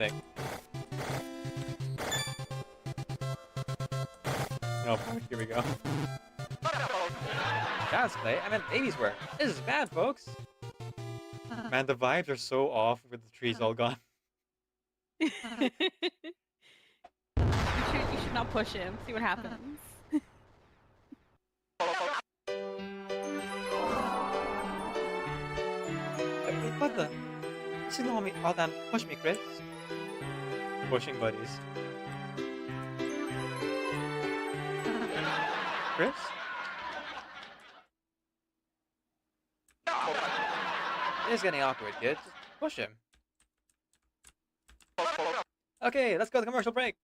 thing. Oh, here we go. Child's play? I meant baby's wear. This is bad, folks. Man, the vibes are so off with the trees all gone. You should not push him. See what happens. Wait, what the? You know me all done. Push me, Chris. Pushing buddies. Chris? It is getting awkward, kid. Just push him. Okay, let's go to commercial break.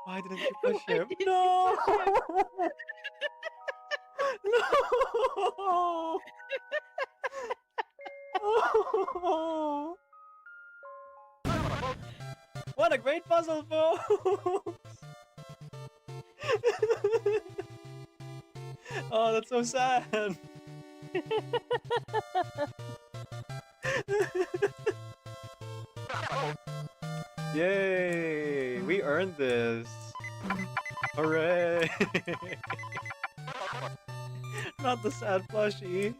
Why didn't you push Why him? didn't you No! No! What a great puzzle, folks! Oh, that's so sad. Yay! We earned this. Hooray! Not the sad plushie.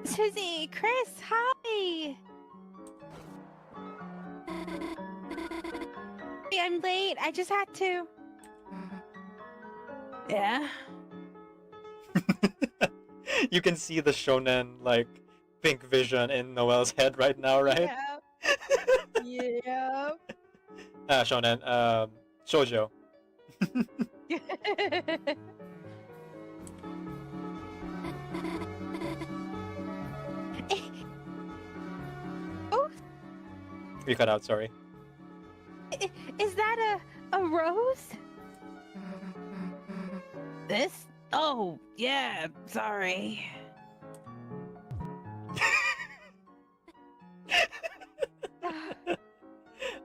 Susie, Chris, hi. Hey, I'm late. I just had to. Yeah. You can see the shonen, like, pink vision in Noelle's head right now, right? Yeah. Shonen, shoujo. Oh, We cut out, sorry. is that a rose? This? Oh, yeah. Sorry.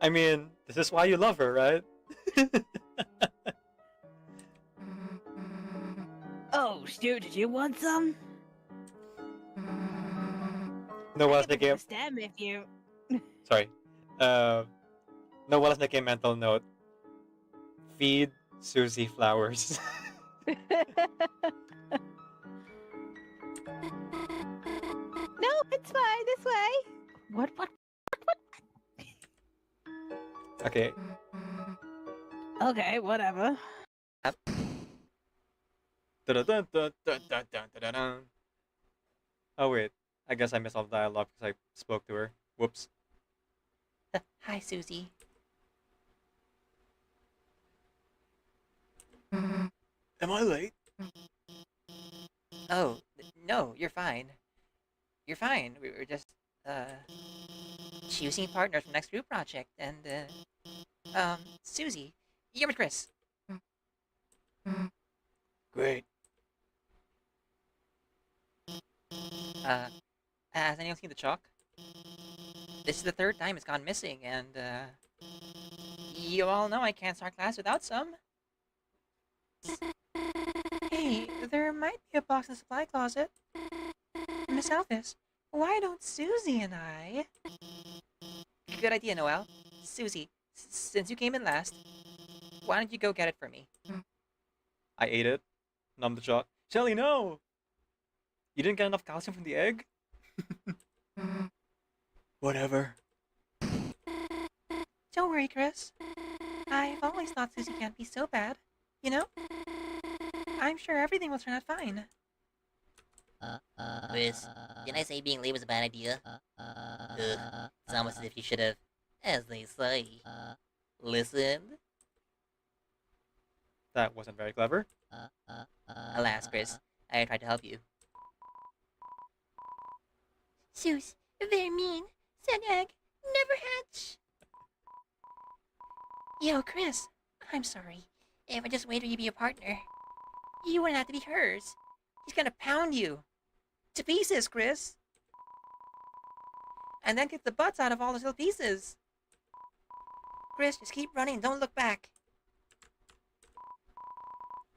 I mean, this is why you love her, right? Oh, shoot, did you want some? Noelle's I making can stem if you. sorry. Noelle's making a mental note. Feed Susie flowers. No, it's fine. This way. What? Okay. Okay, whatever. Dun-dun-dun-dun-dun-dun-dun-dun. Oh wait, I guess I missed all the dialogue because I spoke to her. Whoops. Hi, Susie. Am I late? Oh, no, you're fine. You're fine. We were just, choosing partners for next group project, and, Susie, you're with Chris. Great. Has anyone seen the chalk? This is the third time it's gone missing, and, you all know I can't start class without some. Hey, there might be a box in the supply closet. Miss Alphys, why don't Susie and I... Good idea, Noelle. Susie, since you came in last, why don't you go get it for me? I ate it. Numbed the chalk. Shelly, no! You didn't get enough calcium from the egg? Whatever. Don't worry, Chris. I've always thought Susie can't be so bad. You know? I'm sure everything will turn out fine. Chris, didn't I say being late was a bad idea? Ugh, it's almost as if you should have, as they say, listened. That wasn't very clever. Alas, Chris, I tried to help you. Zeus, very mean. Said egg, never hatch. Yo, Chris, I'm sorry. If I just waited for you to be a partner, you wouldn't have to be hers. She's gonna pound you. To pieces, Chris. And then kick the butts out of all those little pieces. Chris, just keep running, don't look back.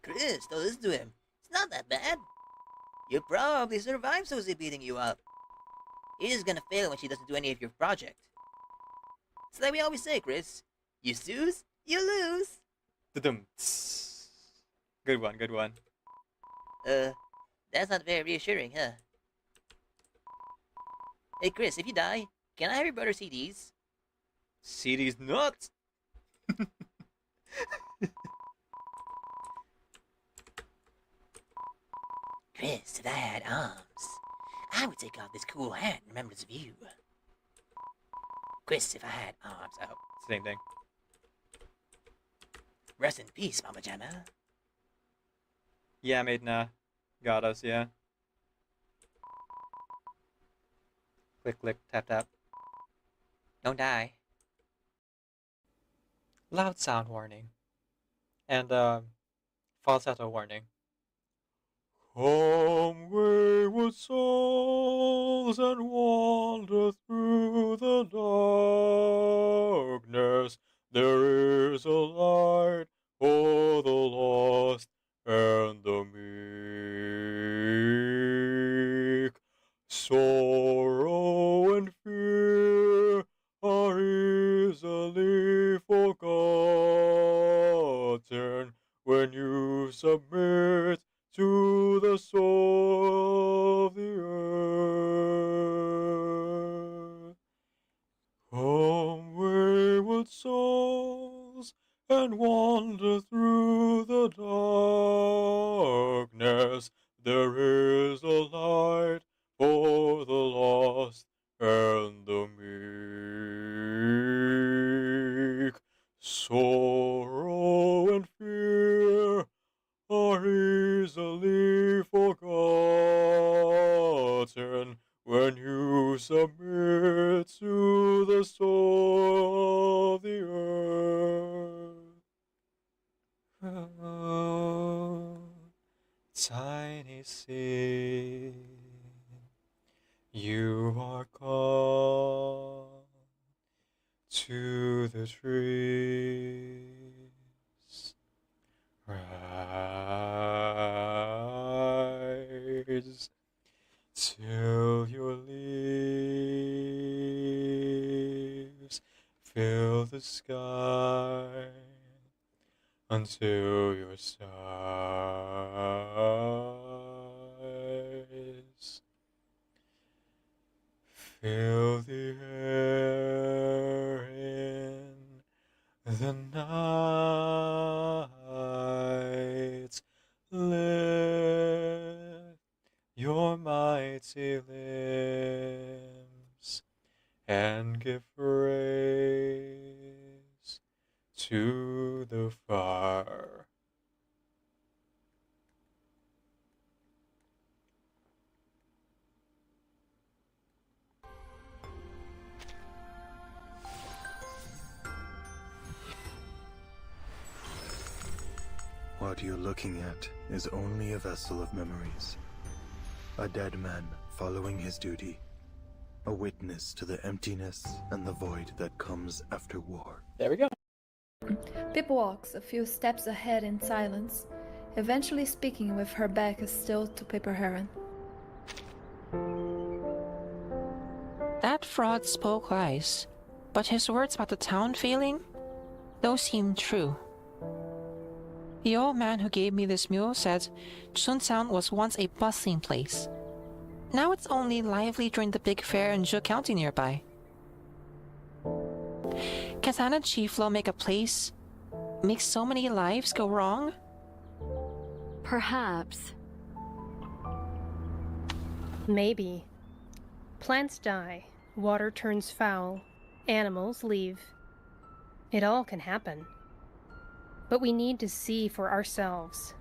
Chris, don't listen to him. It's not that bad. You'll probably survive Susie beating you up. You're just gonna fail when she doesn't do any of your project. It's like we always say, Chris. You snooze, you lose. Da-dum. Good one, good one. That's not very reassuring, huh? Hey, Chris, if you die, can I have your brother's CDs? CD's nuts! Chris, if I had arms, I would take off this cool hat in remembrance of you. Chris, if I had arms, oh, Same thing. rest in peace, Mama Jamma. Yeah, Maidna. Got us, yeah. Click, click, tap, tap. Don't die. Loud sound warning. And, falsetto warning. Come, wayward souls, and wander through the darkness. There is a light for the lost and the meek. Sorrow and fear are easily forgotten when you submit to the soul of the earth. Come, wayward souls, and wander through the darkness. There is a light for the lost and the meek. Sorrow and fear are easily forgotten when you submit to the soul of the earth. Oh, tiny seed, you are called to the trees. Rise till your leaves fill the sky, until your sighs fill the air in the night. Lift your mighty limbs and give praise to the fire. What you're looking at is only a vessel of memories. A dead man following his duty. A witness to the emptiness and the void that comes after war. There we go. Pip walks a few steps ahead in silence, eventually speaking with her back still to Paper Heron. That fraud spoke lies, but his words about the town failing, those seem true. The old man who gave me this mule said Chuntown was once a bustling place. Now it's only lively during the big fair in Zhou County nearby. Can Tana Chieflo make so many lives go wrong? Perhaps. Maybe. Plants die, water turns foul, animals leave. It all can happen. But we need to see for ourselves.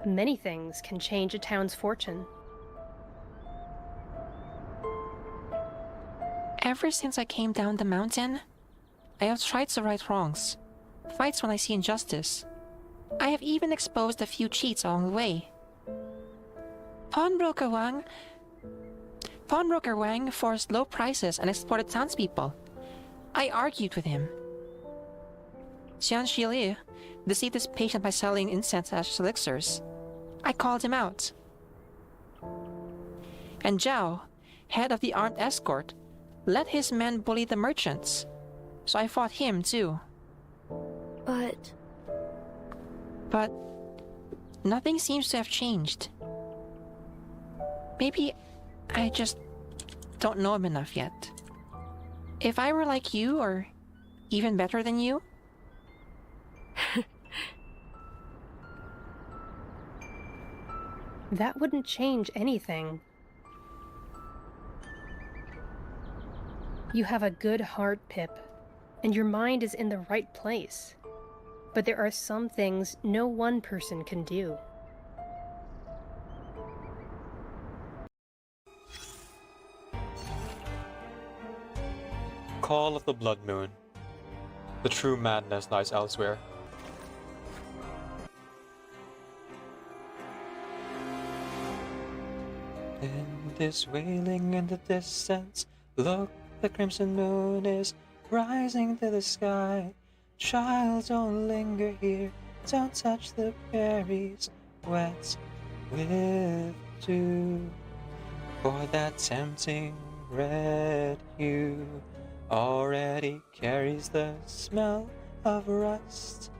Many things can change a town's fortune. Ever since I came down the mountain, I have tried to right wrongs, fights when I see injustice. I have even exposed a few cheats along the way. Pawnbroker Wang forced low prices and exploited townspeople. I argued with him. Xian deceived his patient by selling incense as elixirs. I called him out. And Zhao, head of the armed escort, let his men bully the merchants. So I fought him too. But But nothing seems to have changed. Maybe I just don't know him enough yet. If I were like you, or even better than you, That wouldn't change anything. You have a good heart, Pip, and your mind is in the right place. But there are some things no one person can do. Call of the Blood Moon. The true madness lies elsewhere. In this wailing in the distance, look, the crimson moon is rising to the sky. Child, don't linger here, don't touch the berries, wet with dew. For that tempting red hue already carries the smell of rust.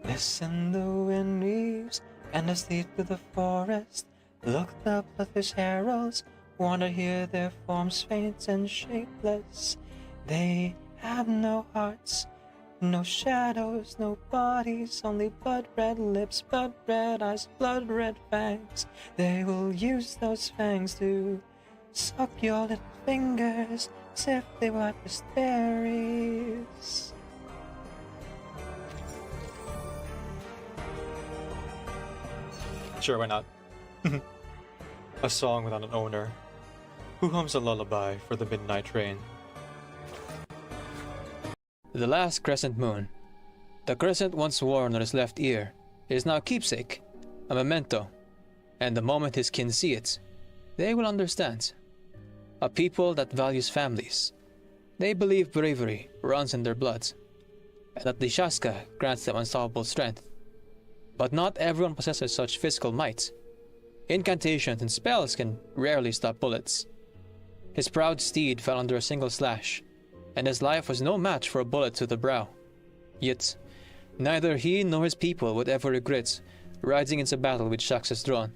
Listen, the wind weaves endlessly through the forest. Look, the bloodthirst heralds wander here, their forms faint and shapeless. They have no hearts, no shadows, no bodies, only blood-red lips, blood-red eyes, blood-red fangs. They will use those fangs to suck your little fingers as if they were just berries. Sure, why not? A song without an owner. Who hums a lullaby for the midnight train? The last crescent moon. The crescent once worn on his left ear is now keepsake, a memento, and the moment his kin see it, they will understand. A people that values families. They believe bravery runs in their blood, and that the Shaska grants them unstoppable strength. But not everyone possesses such physical might. Incantations and spells can rarely stop bullets. His proud steed fell under a single slash, and his life was no match for a bullet to the brow. Yet, neither he nor his people would ever regret riding into battle with Shax's drawn.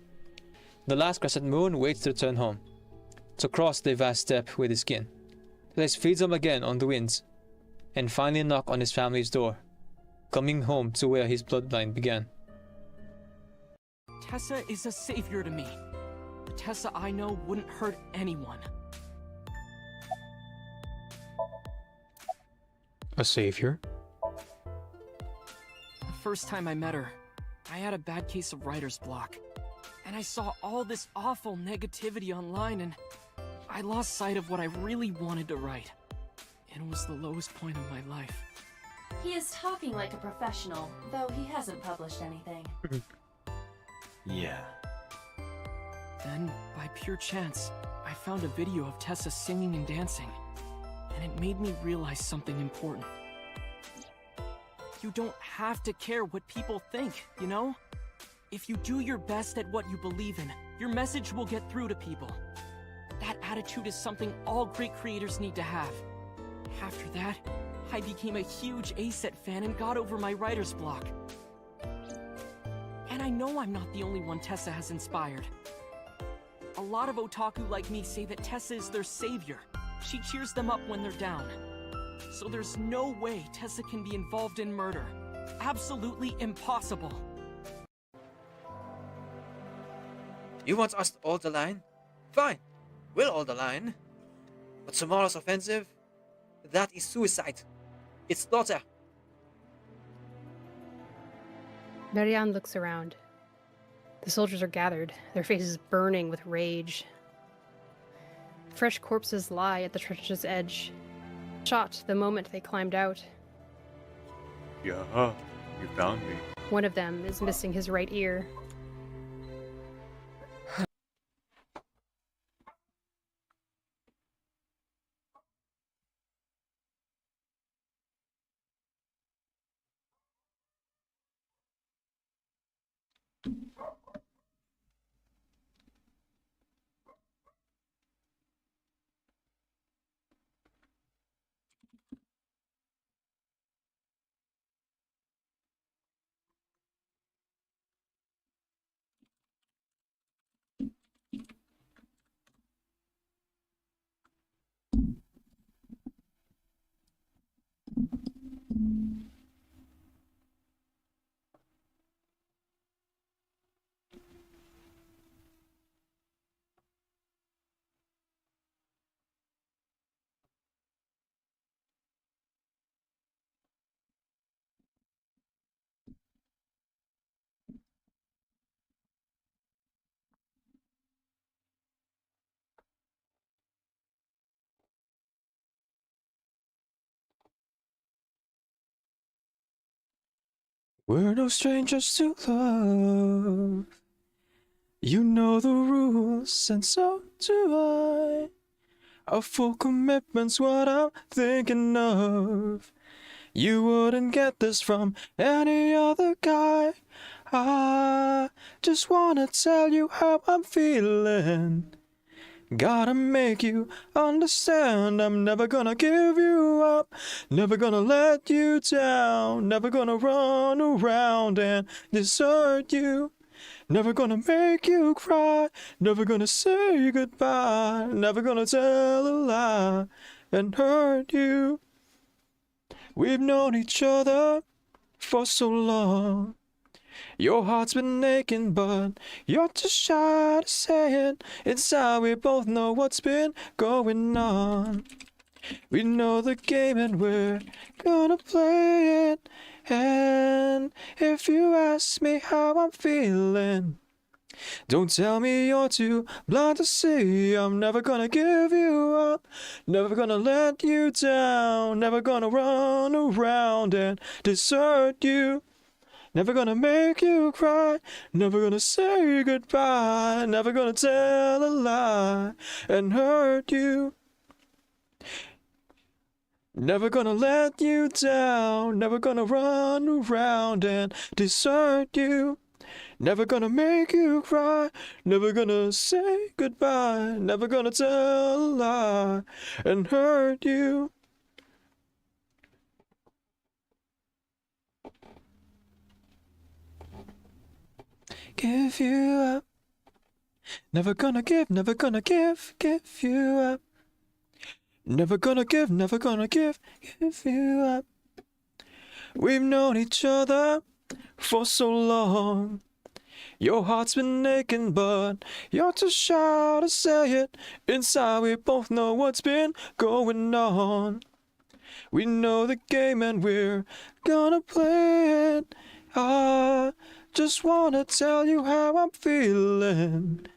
The last crescent moon waits to return home, to cross the vast steppe with his kin, place freedom again on the winds, and finally knock on his family's door, coming home to where his bloodline began. Tessa is a savior to me. The Tessa I know wouldn't hurt anyone. A savior? The first time I met her, I had a bad case of writer's block. And I saw all this awful negativity online, and I lost sight of what I really wanted to write. It was the lowest point of my life. He is talking like a professional, though he hasn't published anything. Yeah. Then, by pure chance, I found a video of Tessa singing and dancing, and it made me realize something important. You don't have to care what people think, you know? If you do your best at what you believe in, your message will get through to people. That attitude is something all great creators need to have. After that, I became a huge ACET fan and got over my writer's block. And I know I'm not the only one Tessa has inspired. A lot of otaku like me say that Tessa is their savior. She cheers them up when they're down. So there's no way Tessa can be involved in murder. Absolutely impossible. You want us to hold the line? Fine, we'll hold the line. But tomorrow's offensive? That is suicide. It's slaughter. Marianne looks around. The soldiers are gathered, their faces burning with rage. Fresh corpses lie at the trench's edge, shot the moment they climbed out. Yeah, you found me. One of them is missing his right ear. We're no strangers to love. You know the rules, and so do I. A full commitment's what I'm thinking of. You wouldn't get this from any other guy. I just wanna tell you how I'm feeling. Gotta make you understand I'm never gonna give you up, never gonna let you down, never gonna run around and desert you, never gonna make you cry, never gonna say goodbye, never gonna tell a lie and hurt you. We've known each other for so long. Your heart's been aching, but you're too shy to say it. Inside, we both know what's been going on. We know the game and we're gonna play it. And if you ask me how I'm feeling, don't tell me you're too blind to see. I'm never gonna give you up, never gonna let you down, never gonna run around and desert you. Never gonna make you cry, never gonna say goodbye, never gonna tell a lie and hurt you. Never gonna let you down, never gonna run around and desert you. Never gonna make you cry, never gonna say goodbye, never gonna tell a lie and hurt you. Give you up. Never gonna give you up. Never gonna give you up. We've known each other for so long. Your heart's been aching, but you're too shy to say it. Inside, we both know what's been going on. We know the game and we're gonna play it. I just wanna tell you how I'm feeling.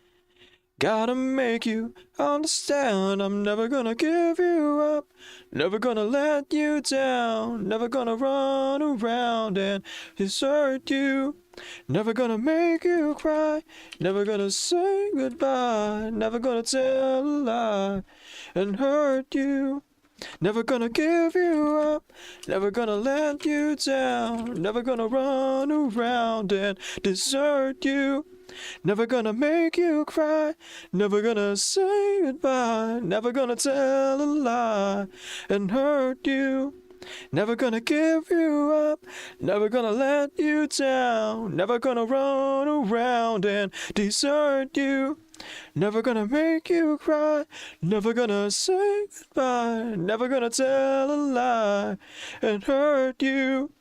Gotta make you understand I'm never gonna give you up, never gonna let you down, never gonna run around and desert you, never gonna make you cry, never gonna say goodbye, never gonna tell a lie and hurt you. Never gonna give you up, never gonna let you down, never gonna run around and desert you, never gonna make you cry, never gonna say goodbye, never gonna tell a lie and hurt you. Never gonna give you up, never gonna let you down, never gonna run around and desert you. Never gonna make you cry, never gonna say goodbye, never gonna tell a lie and hurt you.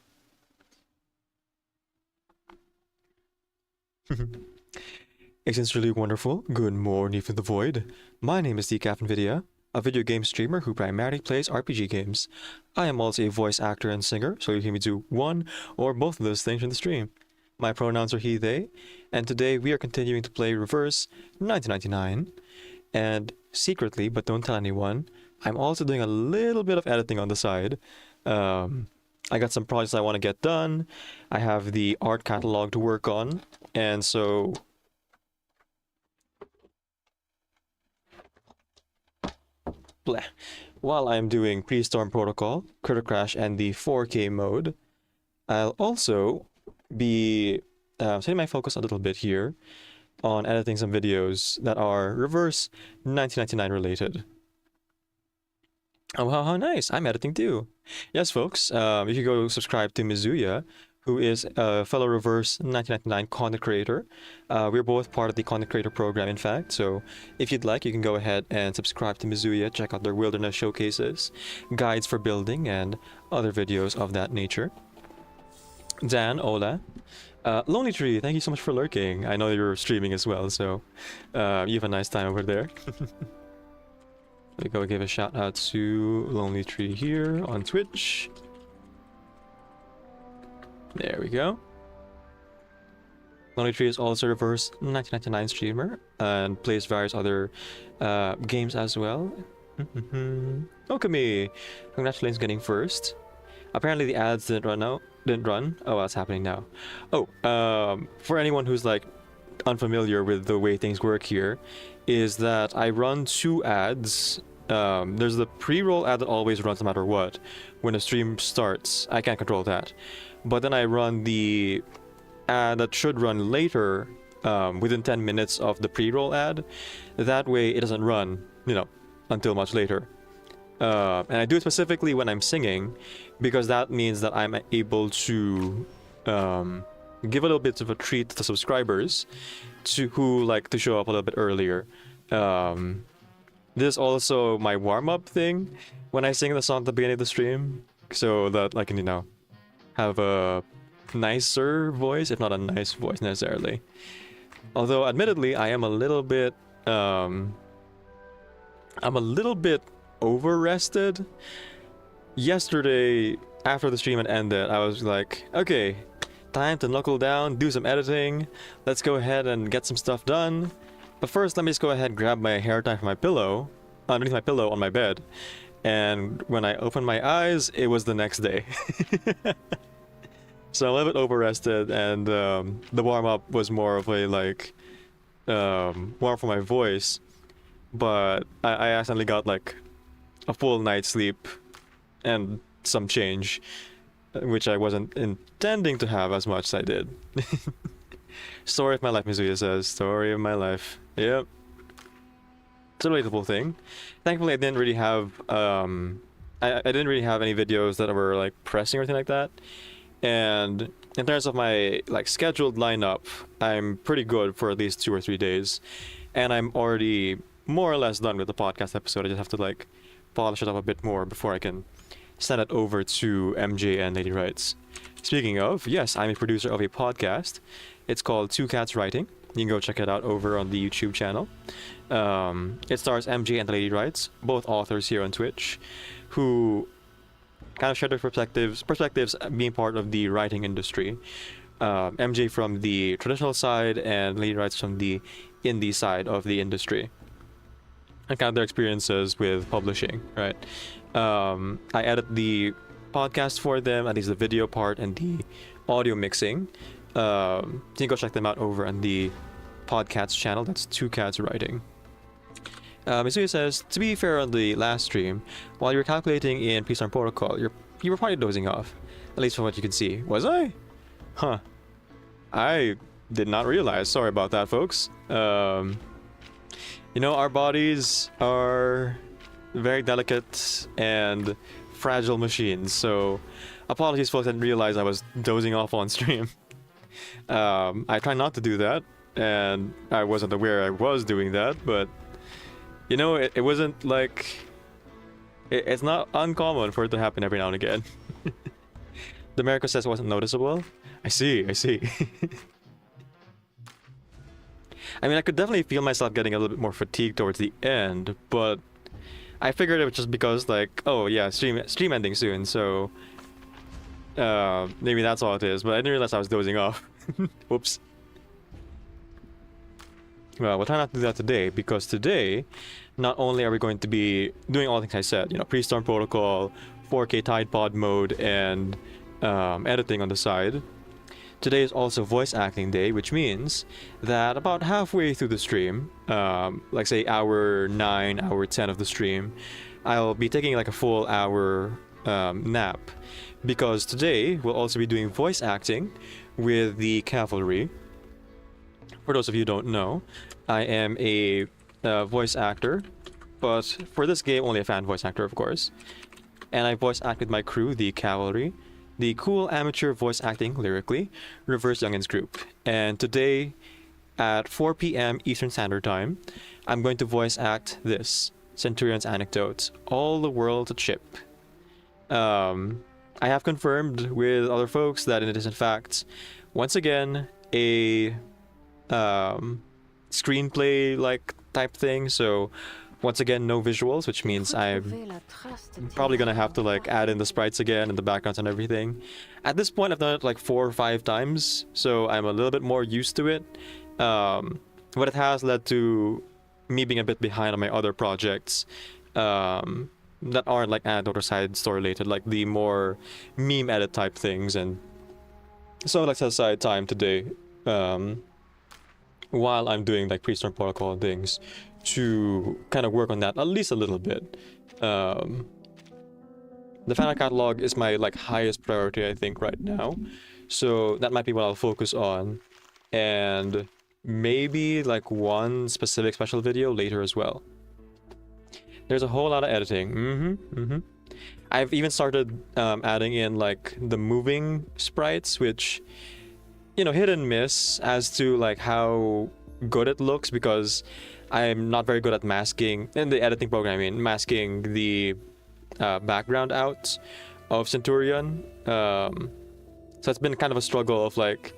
Isn't really wonderful? Good morning from the void. My name is Decaf a video game streamer who primarily plays RPG games. I am also a voice actor and singer, so you hear me do one or both of those things in the stream. My pronouns are he, they, and today we are continuing to play Reverse 1999. And secretly, but don't tell anyone, I'm also doing a little bit of editing on the side. I got some projects I want to get done. I have the art catalog to work on, and so bleh. While I'm doing Pre-Storm Protocol, Critter Crash, and the 4K mode, I'll also be setting my focus a little bit here on editing some videos that are reverse 1999 related. Oh, how nice! I'm editing too. Yes, folks, if you go subscribe to Mizuya, who is a fellow reverse 1999 content creator. We're both part of the content creator program, in fact. So if you'd like, you can go ahead and subscribe to Mizuya, check out their wilderness showcases, guides for building, and other videos of that nature. Dan, Ola. Lonely Tree, thank you so much for lurking. I know you're streaming as well, so you have a nice time over there. We go give a shout out to Lonely Tree here on Twitch. There we go. Lonely Tree is also a reverse 1999 streamer and plays various other games as well. Okami, congratulations getting first. Apparently the ads didn't run. Oh, what's happening now? Oh, for anyone who's like unfamiliar with the way things work here, is that I run 2 ads. There's the pre-roll ad that always runs no matter what. When a stream starts, I can't control that. But then I run the ad that should run later, within 10 minutes of the pre-roll ad. That way it doesn't run, until much later. And I do it specifically when I'm singing, because that means that I'm able to give a little bit of a treat to the subscribers who like to show up a little bit earlier. This is also my warm-up thing when I sing the song at the beginning of the stream, so that I can, have a nicer voice, if not a nice voice necessarily. Although, admittedly, I am a little bit, over-rested. Yesterday, after the stream had ended, I was like, okay, time to knuckle down, do some editing, let's go ahead and get some stuff done. But first, let me just go ahead and grab my hair tie from my pillow, underneath my pillow on my bed. And when I opened my eyes, it was the next day. So I'm a little bit over-rested, and the warm-up was more of a, warm for my voice. But I accidentally got, a full night's sleep and some change, which I wasn't intending to have as much as I did. Story of my life, Mizuya says. Story of my life. Yep. It's a relatable thing. Thankfully, I didn't really have I didn't really have any videos that were pressing or anything like that. And in terms of my scheduled lineup, I'm pretty good for at least 2 or 3 days. And I'm already more or less done with the podcast episode. I just have to polish it up a bit more before I can send it over to MJ and Lady Writes. Speaking of, yes, I'm a producer of a podcast. It's called Two Cats Writing. You can go check it out over on the YouTube channel. It stars MJ and Lady Writes, both authors here on Twitch, who kind of share their perspectives being part of the writing industry. MJ from the traditional side and Lady Writes from the indie side of the industry. And kind of their experiences with publishing, right? I edit the podcast for them, at least the video part and the audio mixing. You can go check them out over on the podcast channel. That's Two Cats Writing. Mizuya says, to be fair, on the last stream, while you were calculating in Peace Arm Protocol, you were probably dozing off. At least from what you can see. Was I? Huh. I did not realize. Sorry about that, folks. Our bodies are very delicate and fragile machines, so apologies, folks. I didn't realize I was dozing off on stream. I try not to do that, and I wasn't aware I was doing that, but it wasn't it's not uncommon for it to happen every now and again. The America says it wasn't noticeable. I see. I mean, I could definitely feel myself getting a little bit more fatigued towards the end, but I figured it was just because oh yeah, stream ending soon, so maybe that's all it is, but I didn't realize I was dozing off. Whoops. Well, we'll try not to do that today, because today, not only are we going to be doing all the things I said, pre-storm protocol, 4K Tide Pod mode, and editing on the side. Today is also voice acting day, which means that about halfway through the stream, say hour 9, hour 10 of the stream, I'll be taking a full hour nap, because today we'll also be doing voice acting with the cavalry. For those of you who don't know, I am a voice actor, but for this game only a fan voice actor, of course. And I voice act with my crew, the cavalry, the cool amateur voice acting lyrically Reverse Youngins group. And today at 4 p.m. Eastern Standard Time, I'm going to voice act this Centurion's Anecdote, All the World a Chip. I have confirmed with other folks that it is in fact, once again, a screenplay like type thing. So once again, no visuals, which means I'm probably gonna have to like add in the sprites again and the backgrounds and everything. At this point, I've done it like 4 or 5 times, so I'm a little bit more used to it. But it has led to me being a bit behind on my other projects that aren't like anecdote or side story related, like the more meme edit type things. And so like set aside time today while I'm doing like pre-storm protocol and things to kind of work on that at least a little bit. The fan art catalog is my like highest priority, I think, right now, so that might be what I'll focus on, and maybe like one specific special video later as well. There's a whole lot of editing. I've even started adding in like the moving sprites, which, you know, hit and miss as to like how good it looks, because I'm not very good at masking in the editing program. I mean, masking the background out of Centurion. So it's been kind of a struggle of like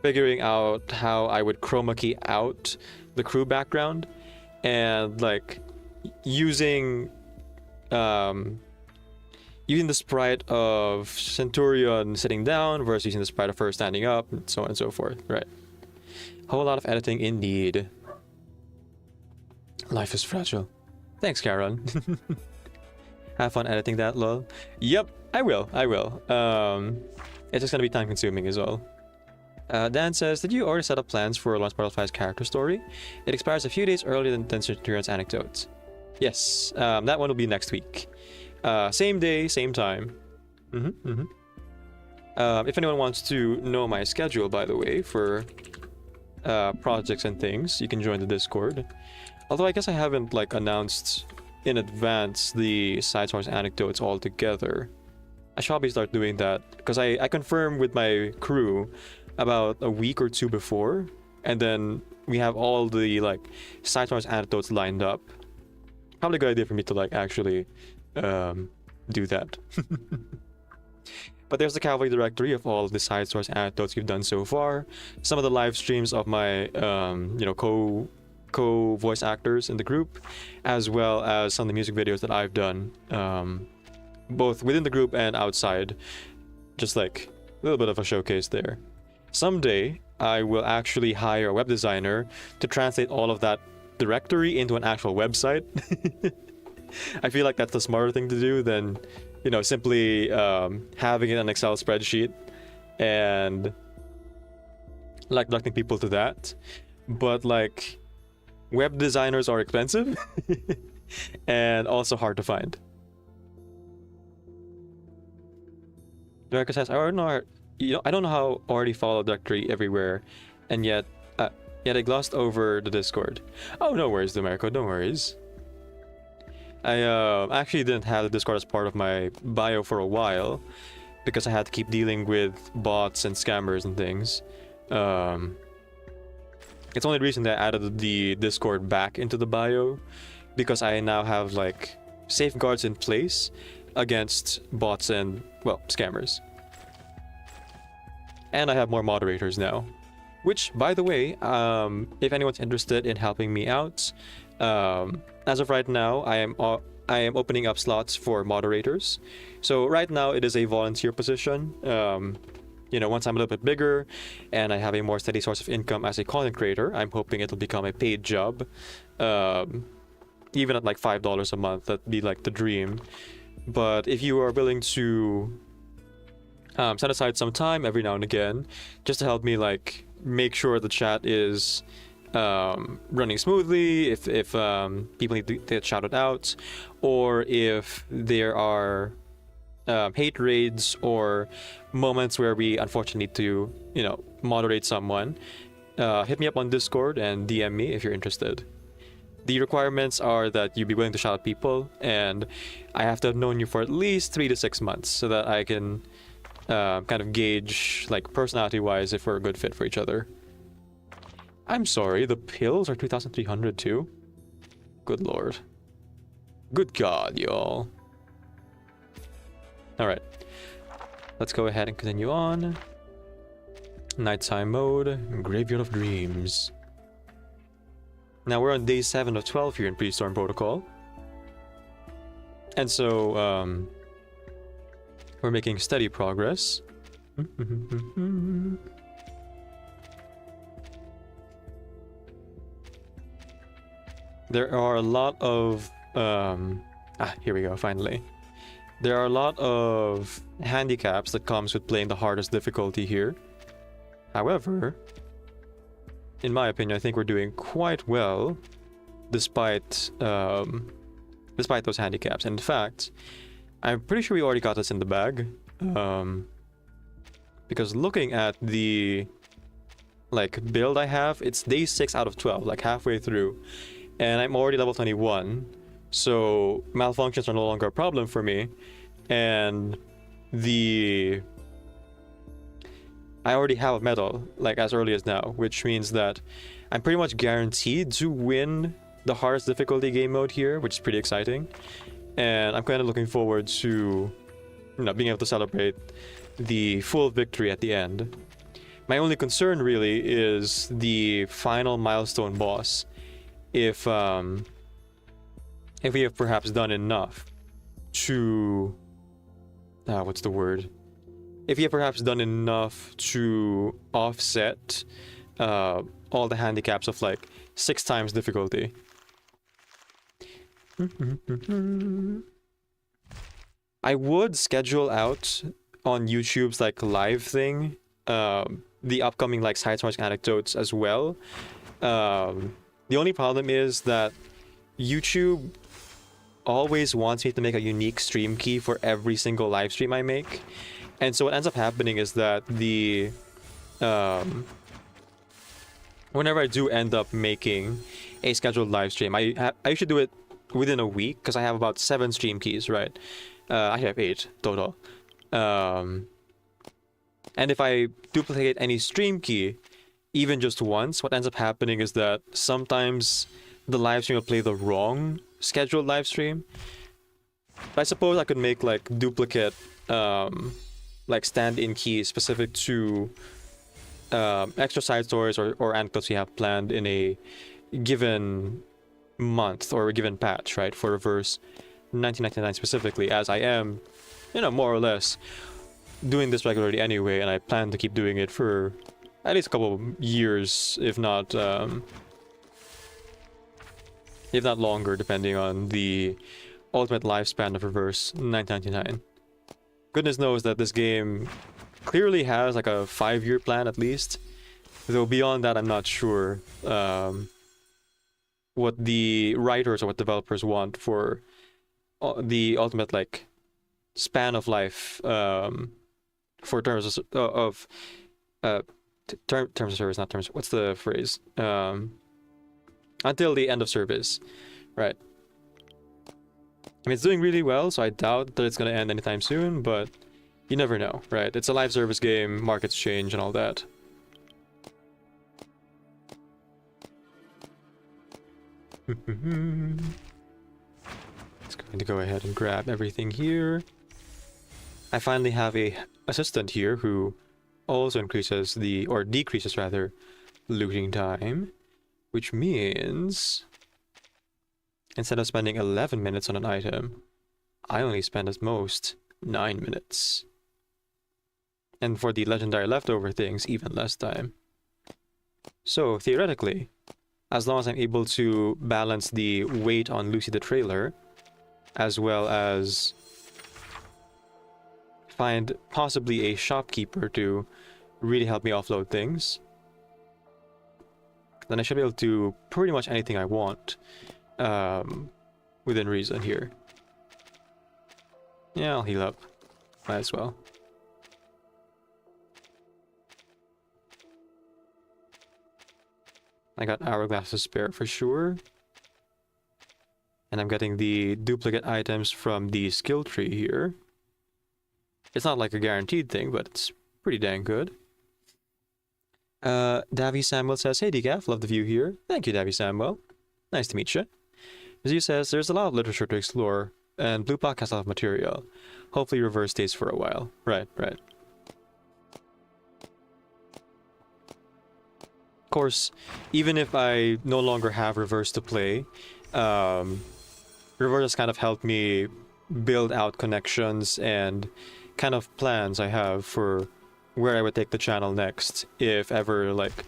figuring out how I would chroma key out the crew background, and like using the sprite of Centurion sitting down versus using the sprite of her standing up, and so on and so forth. Right. Whole lot of editing indeed. Life is fragile. Thanks, Karen. Have fun editing that, lol. Yep, I will. It's just gonna be time consuming as well. Dan says, did you already set up plans for Lawrence Portal 5's character story? It expires a few days earlier than Centurion's Anecdote. Yes, that one will be next week. Same day, same time. If anyone wants to know my schedule, by the way, for projects and things, you can join the Discord. Although I guess I haven't like announced in advance the side source anecdotes altogether. I should probably start doing that, because I confirmed with my crew about a week or 2 before, and then we have all the like side source anecdotes lined up. Probably a good idea for me to like actually do that. But there's the cavalry directory of all of the side source anecdotes we've done so far. Some of the live streams of my co-voice actors in the group, as well as some of the music videos that I've done, both within the group and outside. Just like a little bit of a showcase there. Someday I will actually hire a web designer to translate all of that directory into an actual website. I feel like that's the smarter thing to do than, you know, simply having it in an Excel spreadsheet and like directing people to that. But like, web designers are expensive and also hard to find. Director says, I don't know how I already follow directory everywhere, and yet I glossed over the Discord. Oh, no worries, Demerico, no worries. I actually didn't have the Discord as part of my bio for a while, because I had to keep dealing with bots and scammers and things. It's only recently I added the Discord back into the bio, because I now have like safeguards in place against bots and, well, scammers. And I have more moderators now, which, by the way, if anyone's interested in helping me out, as of right now, I am opening up slots for moderators. So right now it is a volunteer position. You know, once I'm a little bit bigger and I have a more steady source of income as a content creator, I'm hoping it'll become a paid job. Even at like $5 a month, that'd be like the dream. But if you are willing to set aside some time every now and again just to help me like make sure the chat is running smoothly, if people need to get shouted out, or if there are hate raids or moments where we unfortunately need to, you know, moderate someone, hit me up on Discord and DM me if you're interested. The requirements are that you be willing to shout at people, and I have to have known you for at least 3 to 6 months so that I can kind of gauge, like, personality-wise if we're a good fit for each other. I'm sorry, the pills are 2,300 too? Good lord. Good god, y'all. Alright. Let's go ahead and continue on. Nighttime mode, Graveyard of Dreams. Now we're on day 7 of 12 here in Pre-Storm Protocol. And so, we're making steady progress. There are a lot of, here we go, finally. There are a lot of handicaps that comes with playing the hardest difficulty here. However, in my opinion, I think we're doing quite well despite despite those handicaps. In fact, I'm pretty sure we already got this in the bag. Because looking at the build I have, it's day 6 out of 12, like halfway through, and I'm already level 21. So malfunctions are no longer a problem for me, and I already have a medal, like, as early as now, which means that I'm pretty much guaranteed to win the hardest difficulty game mode here, which is pretty exciting. And I'm kind of looking forward to, you know, being able to celebrate the full victory at the end. My only concern really is the final milestone boss. If we have perhaps done enough to, what's the word? If you have perhaps done enough to offset all the handicaps of like 6 times difficulty. I would schedule out on YouTube's like live thing the upcoming like side source anecdotes as well. The only problem is that YouTube always wants me to make a unique stream key for every single live stream I make. And so what ends up happening is that whenever I do end up making a scheduled live stream, I usually do it within a week because I have about 7 stream keys, right? I have 8 total. And if I duplicate any stream key, even just once, what ends up happening is that sometimes the live stream will play the wrong scheduled live stream. But I suppose I could make like duplicate like stand-in keys specific to extra side stories or anecdotes you have planned in a given month or a given patch, right? For Reverse 1999 specifically, as I am, you know, more or less doing this regularly anyway, and I plan to keep doing it for at least a couple of years, if not longer, depending on the ultimate lifespan of Reverse 1999. Goodness knows that this game clearly has like a 5-year plan at least, though beyond that I'm not sure what the writers or what developers want for the ultimate like span of life for terms of terms of service, not terms. What's the phrase? Until the end of service, right? I mean, it's doing really well, so I doubt that it's gonna end anytime soon, but you never know, right? It's a live service game, markets change and all that. It's going to go ahead and grab everything here. I finally have a assistant here who also increases or decreases rather, looting time, which means instead of spending 11 minutes on an item, I only spend at most 9 minutes. And for the legendary leftover things, even less time. So, theoretically, as long as I'm able to balance the weight on Lucy the Trailer, as well as find possibly a shopkeeper to really help me offload things, then I should be able to do pretty much anything I want within reason here. Yeah, I'll heal up. Might as well. I got hourglass to spare for sure. And I'm getting the duplicate items from the skill tree here. It's not like a guaranteed thing, but it's pretty dang good. Davy Samuel says, "Hey Decaf, love the view here." Thank you, Davy Samuel. Nice to meet you. Mizu says, "There's a lot of literature to explore, and Blue Block has a lot of material. Hopefully Reverse stays for a while." Right. Of course, even if I no longer have Reverse to play, Reverse has kind of helped me build out connections and kind of plans I have for where I would take the channel next if ever, like,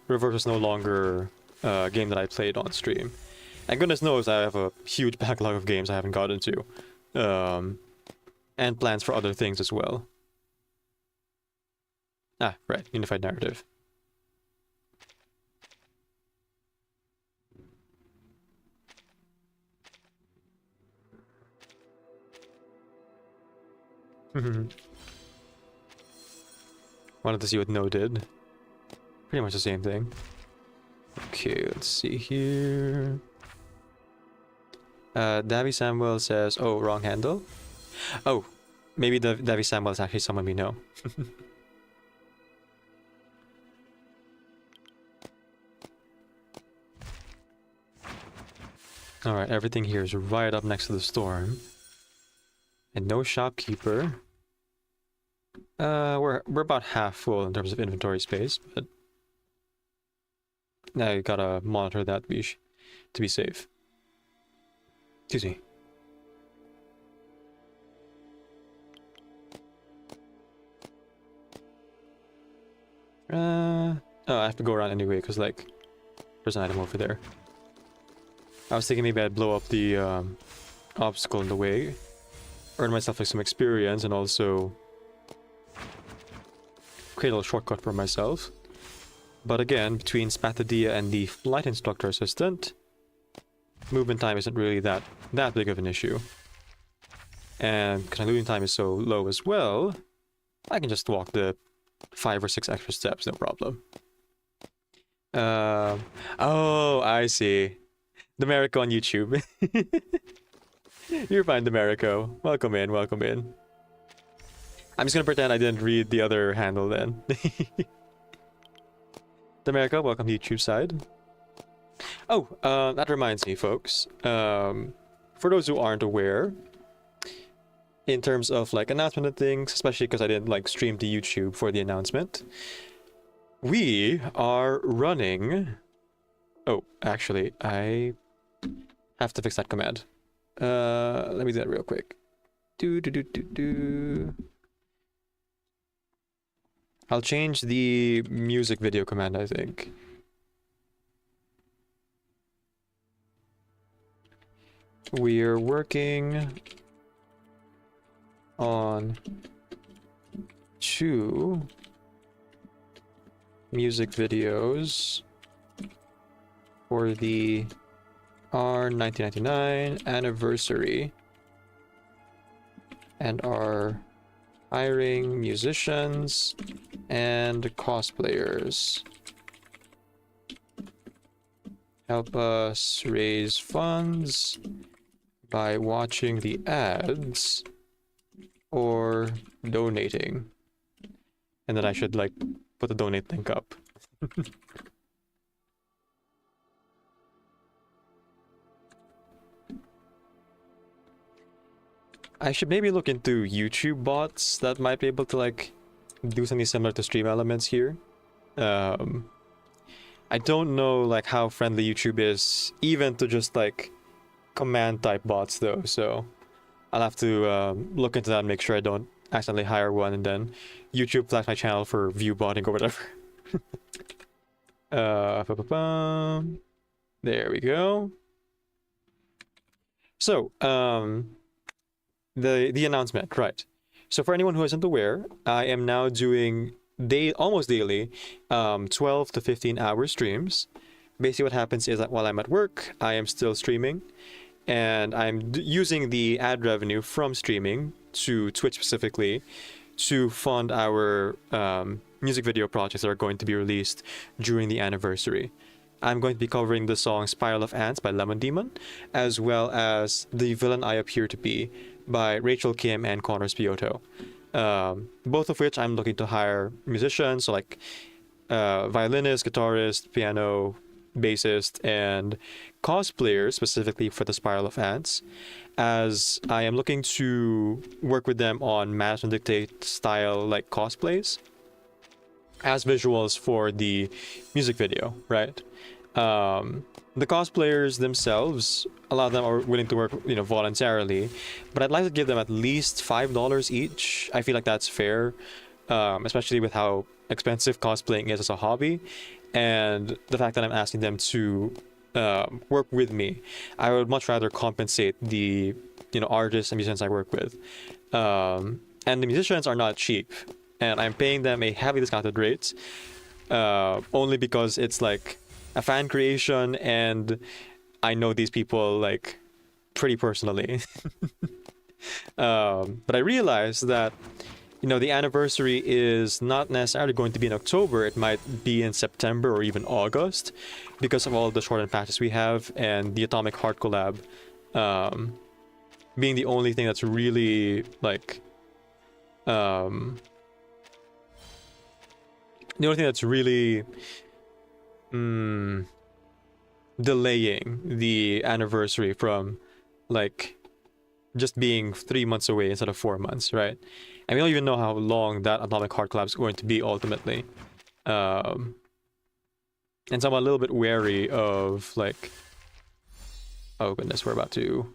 Reverse is no longer a game that I played on stream. And goodness knows I have a huge backlog of games I haven't gotten to. And plans for other things as well. Ah, right, Unified Narrative. Wanted to see what No did. Pretty much the same thing. Okay, let's see here. Davy Samuel says, "Oh, wrong handle." Oh, maybe the Davy Samuel is actually someone we know. Alright, everything here is right up next to the storm. And no shopkeeper. We're about half full in terms of inventory space, but now you gotta monitor that to be safe. Excuse me. Oh, I have to go around anyway, because, like, there's an item over there. I was thinking maybe I'd blow up the obstacle in the way, earn myself like some experience, and also create a little shortcut for myself. But again, between Spathadia and the flight instructor assistant, movement time isn't really that big of an issue. And because my movement time is so low as well, I can just walk the 5 or 6 extra steps, no problem. Oh, I see. Demerico on YouTube. You're fine, Demerico. Welcome in, welcome in. I'm just gonna pretend I didn't read the other handle then. Demerico, welcome to YouTube side. Oh, that reminds me, folks. For those who aren't aware, in terms of like announcement and things, especially because I didn't like stream to YouTube for the announcement, we are running. Oh, actually, I have to fix that command. Let me do that real quick. I'll change the music video command, I think. We're working on 2 music videos for the our 1999 anniversary, and are hiring musicians and cosplayers. Help us raise funds by watching the ads or donating. And then I should like put the donate link up. I should maybe look into YouTube bots that might be able to like do something similar to Stream Elements here. I don't know like how friendly YouTube is even to just like command type bots though, so I'll have to look into that and make sure I don't accidentally hire one and then YouTube flags my channel for view botting or whatever. There we go. So, the announcement, right. So for anyone who isn't aware, I am now doing almost daily 12 to 15 hour streams. Basically what happens is that while I'm at work, I am still streaming, and I'm using the ad revenue from streaming to Twitch specifically to fund our music video projects that are going to be released during the anniversary. I'm going to be covering the song Spiral of Ants by Lemon Demon, as well as The Villain I Appear to Be by Rachel Kim and Connor Spiotto. Both of which I'm looking to hire musicians, so like violinist, guitarist, piano, bassist, and cosplayers specifically for the Spiral of Ants, as I am looking to work with them on Management Dictate style like cosplays as visuals for the music video, right? The cosplayers themselves, a lot of them are willing to work, voluntarily, but I'd like to give them at least $5 each. I feel like that's fair, especially with how expensive cosplaying is as a hobby, and the fact that I'm asking them to work with me. I would much rather compensate the artists and musicians I work with, and the musicians are not cheap, and I'm paying them a heavily discounted rate, only because it's like a fan creation and I know these people like pretty personally. But I realized that the anniversary is not necessarily going to be in October. It might be in September or even August because of all the shortened patches we have, and the Atomic Heart collab being the only thing that's really like the only thing that's really delaying the anniversary from like just being 3 months away instead of 4 months, right? And we don't even know how long that Atomic Heart collab is going to be ultimately. And so I'm a little bit wary of like, oh goodness, we're about to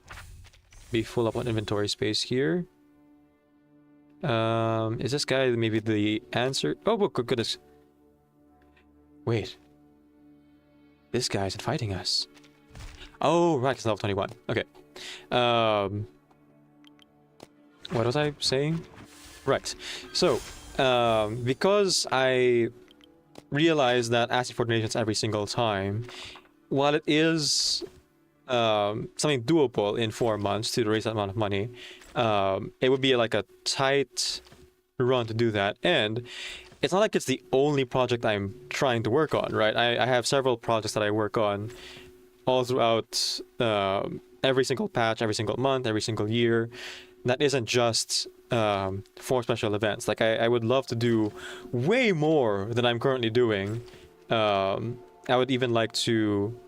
be full up on inventory space here. Is this guy maybe the answer? Oh goodness. Wait. This guy isn't fighting us. Oh, right, it's level 21. Okay. What was I saying? Right. So, because I realized that asking for donations every single time, while it is something doable in 4 months to raise that amount of money, it would be like a tight run to do that. And it's not like it's the only project I'm trying to work on, right? I have several projects that I work on all throughout every single patch, every single month, every single year. That isn't just for special events. Like I would love to do way more than I'm currently doing. I would even like to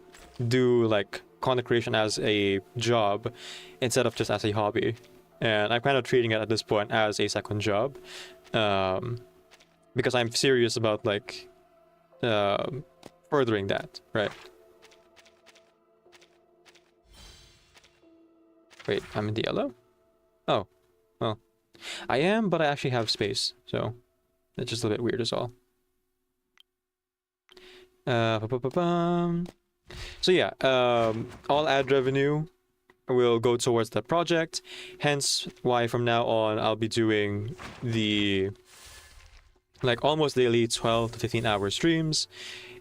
do like content creation as a job instead of just as a hobby. And I'm kind of treating it at this point as a second job. Because I'm serious about like furthering that, right? Wait, I'm in the yellow? Oh, well, I am, but I actually have space, so it's just a little bit weird is all. So yeah, all ad revenue will go towards that project, hence why from now on I'll be doing the like almost daily 12 to 15 hour streams.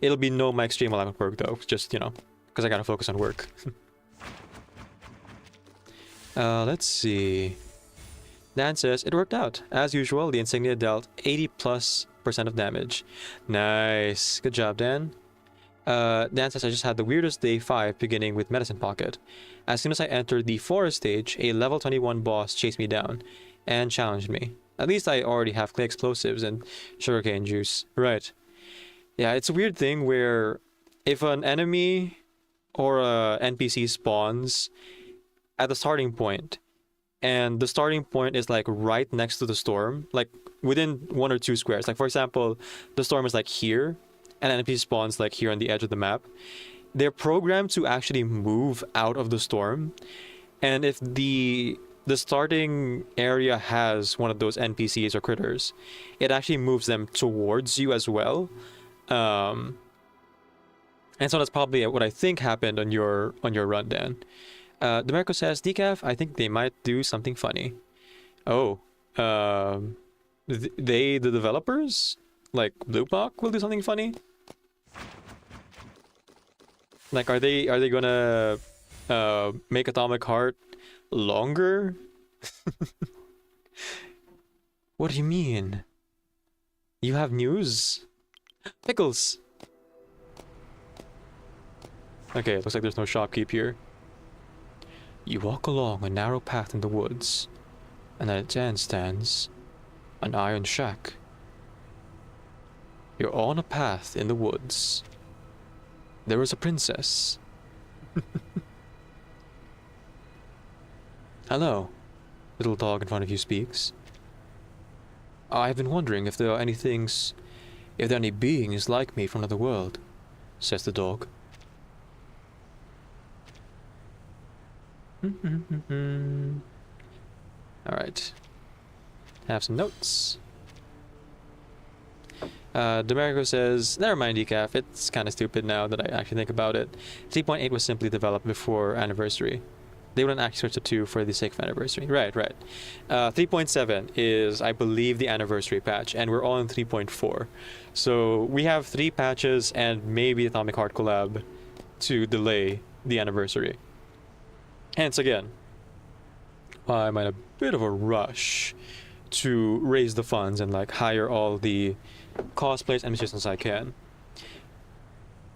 It'll be no mic stream while I'm at work though, just because I gotta focus on work. Let's see. Dan says, it worked out. As usual, the insignia dealt 80+% of damage. Nice. Good job, Dan. Dan says, I just had the weirdest day 5 beginning with Medicine Pocket. As soon as I entered the forest stage, a level 21 boss chased me down and challenged me. At least I already have clay explosives and sugarcane juice. Right. Yeah, it's a weird thing where if an enemy or a NPC spawns at the starting point, and the starting point is like right next to the storm, like within 1 or 2 squares. Like for example, the storm is like here, and NPC spawns like here on the edge of the map. They're programmed to actually move out of the storm, and if the starting area has one of those NPCs or critters, it actually moves them towards you as well. And so that's probably what I think happened on your run, Dan. Demarco says, Decaf, I think they might do something funny. Oh, the developers, like Bluepock, will do something funny? Like, are they gonna make Atomic Heart longer? What do you mean? You have news? Pickles! Okay, looks like there's no shopkeep here. You walk along a narrow path in the woods, and at its end stands an iron shack. You're on a path in the woods. There is a princess. Hello, little dog in front of you speaks. I've been wondering if there are any beings like me from another world, says the dog. Alright. Have some notes. Demerico says, never mind decaf, it's kind of stupid now that I actually think about it. 3.8 was simply developed before anniversary. They wouldn't actually switch to 2 for the sake of anniversary. Right. 3.7 is, I believe, the anniversary patch, and we're on 3.4. So we have 3 patches and maybe Atomic Heart collab to delay the anniversary. Hence, again, I'm in a bit of a rush to raise the funds and like hire all the cosplays and musicians I can.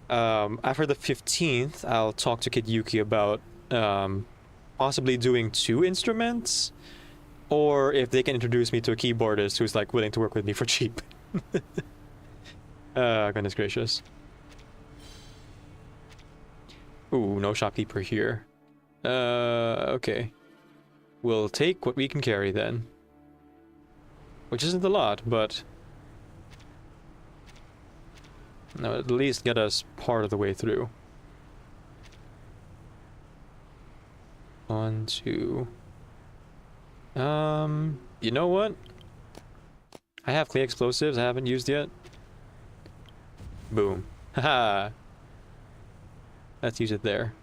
After the 15th, I'll talk to Kid Yuki about possibly doing 2 instruments, or if they can introduce me to a keyboardist who's like willing to work with me for cheap. Goodness gracious. Ooh, no shopkeeper here. Okay. We'll take what we can carry then. Which isn't a lot, but no, at least get us part of the way through. 1, 2. You know what? I have clay explosives I haven't used yet. Boom. Haha. Let's use it there.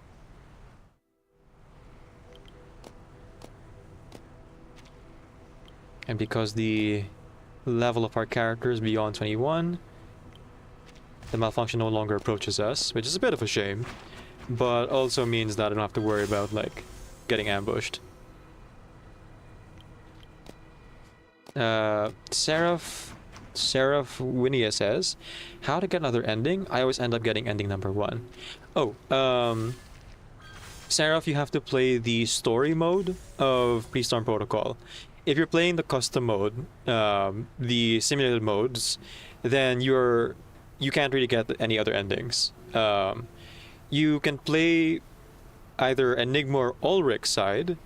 And because the level of our character is beyond 21, the malfunction no longer approaches us, which is a bit of a shame, but also means that I don't have to worry about, like, getting ambushed. Seraph Winia says, how to get another ending? I always end up getting ending number 1. Oh, Seraph, you have to play the story mode of Pre-Storm Protocol. If you're playing the custom mode, the simulated modes, then you can't really get any other endings. You can play either Enigma or Ulrich side,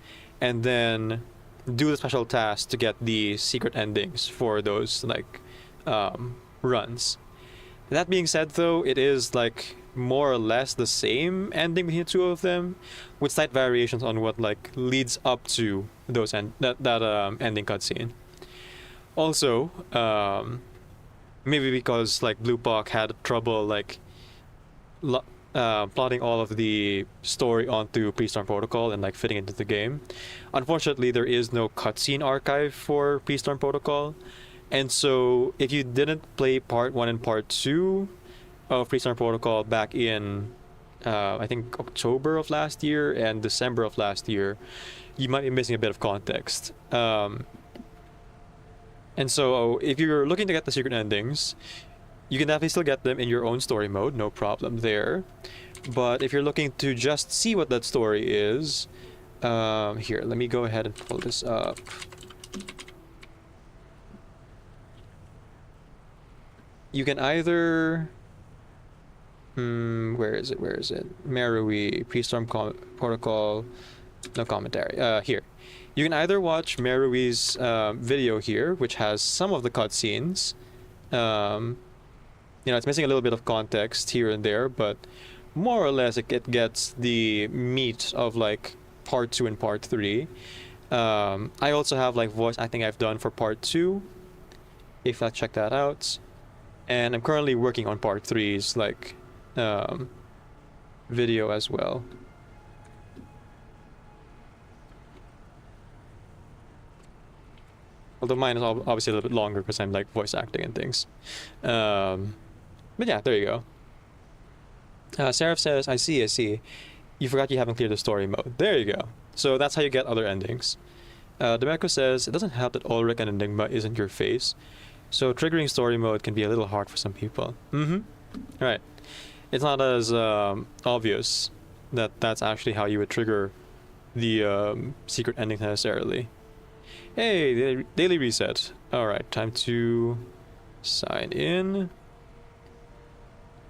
and then do the special tasks to get the secret endings for those like runs. That being said, though, it is like more or less the same ending between the 2 of them, with slight variations on what like leads up to those ending cutscene. Also, maybe because like Blue Pac had trouble like plotting all of the story onto Pre-Storm Protocol and like fitting into the game. Unfortunately, there is no cutscene archive for Pre-Storm Protocol, and so if you didn't play Part 1 and Part 2 of Pre-Storm Protocol back in I think October of last year and December of last year, you might be missing a bit of context. And so if you're looking to get the secret endings, you can definitely still get them in your own story mode, no problem there. But if you're looking to just see what that story is, here, let me go ahead and pull this up. You can either where is it? Merui, Pre-Storm Protocol, no commentary. Here. You can either watch Merui's video here, which has some of the cutscenes. You know, it's missing a little bit of context here and there, but more or less it gets the meat of like Part 2 and Part 3. I also have like voice acting I've done for Part 2, if I check that out. And I'm currently working on Part 3's like video as well. Although mine is obviously a little bit longer because I'm like voice acting and things. But yeah, there you go. Seraph says, I see. You forgot you haven't cleared the story mode. There you go. So that's how you get other endings. Demeco says, it doesn't help that Ulrich and Enigma isn't your face, so triggering story mode can be a little hard for some people. Right. It's not as obvious that that's actually how you would trigger the secret ending necessarily. Hey, daily reset. Alright, time to sign in.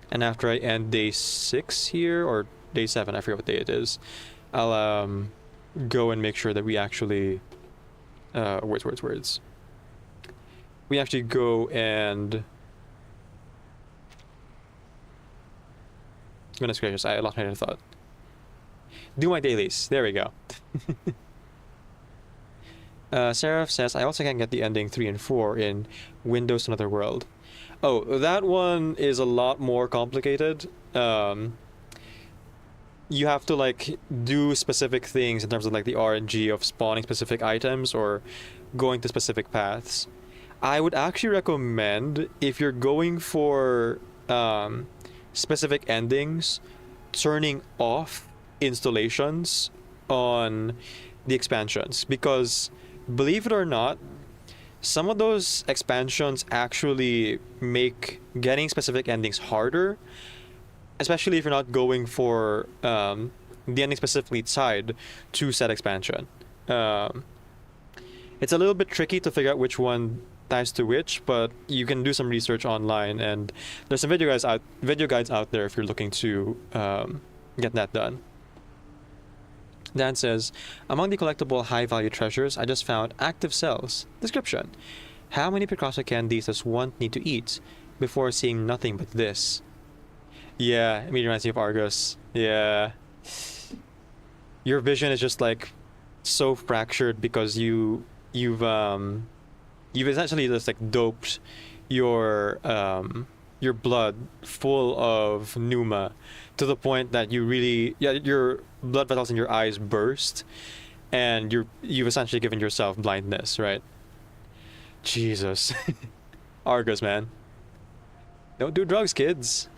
And after I end day 6 here, or day 7, I forget what day it is, I'll go and make sure that we actually words. We actually go and goodness gracious, I lost my train of thought. Do my dailies. There we go. Seraph says, I also can get the ending 3 and 4 in Windows Another World. Oh, that one is a lot more complicated. You have to like do specific things in terms of like the RNG of spawning specific items or going to specific paths. I would actually recommend, if you're going for specific endings, turning off installations on the expansions, because believe it or not, some of those expansions actually make getting specific endings harder, especially if you're not going for the ending specifically tied to said expansion. It's a little bit tricky to figure out which one ties to which, but you can do some research online, and there's some video guides out there if you're looking to get that done. Dan says, among the collectible high-value treasures, I just found active cells. Description: how many precursor candies does one need to eat before seeing nothing but this? Yeah, it reminds me of Argus. Yeah. Your vision is just like so fractured because you've essentially just like doped your blood full of pneuma to the point that your blood vessels in your eyes burst, and you've essentially given yourself blindness, right? Jesus. Argus, man. Don't do drugs, kids.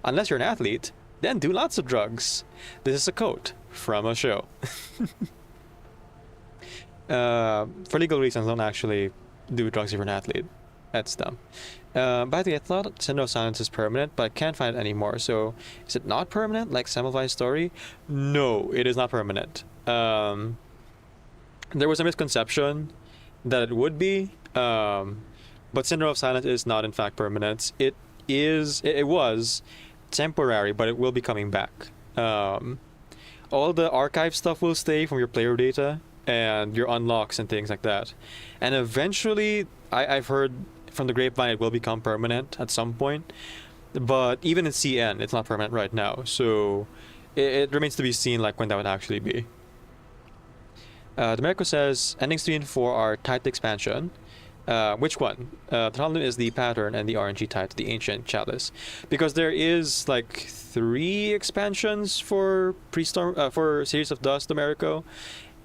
Unless you're an athlete, then do lots of drugs. This is a quote from a show. For legal reasons, don't actually do drugs if you're an athlete. That's dumb. By the way, I thought Syndrome of Silence is permanent, but I can't find it anymore. So, is it not permanent, like Semmelweis' story? No, it is not permanent. There was a misconception that it would be, but Syndrome of Silence is not, in fact, permanent. It was temporary, but it will be coming back. All the archive stuff will stay from your player data and your unlocks and things like that. And eventually, I've heard from the grapevine it will become permanent at some point. But even in CN, it's not permanent right now. So it remains to be seen like when that would actually be. Demerco says, endings 3 and 4 are tied to expansion. Which one? The problem is the pattern and the RNG tied to the Ancient Chalice. Because there is like 3 expansions for for Series of Dust, Demerco.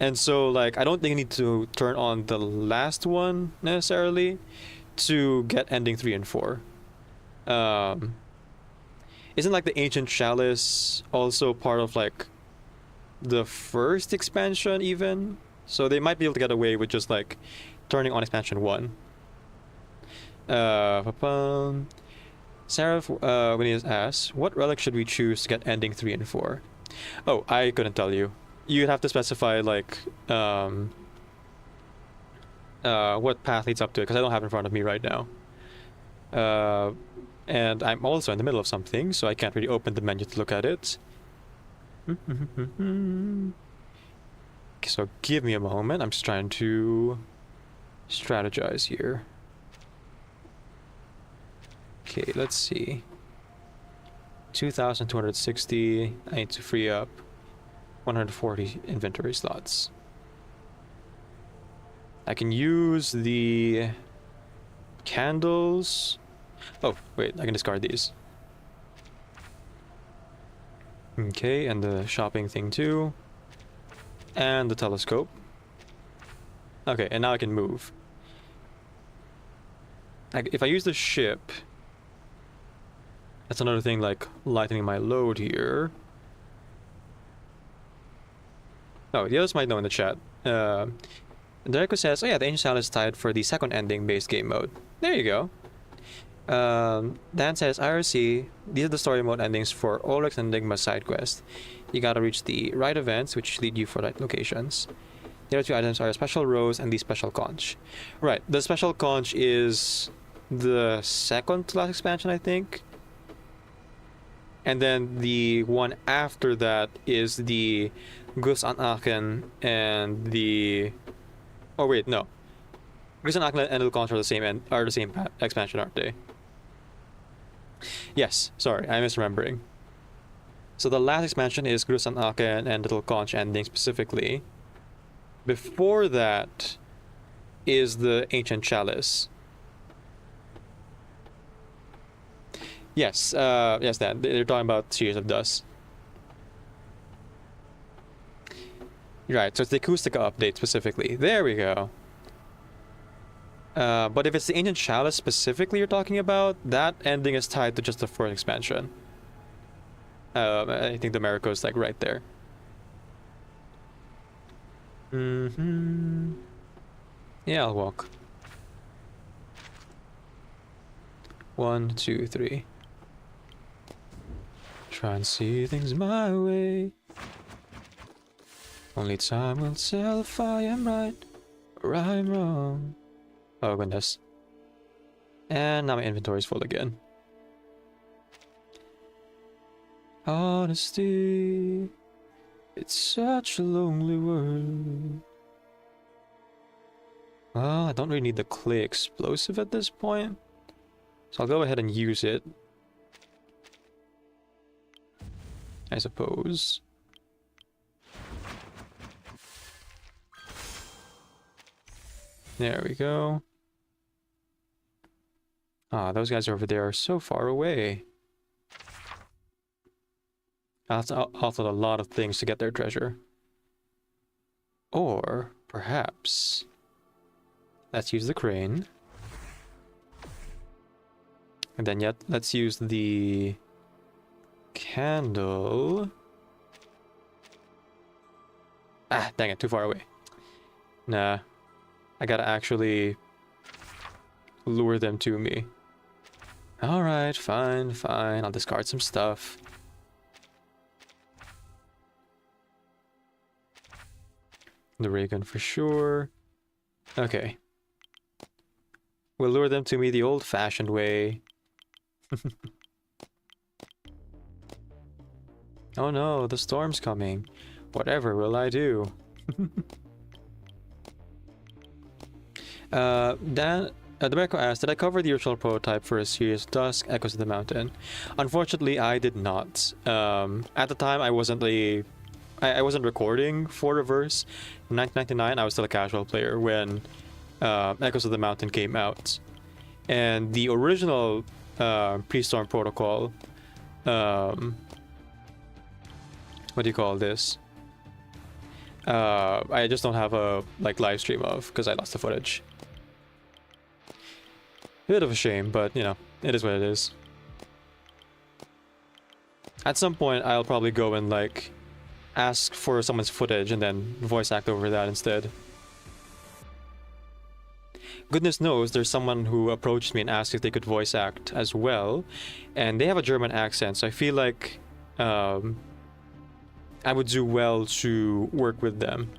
And so like I don't think you need to turn on the last one necessarily to get ending 3 and 4. Isn't like the Ancient Chalice also part of like the first expansion even? So they might be able to get away with just like turning on expansion 1. Sarah Winnie asks, what relic should we choose to get ending 3 and 4? Oh, I couldn't tell you. You'd have to specify like what path leads up to it, because I don't have it in front of me right now. And I'm also in the middle of something, so I can't really open the menu to look at it. So give me a moment. I'm just trying to strategize here. Okay, let's see. 2,260. I need to free up 140 inventory slots. I can use the candles. Oh, wait, I can discard these. Okay, and the shopping thing too. And the telescope. Okay, and now I can move. If I use the ship, that's another thing like lightening my load here. Oh, the others might know in the chat. Dereko says, oh yeah, the Ancient Style is tied for the second ending based game mode. There you go. Dan says, IRC, these are the story mode endings for Oryx and Enigma side quest. You gotta reach the right events, which lead you for right locations. The other two items are a special rose and the special conch. Right, the special conch is the second to last expansion, I think. And then the one after that is the Gus an Aken and the... Oh wait, no. Gus an Aken and the conch are the same expansion, aren't they? Yes, sorry, I'm misremembering. So the last expansion is Gus an Aken and Little Conch ending specifically. Before that is the Ancient Chalice. Yes, yes, Dan. They're talking about Series of Dust. Right, so it's the Acoustica update specifically. There we go. But if it's the Ancient Chalice specifically you're talking about, that ending is tied to just the first expansion. I think the Marico's like right there. Yeah, I'll walk. 1, 2, 3. Try and see things my way. Only time will tell if I am right or I'm wrong. Oh goodness. And now my inventory is full again. Honesty. It's such a lonely world. Well, I don't really need the clay explosive at this point, so I'll go ahead and use it, I suppose. There we go. Ah, those guys over there are so far away. That's also a lot of things to get their treasure. Or, perhaps... Let's use the crane. And then yet, let's use the... candle... Ah, dang it, too far away. Nah. I gotta actually... lure them to me. Alright, fine, fine. I'll discard some stuff. The ray gun for sure. Okay. We'll lure them to me the old-fashioned way. Oh no, the storm's coming. Whatever will I do? Demerico asked, did I cover the original prototype for a series Dusk Echoes of the Mountain? Unfortunately, I did not. At the time, I wasn't recording for Reverse. In 1999, I was still a casual player when Echoes of the Mountain came out. And the original pre-storm protocol, what do you call this? I just don't have a live stream of because I lost the footage. A bit of a shame, but you know, it is what it is. At some point, I'll probably go and ask for someone's footage and then voice act over that instead. Goodness knows there's someone who approached me and asked if they could voice act as well, and they have a German accent, so I feel like I would do well to work with them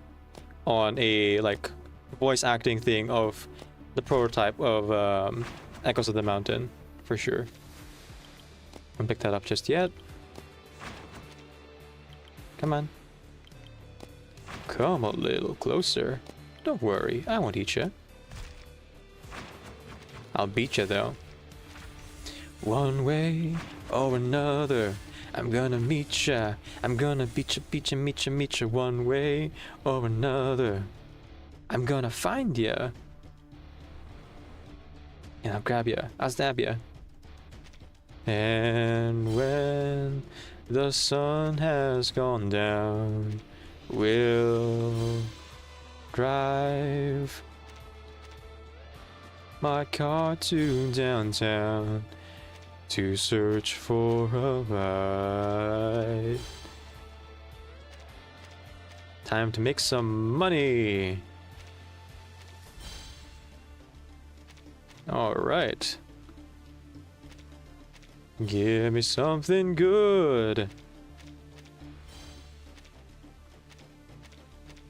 on a voice acting thing of the prototype of Echoes of the Mountain, for sure. Don't pick that up just yet. Come on. Come a little closer. Don't worry, I won't eat you. I'll beat you though. One way or another, I'm gonna meet ya. I'm gonna beat ya, meet ya one way or another. I'm gonna find ya. And I'll grab ya. I'll stab ya. And when the sun has gone down, we'll drive my car to downtown to search for a ride. Time to make some money. Alright. Give me something good.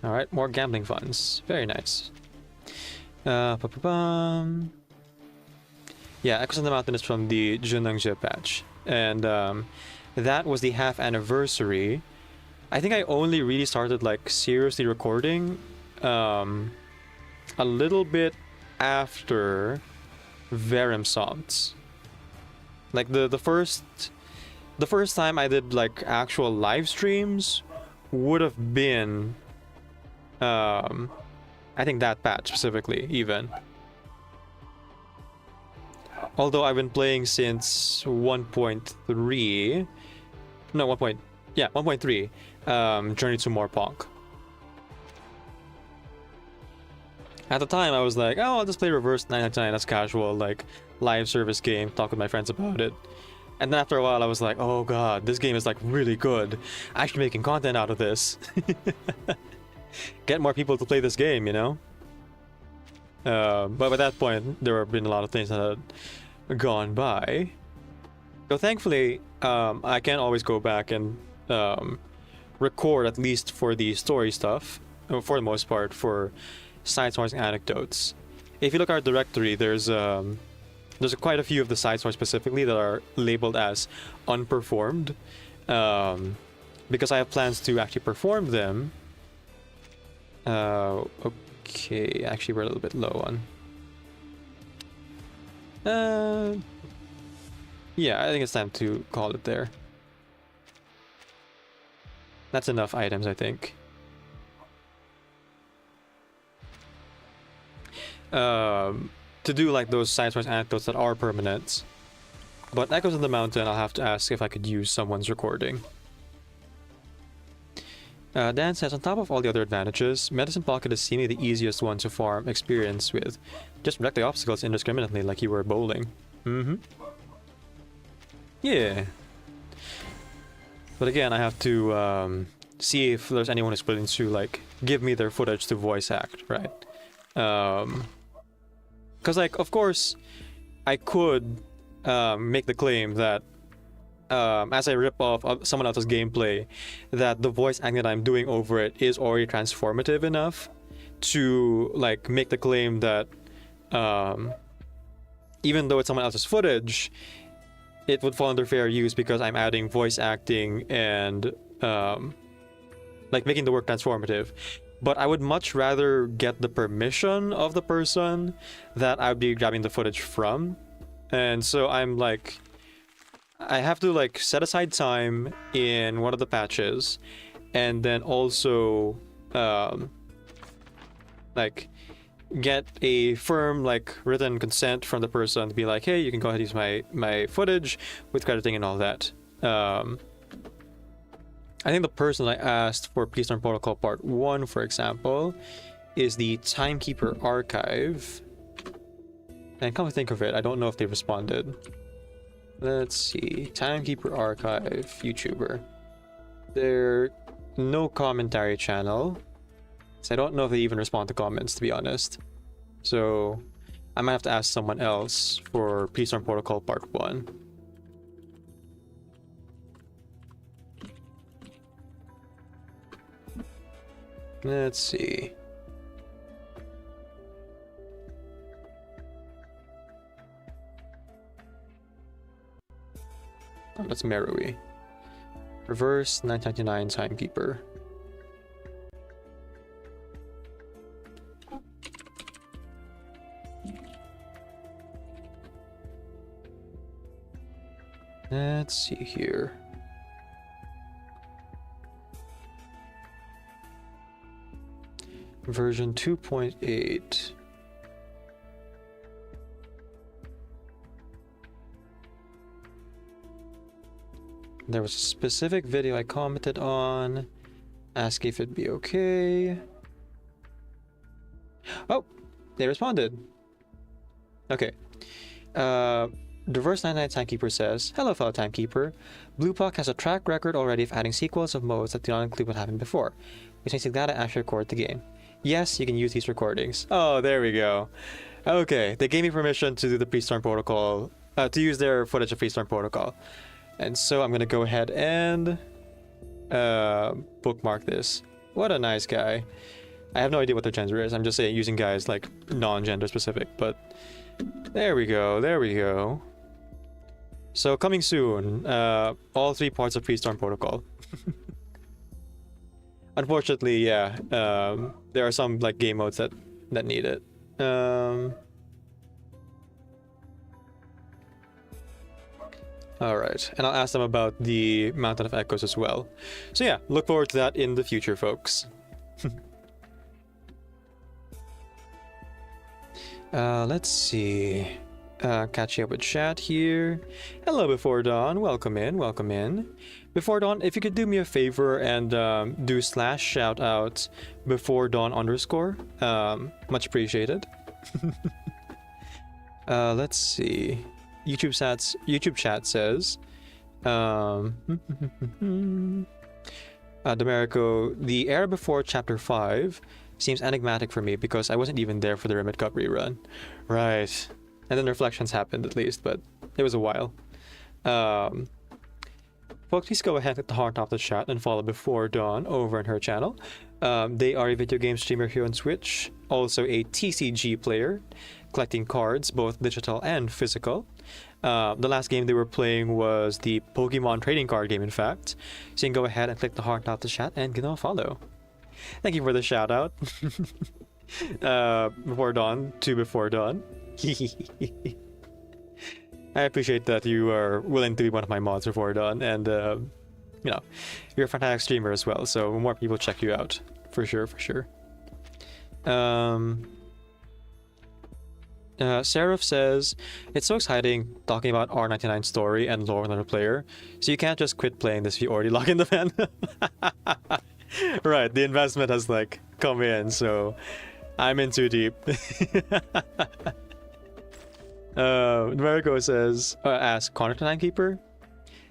Alright, more gambling funds. Very nice. Pa-pa-bum. Yeah, Echoes on the Mountain is from the Junangje patch. And that was the half anniversary. I think I only really started like seriously recording a little bit after Veremsomt. Like the first time I did like actual live streams would have been I think that patch specifically even. Although I've been playing since 1.3. No, 1.3. Journey to Morpong. At the time, I was like, oh, I'll just play Reverse 999. That's casual, like, live service game. Talk with my friends about it. And then after a while, I was like, oh god, this game is, like, really good. I should be making content out of this. Get more people to play this game, you know? But by that point, there have been a lot of things that had gone by. So thankfully, I can always go back and record, at least for the story stuff, for the most part, for side stories and anecdotes. If you look at our directory, there's quite a few of the side stories specifically that are labeled as unperformed, because I have plans to actually perform them. Okay, actually we're a little bit low on. Yeah, I think it's time to call it there. That's enough items, I think. To do like those side stories anecdotes that are permanent. But Echoes of the Mountain, I'll have to ask if I could use someone's recording. Dan says, on top of all the other advantages, Medicine Pocket is seemingly the easiest one to farm experience with. Just wreck the obstacles indiscriminately like you were bowling. Yeah. But again, I have to see if there's anyone who's willing to like give me their footage to voice act, right? Because like, of course, I could make the claim that as I rip off someone else's gameplay, that the voice acting that I'm doing over it is already transformative enough to like make the claim that even though it's someone else's footage, it would fall under fair use because I'm adding voice acting and like making the work transformative. But I would much rather get the permission of the person that I would be grabbing the footage from. And so I'm like, I have to like set aside time in one of the patches and then also like get a firm like written consent from the person to be like, hey, you can go ahead and use my footage with crediting and all that. I think the person I asked for Peacetime Protocol Part 1, for example, is the Timekeeper Archive. And come to think of it, I don't know if they responded. Let's see. Timekeeper Archive, YouTuber. They're no commentary channel. So I don't know if they even respond to comments, to be honest. So I might have to ask someone else for Peacetime Protocol Part 1. Let's see. Oh, that's Merui. Reverse 999 Timekeeper. Let's see here. Version 2.8. There was a specific video I commented on, ask if it'd be okay. Oh, they responded. Okay. Diverse 99 Timekeeper says, hello fellow Timekeeper. Bluepuck has a track record already of adding sequels of modes that do not include what happened before. which makes it glad I actually record the game. Yes, you can use these recordings. Oh, there we go. Okay, they gave me permission to do the Freestorm Protocol, to use their footage of Freestorm Protocol. And so I'm gonna go ahead and bookmark this. What a nice guy. I have no idea what their gender is. I'm just saying using guys like non-gender specific, but there we go, there we go. So coming soon, all 3 parts of Freestorm Protocol. Unfortunately, yeah, there are some like game modes that need it. Alright, and I'll ask them about the Mountain of Echoes as well. So yeah, look forward to that in the future, folks. Let's see. Catching up with chat here. Hello, Before Dawn. Welcome in, welcome in. Before Dawn, if you could do me a favor and do /shoutout Before Dawn _, much appreciated. Let's see. YouTube chat says, Demerico, the era before Chapter 5 seems enigmatic for me because I wasn't even there for the Remit Cup rerun. Right. And then reflections happened at least, but it was a while. Folks, please go ahead and hit the heart off the chat and follow Before Dawn over on her channel. They are a video game streamer here on Switch, also a TCG player, collecting cards, both digital and physical. The last game they were playing was the Pokemon trading card game, in fact. So you can go ahead and click the heart off the chat and give them a follow. Thank you for the shout out. Before Dawn to Before Dawn. I appreciate that you are willing to be one of my mods Before Dawn, and you know, you're a fantastic streamer as well, so more people check you out. For sure, for sure. Seraph says, it's so exciting talking about R99 story and lore with another player, so you can't just quit playing this if you already log in the fan. Right, the investment has like come in, so I'm in too deep. Americo says, ask Connor Timekeeper?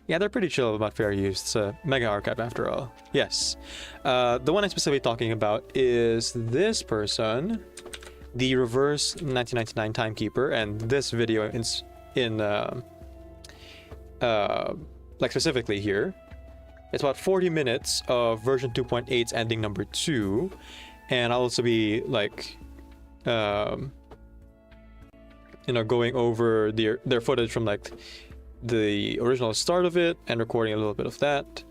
Yeah, they're pretty chill about fair use. It's a mega archive after all. Yes. The one I'm specifically talking about is this person, the reverse 1999 Timekeeper, and this video like specifically here. It's about 40 minutes of version 2.8's ending number 2, and I'll also be like you know, going over their footage from like the original start of it and recording a little bit of that,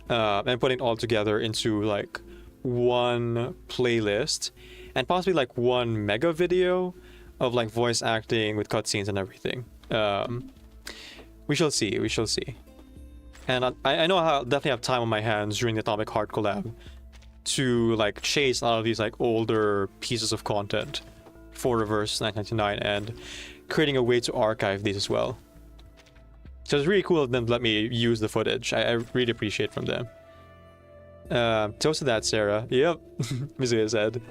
and putting it all together into like one playlist and possibly like one mega video of like voice acting with cutscenes and everything. We shall see, we shall see. And I know I'll definitely have time on my hands during the Atomic Heart collab to like chase a lot of these like older pieces of content for Reverse 999 and creating a way to archive these as well. So it's really cool of them to let me use the footage. I really appreciate from them. Toast to that, Sarah. Yep. Mizuya said.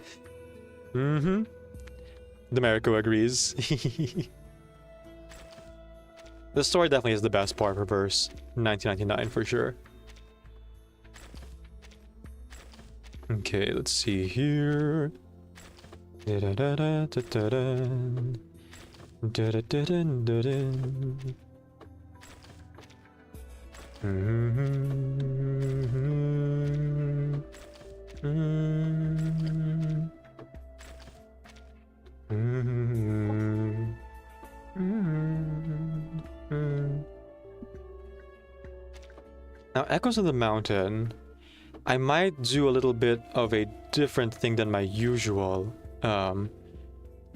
Mm-hmm. Demerico agrees. The story definitely is the best part of Reverse 1999 for sure. Okay, let's see here. Da-da-da-da-da-da-dun. Da-da-da-dun-da-dun. Now, Echoes of the Mountain, I might do a little bit of a different thing than my usual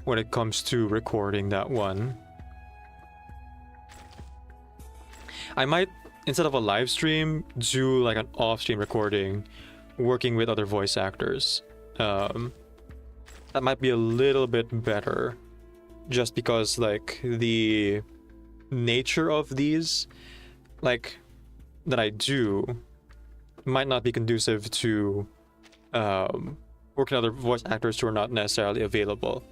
when it comes to recording that one. I might, instead of a live stream, do like an off-stream recording working with other voice actors. That might be a little bit better, just because like the nature of these, like, that I do might not be conducive to working with other voice actors who are not necessarily available.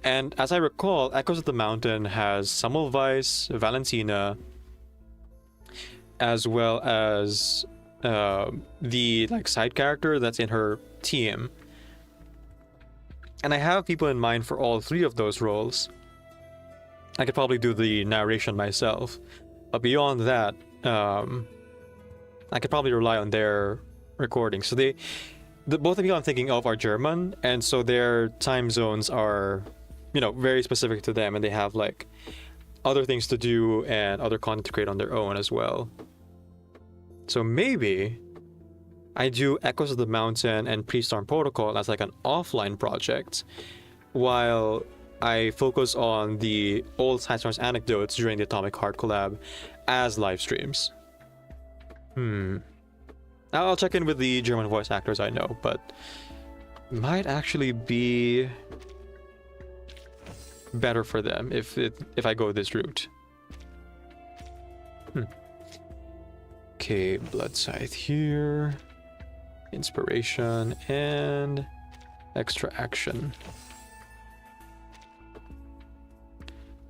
And as I recall, Echoes of the Mountain has Semmelweis, Valentina, as well as the like side character that's in her team. And I have people in mind for all 3 of those roles. I could probably do the narration myself. But beyond that, I could probably rely on their recording. So both the people I'm thinking of are German, and so their time zones are, you know, very specific to them, and they have like other things to do and other content to create on their own as well. So maybe I do Echoes of the Mountain and Pre-Storm Protocol as like an offline project, while I focus on the old Sidestorms anecdotes during the Atomic Heart collab as live streams. I'll check in with the German voice actors I know, but might actually be better for them if I go this route. Okay, Blood Scythe here, Inspiration, and extra action.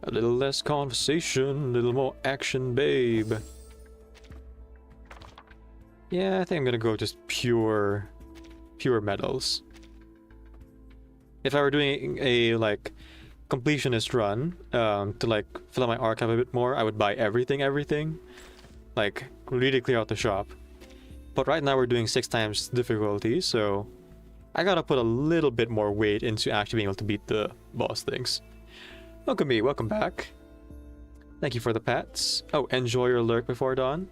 A little less conversation, a little more action, babe. Yeah, I think I'm gonna go just pure medals. If I were doing a like completionist run to like fill out my archive a bit more, I would buy everything, like really clear out the shop. But right now we're doing 6 times difficulty, so I gotta put a little bit more weight into actually being able to beat the boss things. Welcome me, welcome back. Thank you for the pets. Oh, enjoy your lurk before dawn.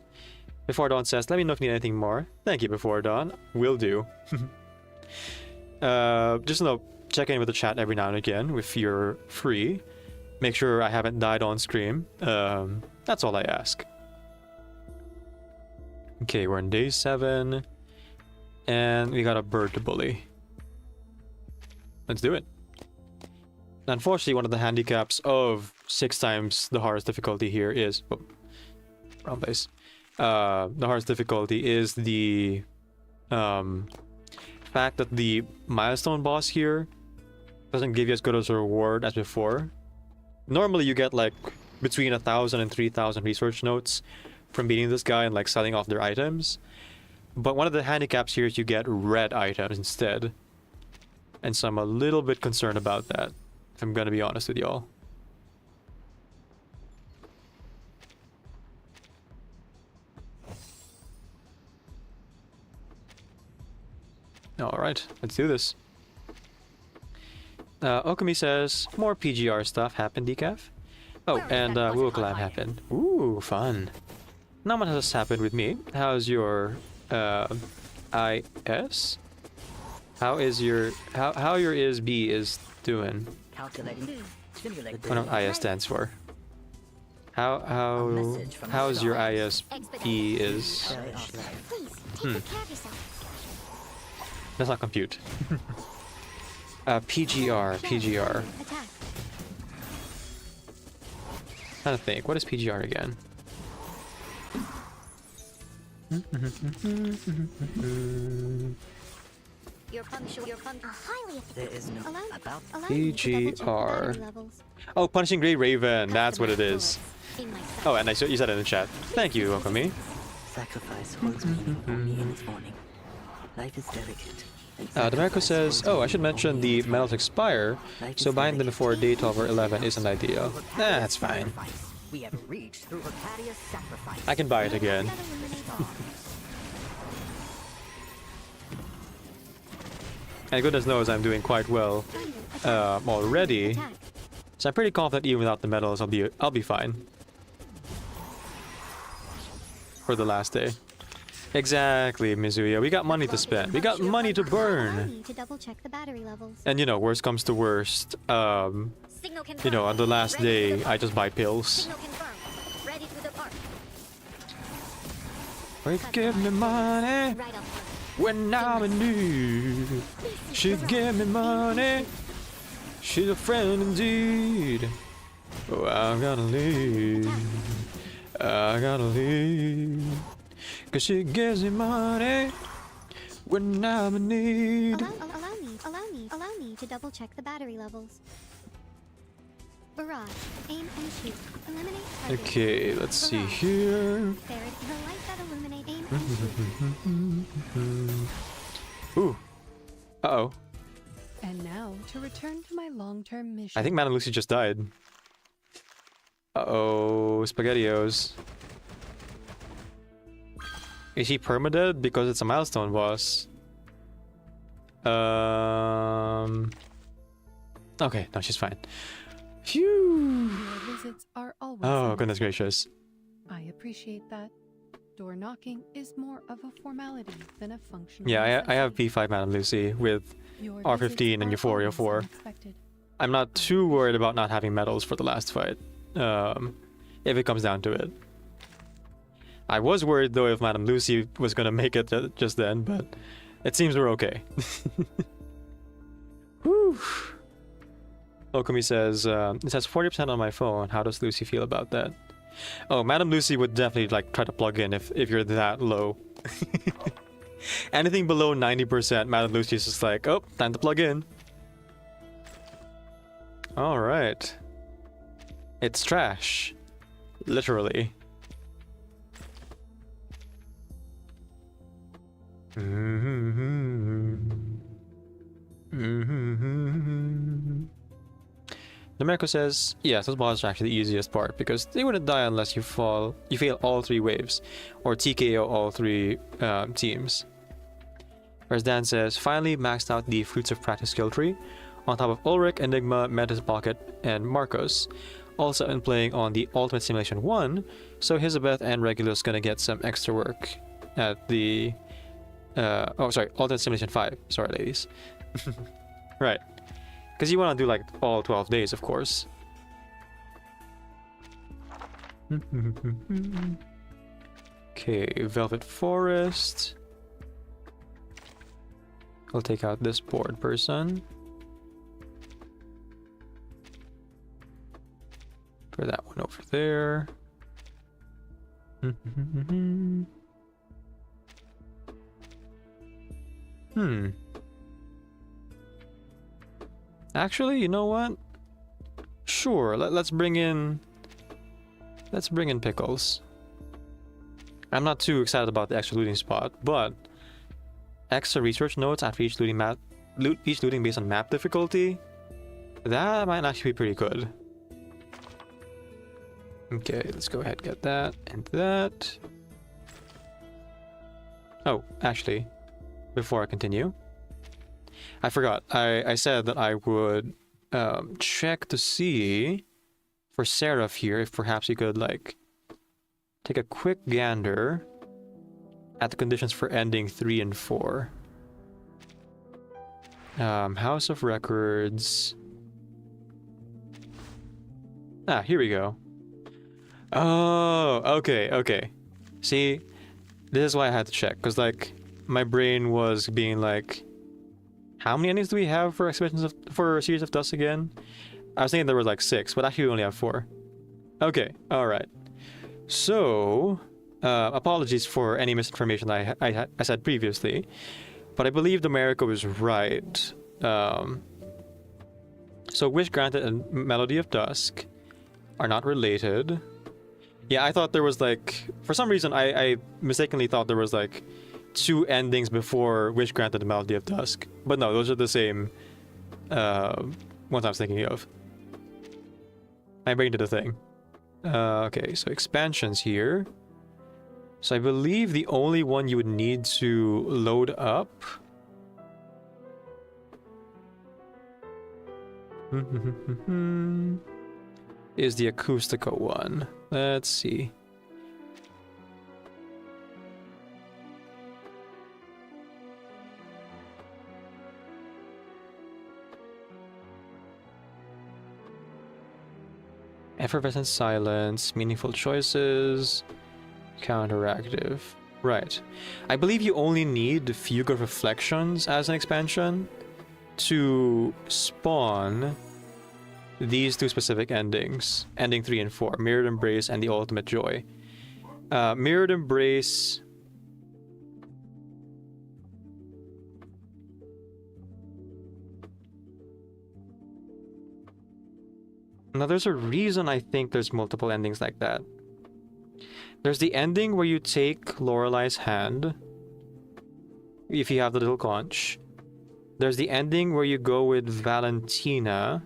Before Dawn says, let me know if you need anything more. Thank you, Before Dawn. Will do. Just check in with the chat every now and again if you're free. Make sure I haven't died on stream. That's all I ask. Okay, we're on day 7. And we got a bird to bully. Let's do it. Unfortunately, one of the handicaps of 6 times the hardest difficulty here is... Oh, wrong place. The hardest difficulty is the fact that the milestone boss here doesn't give you as good as a reward as before. Normally you get like between 1,000 and 3,000 research notes from beating this guy and like selling off their items. But one of the handicaps here is you get red items instead. And so I'm a little bit concerned about that, if I'm gonna be honest with y'all. Alright, let's do this. Okami says, more PGR stuff happened, Decaf. Oh, and Woo Collab happened. Ooh, fun. Not much has happened with me. How's your IS? How is your how your ISB is doing? Calculating. I don't know what IS stands for. How's your ISB is? Let's not compute. PGR. Trying to think. What is PGR again? There is no about PGR. Oh, Punishing Grey Raven. That's what it is. Oh, and you said it in the chat. Thank you, Okami. Sacrifice holds meaning only in its morning. Life is delicate. Demarco says, oh, I should mention the medals expire, so buying them before day 12 or 11 isn't ideal. Nah, that's fine. We have reached through Ricadia's sacrifice. I can buy it again. And goodness knows I'm doing quite well already, so I'm pretty confident even without the medals I'll be fine for the last day. Exactly, Mizuya. We got money to spend. We got money to burn. And you know, worst comes to worst, you know, on the last day, I just buy pills. Give me money when I'm in need. She give me money. She's a friend indeed. Oh, I gotta leave. I gotta leave. Cause she gives me money when I'm in need. Allow me to double check the battery levels. Barrage, aim and shoot. Eliminate target. Okay, let's see here. The light that illuminate, aim and shoot. Ooh, Uh-oh. And now, to return to my long-term mission. I think Madame Lucy just died. Uh-oh, SpaghettiOs. Is she permadead because it's a milestone boss? Okay, no, she's fine. Phew. Your visits are always Oh, nice. goodness gracious. I appreciate that. Door knocking is more of a formality than a functional. Yeah, I have P5 Madame Lucy with Your R15 and visits are Euphoria always 4. unexpected. I'm not too worried about not having medals for the last fight, if it comes down to it. I was worried though if Madame Lucy was gonna make it just then, but it seems we're okay. Whew. Okami says, it says 40% on my phone. How does Lucy feel about that? Oh, Madame Lucy would definitely like try to plug in if you're that low. Anything below 90%, Madame Lucy's just like, oh, time to plug in. Alright. It's trash. Literally. Nomerico says, yes, those bosses are actually the easiest part because they wouldn't die unless you fail all 3 waves or TKO all 3 teams. Whereas Dan says, finally maxed out the Fruits of Practice skill tree on top of Ulrich, Enigma, Metis Pocket, and Marcos. Also in playing on the Ultimate Simulation 1, so Elizabeth and Regulus gonna get some extra work at the Ultimate Simulation 5. Sorry, ladies. Right. Because you want to do like all 12 days, of course. Okay, Velvet Forest. I'll take out this bored person. Put that one over there. Actually, you know what? Sure, let's bring in Pickles. I'm not too excited about the extra looting spot, but extra research notes after each looting based on map difficulty. That might actually be pretty good. Okay, let's go ahead and get that and that. Oh, actually, before I continue, I forgot. I said that I would check to see for Seraph here if perhaps you could like take a quick gander at the conditions for ending 3 and 4. House of Records. Ah, here we go. Oh, okay. See, this is why I had to check, because like my brain was being like, how many endings do we have for for Series of Dust again? I was thinking there was like 6, but actually we only have 4. Okay, alright. So, apologies for any misinformation I said previously, but I believe Domerico was right. So Wish Granted and Melody of Dusk are not related. Yeah, I thought there was like, for some reason I mistakenly thought there was like 2 endings before Wish Granted and Melody of Dusk. But no, those are the same ones I was thinking of. My brain did a thing. Okay, so expansions here. So I believe the only one you would need to load up is the Acustica one. Let's see. Effervescent Silence, Meaningful Choices, Counteractive. Right. I believe you only need Fugue of Reflections as an expansion to spawn these 2 specific endings. Ending 3 and 4. Mirrored Embrace and the Ultimate Joy. Mirrored Embrace... Now, there's a reason I think there's multiple endings like that. There's the ending where you take Lorelei's hand, if you have the little conch, There's the ending where you go with Valentina,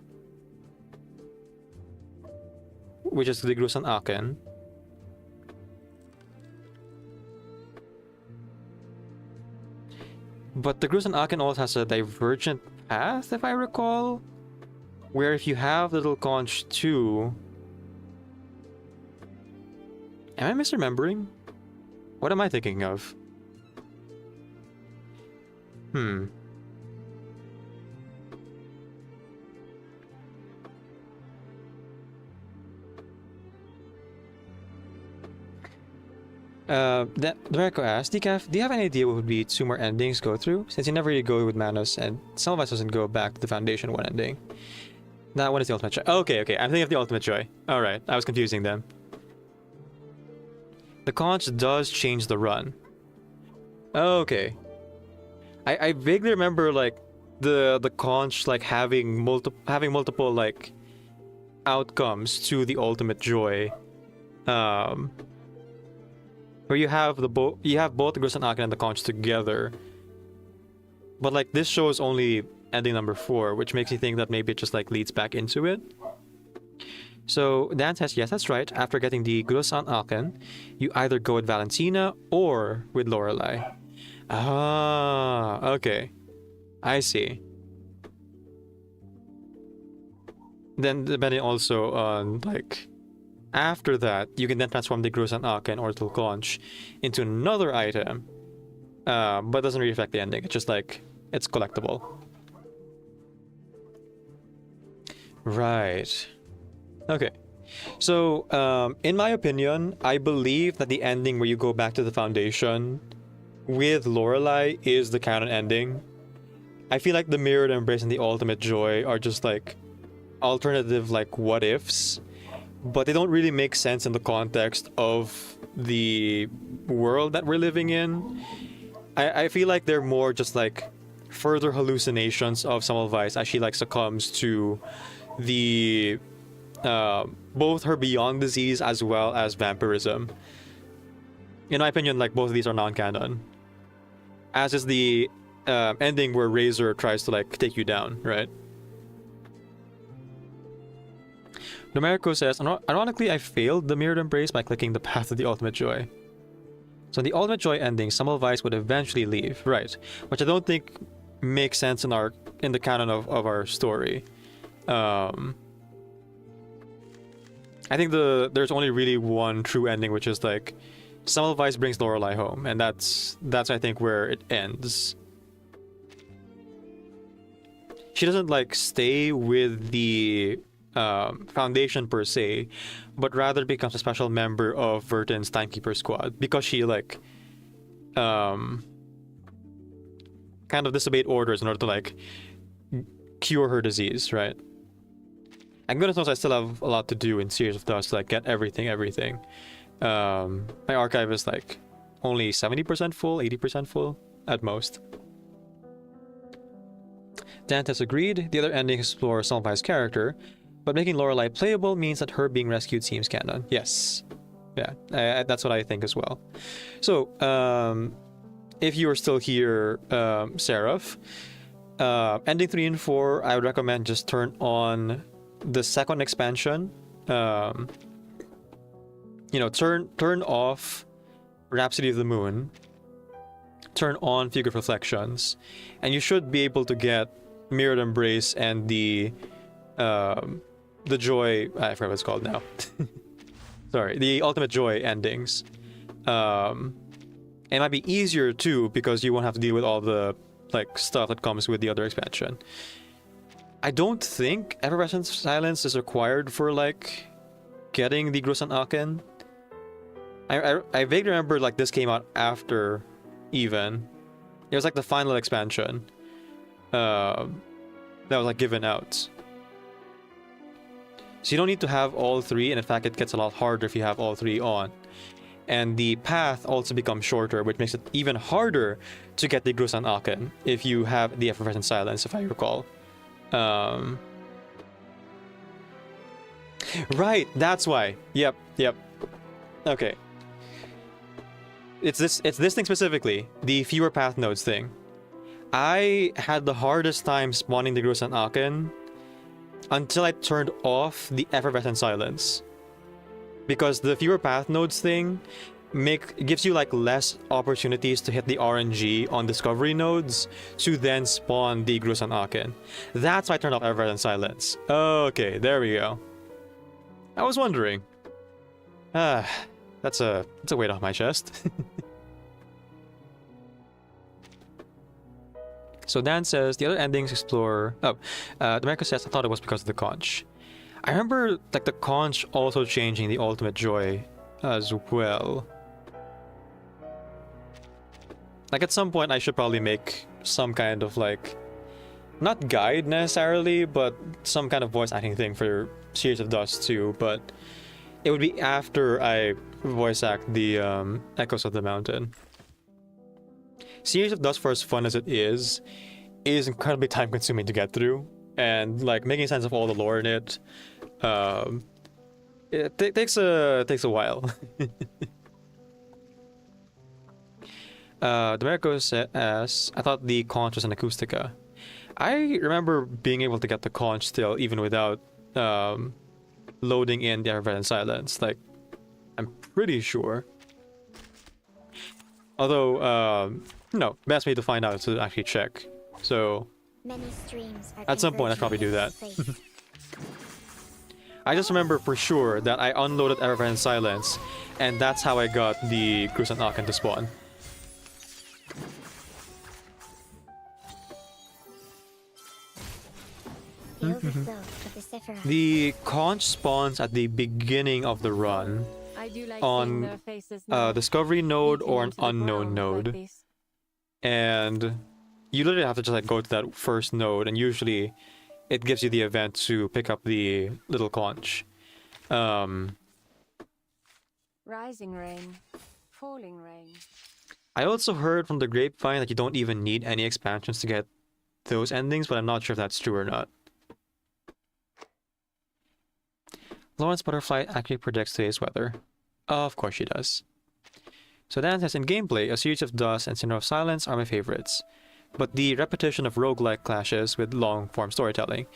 which is the Grusan Aken. But the Grusan Aken also has a divergent path, if I recall, where if you have Little Conch 2... Am I misremembering? What am I thinking of? Draco asked, Decaf, do you have any idea what would be 2 more endings go through? Since you never really go with Manos, and some of us doesn't go back to the Foundation 1 ending. That one is the Ultimate Joy. Okay, I'm thinking of the Ultimate Joy. Alright, I was confusing them. The conch does change the run. Okay. I vaguely remember, like, the conch, like, having multiple, like, outcomes to the Ultimate Joy. Where you have both the Grusan Aken and the conch together. But like this shows only ending number 4, which makes me think that maybe it just like leads back into it. So Dan says, yes, that's right. After getting the Grusan Aken, you either go with Valentina or with Lorelei. Ah, okay. I see. Then depending also on like after that, you can then transform the Grusan Aken or Little Conch into another item, but it doesn't really affect the ending. It's just like, it's collectible. Right. Okay. So, in my opinion, I believe that the ending where you go back to the Foundation with Lorelei is the canon ending. I feel like the Mirrored Embrace and the Ultimate Joy are just like alternative like what ifs, but they don't really make sense in the context of the world that we're living in. I feel like they're more just like further hallucinations of Semmelweis as she like succumbs to the both her beyond disease as well as vampirism. In my opinion, like both of these are non-canon. As is the ending where Razor tries to like take you down, right? Numerico says, ironically, I failed the Mirrored Embrace by clicking the Path of the Ultimate Joy. So in the Ultimate Joy ending, Semmelweis would eventually leave, right? Which I don't think makes sense in the canon of our story. I think there's only really one true ending, which is like Semmelweis brings Lorelei home, and that's I think where it ends. She doesn't like stay with the Foundation per se, but rather becomes a special member of Vertin's Timekeeper squad because she like kind of disobeyed orders in order to like cure her disease, right? And goodness knows I still have a lot to do in Series of Dust to like get everything. My archive is like only 70% full, 80% full at most. Dantes agreed. The other ending explores Semmelweis' character, but making Lorelei playable means that her being rescued seems canon. Yes. Yeah, that's what I think as well. So, if you are still here, Seraph, ending 3 and 4, I would recommend just turn on the second expansion. You know, turn off Rhapsody of the Moon, turn on Fugue of Reflections, and you should be able to get Mirrored Embrace and the Joy, I forgot what it's called now. Sorry, the Ultimate Joy endings. It might be easier too because you won't have to deal with all the like stuff that comes with the other expansion. I don't think Effervescent Silence is required for like getting the Grusan Aken. I vaguely remember like this came out after even. It was like the final expansion that was like given out. So you don't need to have all 3, and in fact it gets a lot harder if you have all 3 on. And the path also becomes shorter, which makes it even harder to get the Grusan Aken if you have the Effervescent Silence, if I recall. Right, that's why. Yep. Okay. It's this thing specifically, the fewer path nodes thing. I had the hardest time spawning the Grusan Aken until I turned off the effervescent silence. Because the fewer path nodes thing gives you like less opportunities to hit the RNG on discovery nodes to then spawn the Grusan Aken. That's why I turned off effervescent silence. Okay, there we go. I was wondering. That's a weight off my chest. So Dan says the other endings explore. Oh, Demarco says I thought it was because of the conch. I remember like the conch also changing the ultimate joy as well. Like at some point I should probably make some kind of like, not guide necessarily, but some kind of voice acting thing for Series of Dust too, but it would be after I voice act the Echoes of the Mountain. Series of Dust, for as fun as it is incredibly time consuming to get through, and like making sense of all the lore in it, it takes a while. Demarco says, I thought the conch was an acoustica. I remember being able to get the conch still, even without loading in the effervescent silence. Like, I'm pretty sure. Although, no, best way to find out is to actually check. So, at some point, I'll probably do that. I just remember for sure that I unloaded effervescent silence, and that's how I got the Grusan Aken to spawn. The conch spawns at the beginning of the run on a discovery node or an unknown node. And you literally have to just like go to that first node, and usually it gives you the event to pick up the little conch. Rising rain, falling rain. I also heard from the grapevine that you don't even need any expansions to get those endings, but I'm not sure if that's true or not. Lawrence Butterfly actually predicts today's weather. Of course she does. So Dan says, in gameplay, A Series of Dust and Sinner of Silence are my favorites. But the repetition of roguelike clashes with long-form storytelling.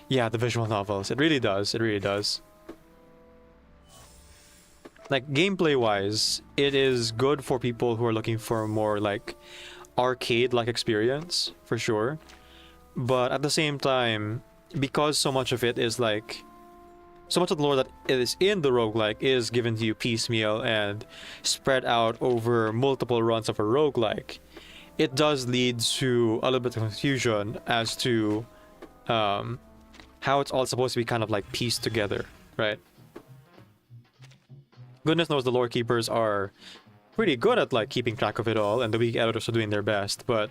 Yeah, the visual novels. It really does. It really does. Like, gameplay-wise, it is good for people who are looking for a more, like, arcade-like experience, for sure. But at the same time, because so much of it is, like... So much of the lore that is in the roguelike is given to you piecemeal and spread out over multiple runs of a roguelike, it does lead to a little bit of confusion as to how it's all supposed to be kind of like pieced together, right? Goodness knows the lore keepers are pretty good at like keeping track of it all, and the wiki editors are doing their best, but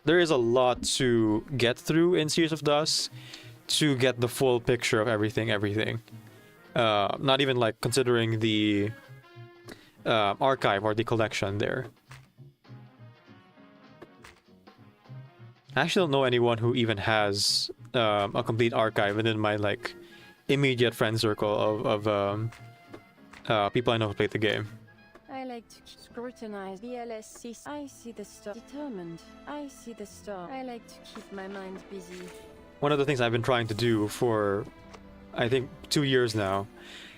there is a lot to get through in Series of Dust to get the full picture of everything. Not even like considering the archive or the collection there. I actually don't know anyone who even has a complete archive within my like immediate friend circle of people I know who played the game. I like to scrutinize VLSC. I see the star. Determined. I see the star. I like to keep my mind busy. One of the things I've been trying to do for, I think, 2 years now,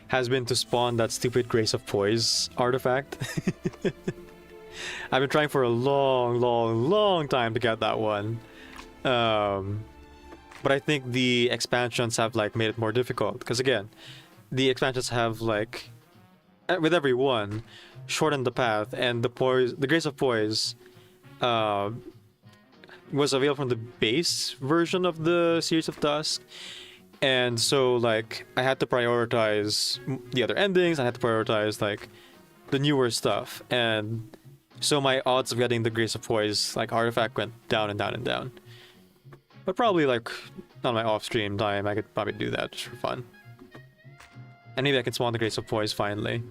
has been to spawn that stupid Grace of Poise artifact. I've been trying for a long time to get that one. But I think the expansions have, like, made it more difficult. Because, again, the expansions have, like, with every one, shortened the path. And the Grace of Poise, was available from the base version of the Series of Dusk, and so like I had to prioritize the other endings. I had to prioritize like the newer stuff, and so my odds of getting the Grace of Poise like artifact went down and down and down. But probably like on my off-stream time I could probably do that just for fun, and maybe I can spawn the Grace of Poise finally.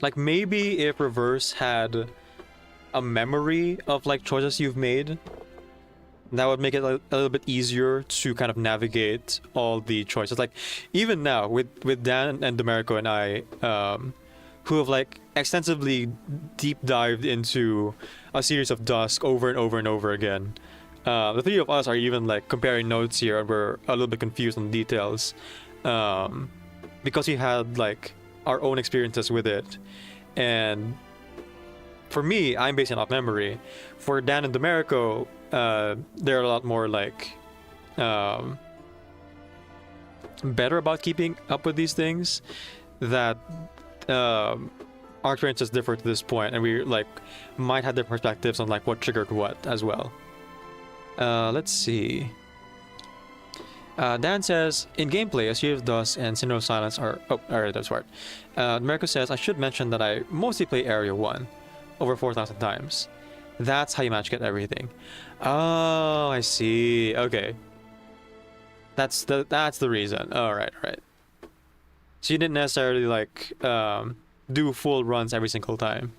Like maybe if Reverse had a memory of like choices you've made, that would make it a little bit easier to kind of navigate all the choices. Like even now with Dan and Demarco and I who have like extensively deep dived into a series of Dusk over and over and over again. The three of us are even like comparing notes here, and we're a little bit confused on details, because we had like our own experiences with it. And for me, I'm basing it off memory. For Dan and Domerico, they're a lot more like better about keeping up with these things. That our experiences differ to this point, and we like might have different perspectives on like what triggered what as well. Let's see. Dan says, in gameplay, A Sea of Dust and Cinder of Silence are... Oh, alright, that's right. Marco says, I should mention that I mostly play Area 1 over 4,000 times. That's how you match get everything. Oh, I see. Okay. That's the reason. Alright, alright. So you didn't necessarily, like, do full runs every single time.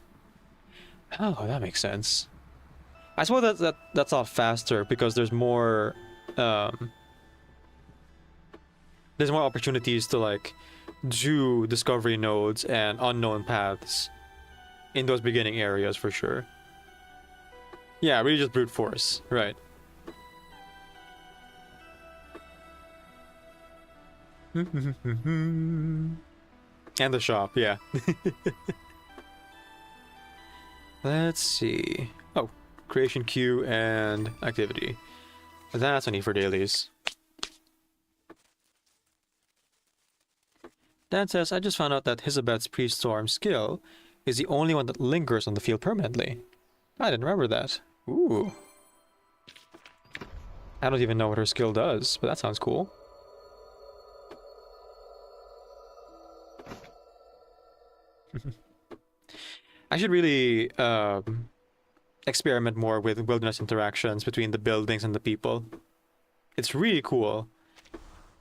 Oh, that makes sense. I suppose that's a lot faster because there's more opportunities to like do discovery nodes and unknown paths in those beginning areas for sure. Yeah, really just brute force, right? And the shop, yeah. Let's see. Oh, creation queue and activity. That's a need for dailies. Dan says, I just found out that Hisabeth's pre-storm skill is the only one that lingers on the field permanently. I didn't remember that. Ooh. I don't even know what her skill does, but that sounds cool. I should really experiment more with wilderness interactions between the buildings and the people. It's really cool.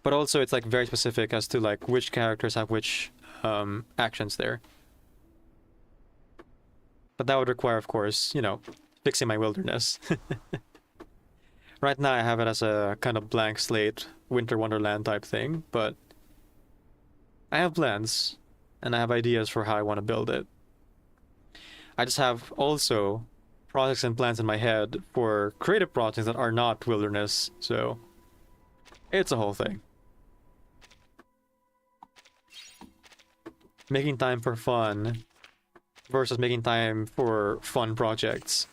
But also it's like very specific as to like which characters have which actions there. But that would require, of course, you know, fixing my wilderness. Right now I have it as a kind of blank slate, Winter Wonderland type thing, but I have plans and I have ideas for how I want to build it. I just have also projects and plans in my head for creative projects that are not wilderness, so it's a whole thing. Making time for fun versus making time for fun projects.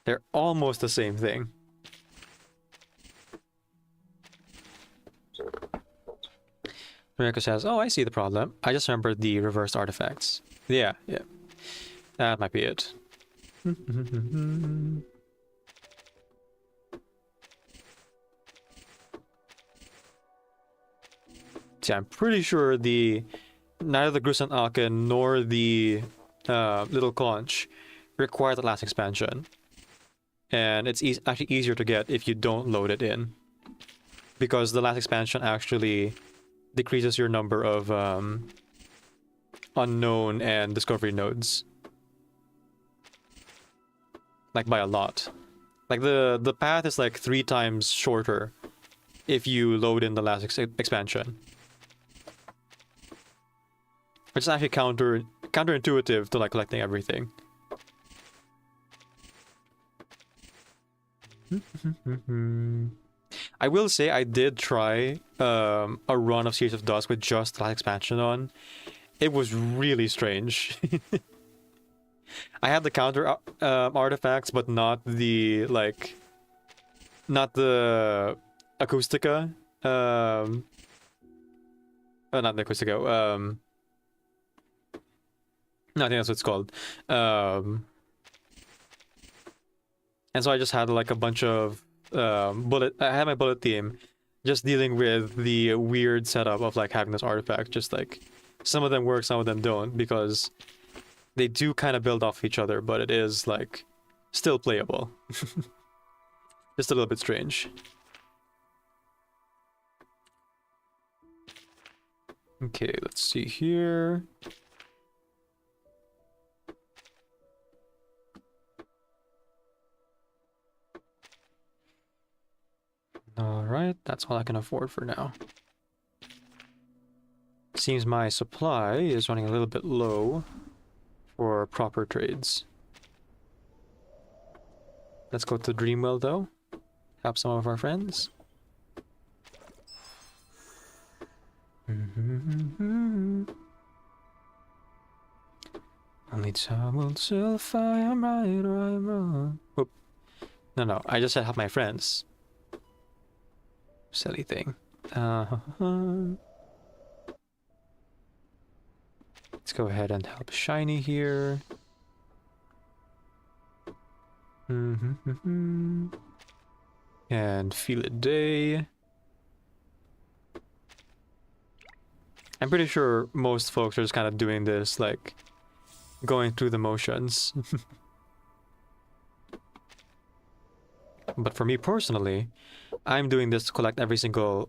They're almost the same thing. America says, oh, I see the problem. I just remembered the reversed artifacts. Yeah, yeah. That might be it. See, I'm pretty sure neither the Grusan Aken nor the Little Conch require the last expansion. And it's actually easier to get if you don't load it in. Because the last expansion actually decreases your number of unknown and discovery nodes. Like by a lot. Like the path is like 3 times shorter if you load in the last expansion. Which is actually counterintuitive to like collecting everything. I will say I did try a run of Series of Dusk with just the last expansion on. It was really strange. I had the counter artifacts, but not the not the Acoustica. Not the Acoustica. No, I think that's what it's called. And so I just had like a bunch of I had my bullet team just dealing with the weird setup of like having this artifact. Just like some of them work, some of them don't, because they do kind of build off each other, but it is like still playable. Just a little bit strange. Okay, let's see here. Alright, that's all I can afford for now. Seems my supply is running a little bit low for proper trades. Let's go to Dreamwell though. Help some of our friends. Only time will tell if I am right or I'm wrong. Whoop. No, I just said help my friends. Silly thing. Let's go ahead and help Shiny here. And Feel It Day. I'm pretty sure most folks are just kind of doing this, like, going through the motions. But for me personally, I'm doing this to collect every single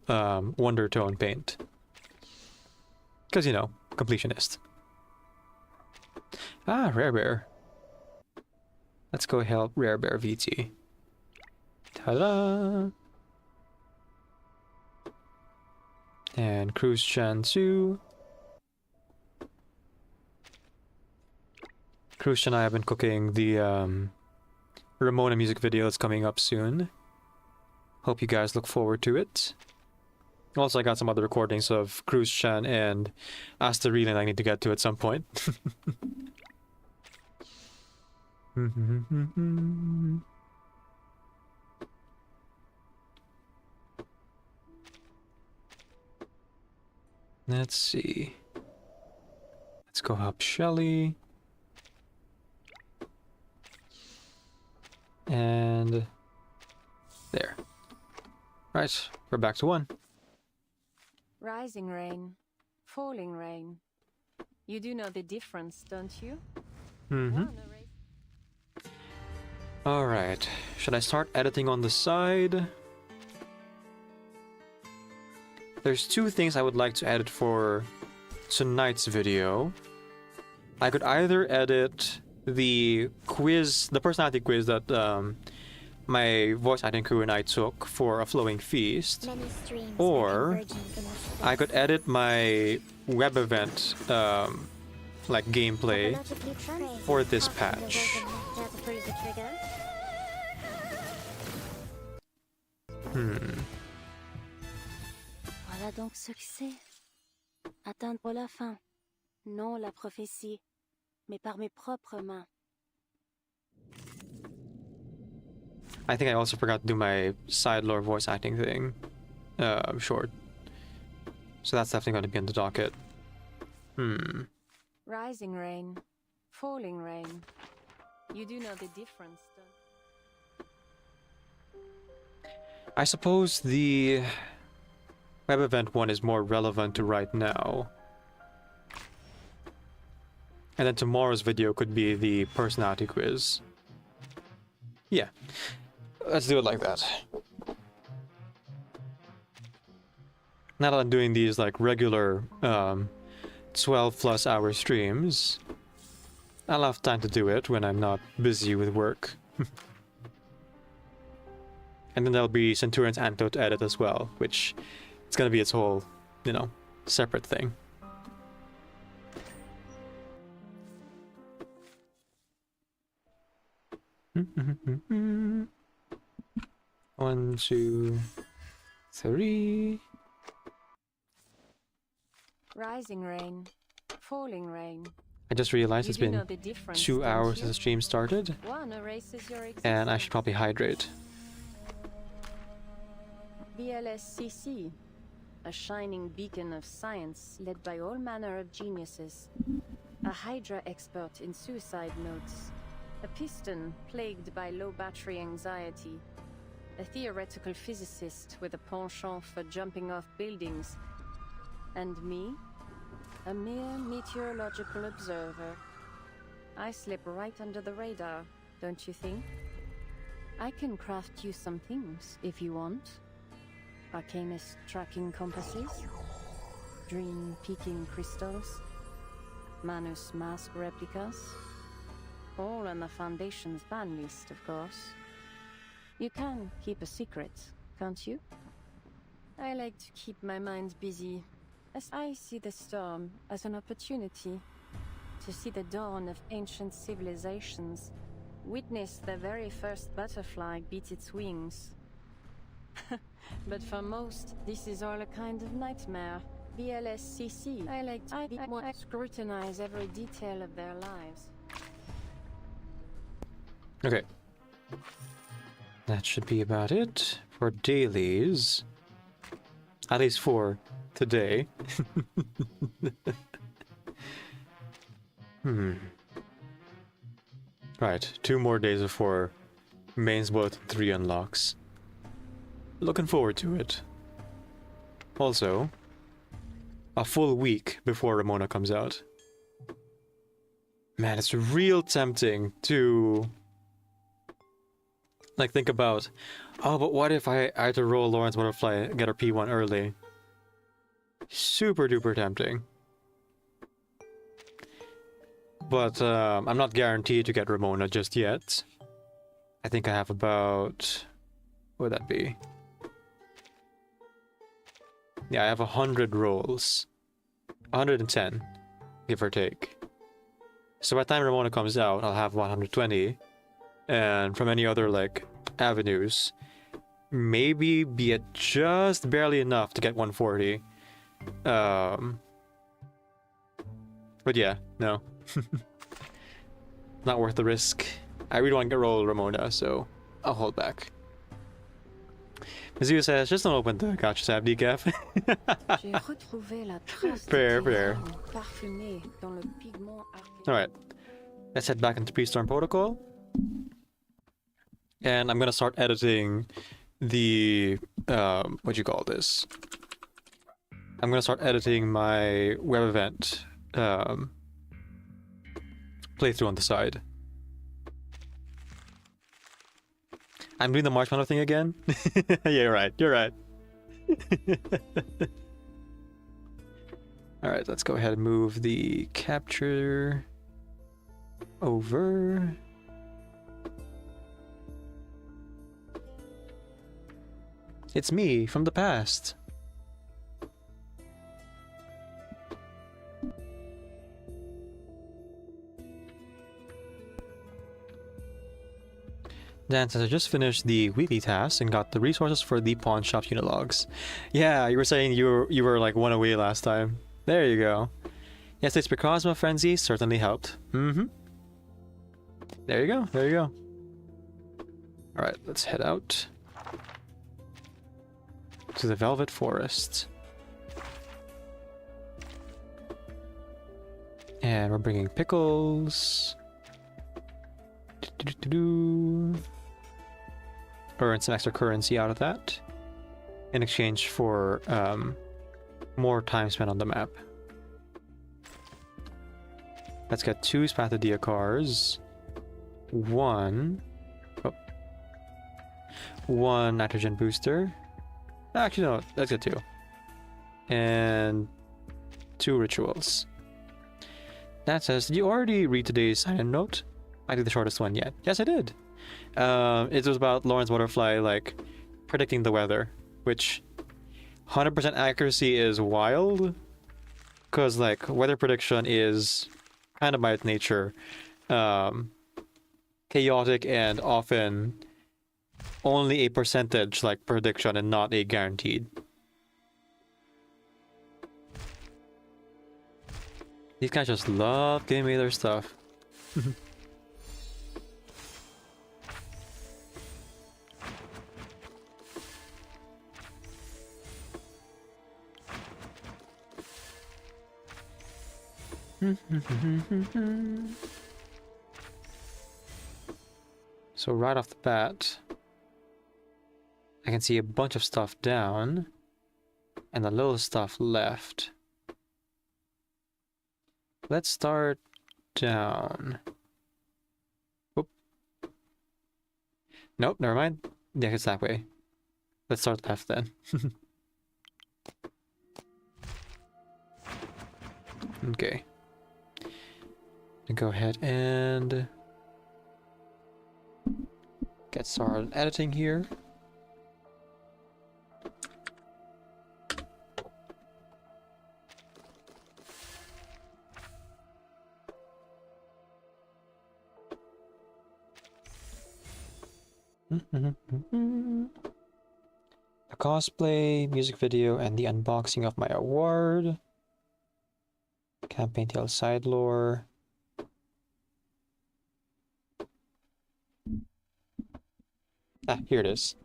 Wonder Tone paint. Because, you know, completionist. Ah, Rare Bear. Let's go help Rare Bear VT. Ta-da! And Cruise Chan 2. Cruise Chan and I have been cooking the Ramona music video that's coming up soon. Hope you guys look forward to it. Also, I got some other recordings of Cruise Chan and Asterine I need to get to at some point. Let's see. Let's go help Shelly. And there. Right, we're back to 1. Rising rain, falling rain. You do know the difference, don't you? Alright, should I start editing on the side? There's 2 things I would like to edit for tonight's video. I could either edit the quiz, the personality quiz that my voice acting crew and I took for A Flowing Feast, or I could edit my web event like gameplay for this patch. Voilà donc ce que c'est. Atteindre la fin. Non la prophétie, mais par mes propres mains. I think I also forgot to do my side lore voice acting thing short. So that's definitely going to be on the docket. Rising rain, falling rain. You do know the difference, don't you? I suppose the web event one is more relevant to right now. And then tomorrow's video could be the personality quiz. Yeah, let's do it like that. Now that I'm doing these like regular 12+ hour streams, I'll have time to do it when I'm not busy with work. And then there'll be Centurion's Antidote to edit as well, which it's gonna be its whole, you know, separate thing. One, 2, 3. Rising rain, falling rain. I just realized it's been 2 hours since the stream started, One erases your existence. and I should probably hydrate. BLSCC, a shining beacon of science led by all manner of geniuses. A Hydra expert in suicide notes. A piston plagued by low battery anxiety. A theoretical physicist with a penchant for jumping off buildings. And me? A mere meteorological observer. I slip right under the radar, don't you think? I can craft you some things, if you want. Arcanist tracking compasses, dream peaking crystals, Manus mask replicas, all on the Foundation's ban list, of course. You can keep a secret, can't you? I like to keep my mind busy, As I see the storm as an opportunity to see the dawn of ancient civilizations, witness the very first butterfly beat its wings. But for most, this is all a kind of nightmare. BLSCC. I scrutinize every detail of their lives. Okay. That should be about it for dailies. At least for today. Right, 2 more days before Main's Bulletin 3 unlocks. Looking forward to it. Also, a full week before Ramona comes out. Man, it's real tempting to like think about, oh, but what if I had to roll Lawrence Butterfly and get her P1 early? Super duper tempting. But I'm not guaranteed to get Ramona just yet. I think I have about, what would that be? Yeah, I have 100 rolls. 110, give or take. So by the time Ramona comes out, I'll have 120. And from any other, like, avenues, maybe be at just barely enough to get 140. But yeah, no. Not worth the risk. I really want to get roll Ramona, so I'll hold back. Mizuya says, just don't open the Gotcha Sab decaf. Fair. Alright. Let's head back into Pre-Storm Protocol. And I'm gonna start editing the, what you call this? I'm gonna start editing my web event, playthrough on the side. I'm doing the marshmallow thing again? Yeah, you're right. Alright, let's go ahead and move the capture over. It's me from the past. Dan says, I just finished the weekly task and got the resources for the pawn shop's unilogs. Yeah, you were saying you were like 1 away last time. There you go. Yes, it's because my frenzy certainly helped. There you go. Alright, let's head out to the Velvet Forest. And we're bringing pickles. Earn some extra currency out of that in exchange for more time spent on the map. Let's get 2 Spathadia cars, 1 nitrogen booster. Actually, no, let's get 2. And 2 rituals. That says, did you already read today's sign-in note? I did the shortest one yet. Yes, I did. It was about Lawrence Butterfly, like, predicting the weather, which 100% accuracy is wild, because, like, weather prediction is kind of by its nature chaotic and often only a percentage, like, prediction and not a guaranteed. These guys just love giving me their stuff. So right off the bat, I can see a bunch of stuff down and a little stuff left. Let's start down. Oop. Nope, never mind. Yeah, it's that way. Let's start left then. Okay. Go ahead and get started editing here. The cosplay, music video, and the unboxing of my award. Campaign Tale side lore. Ah, here it is.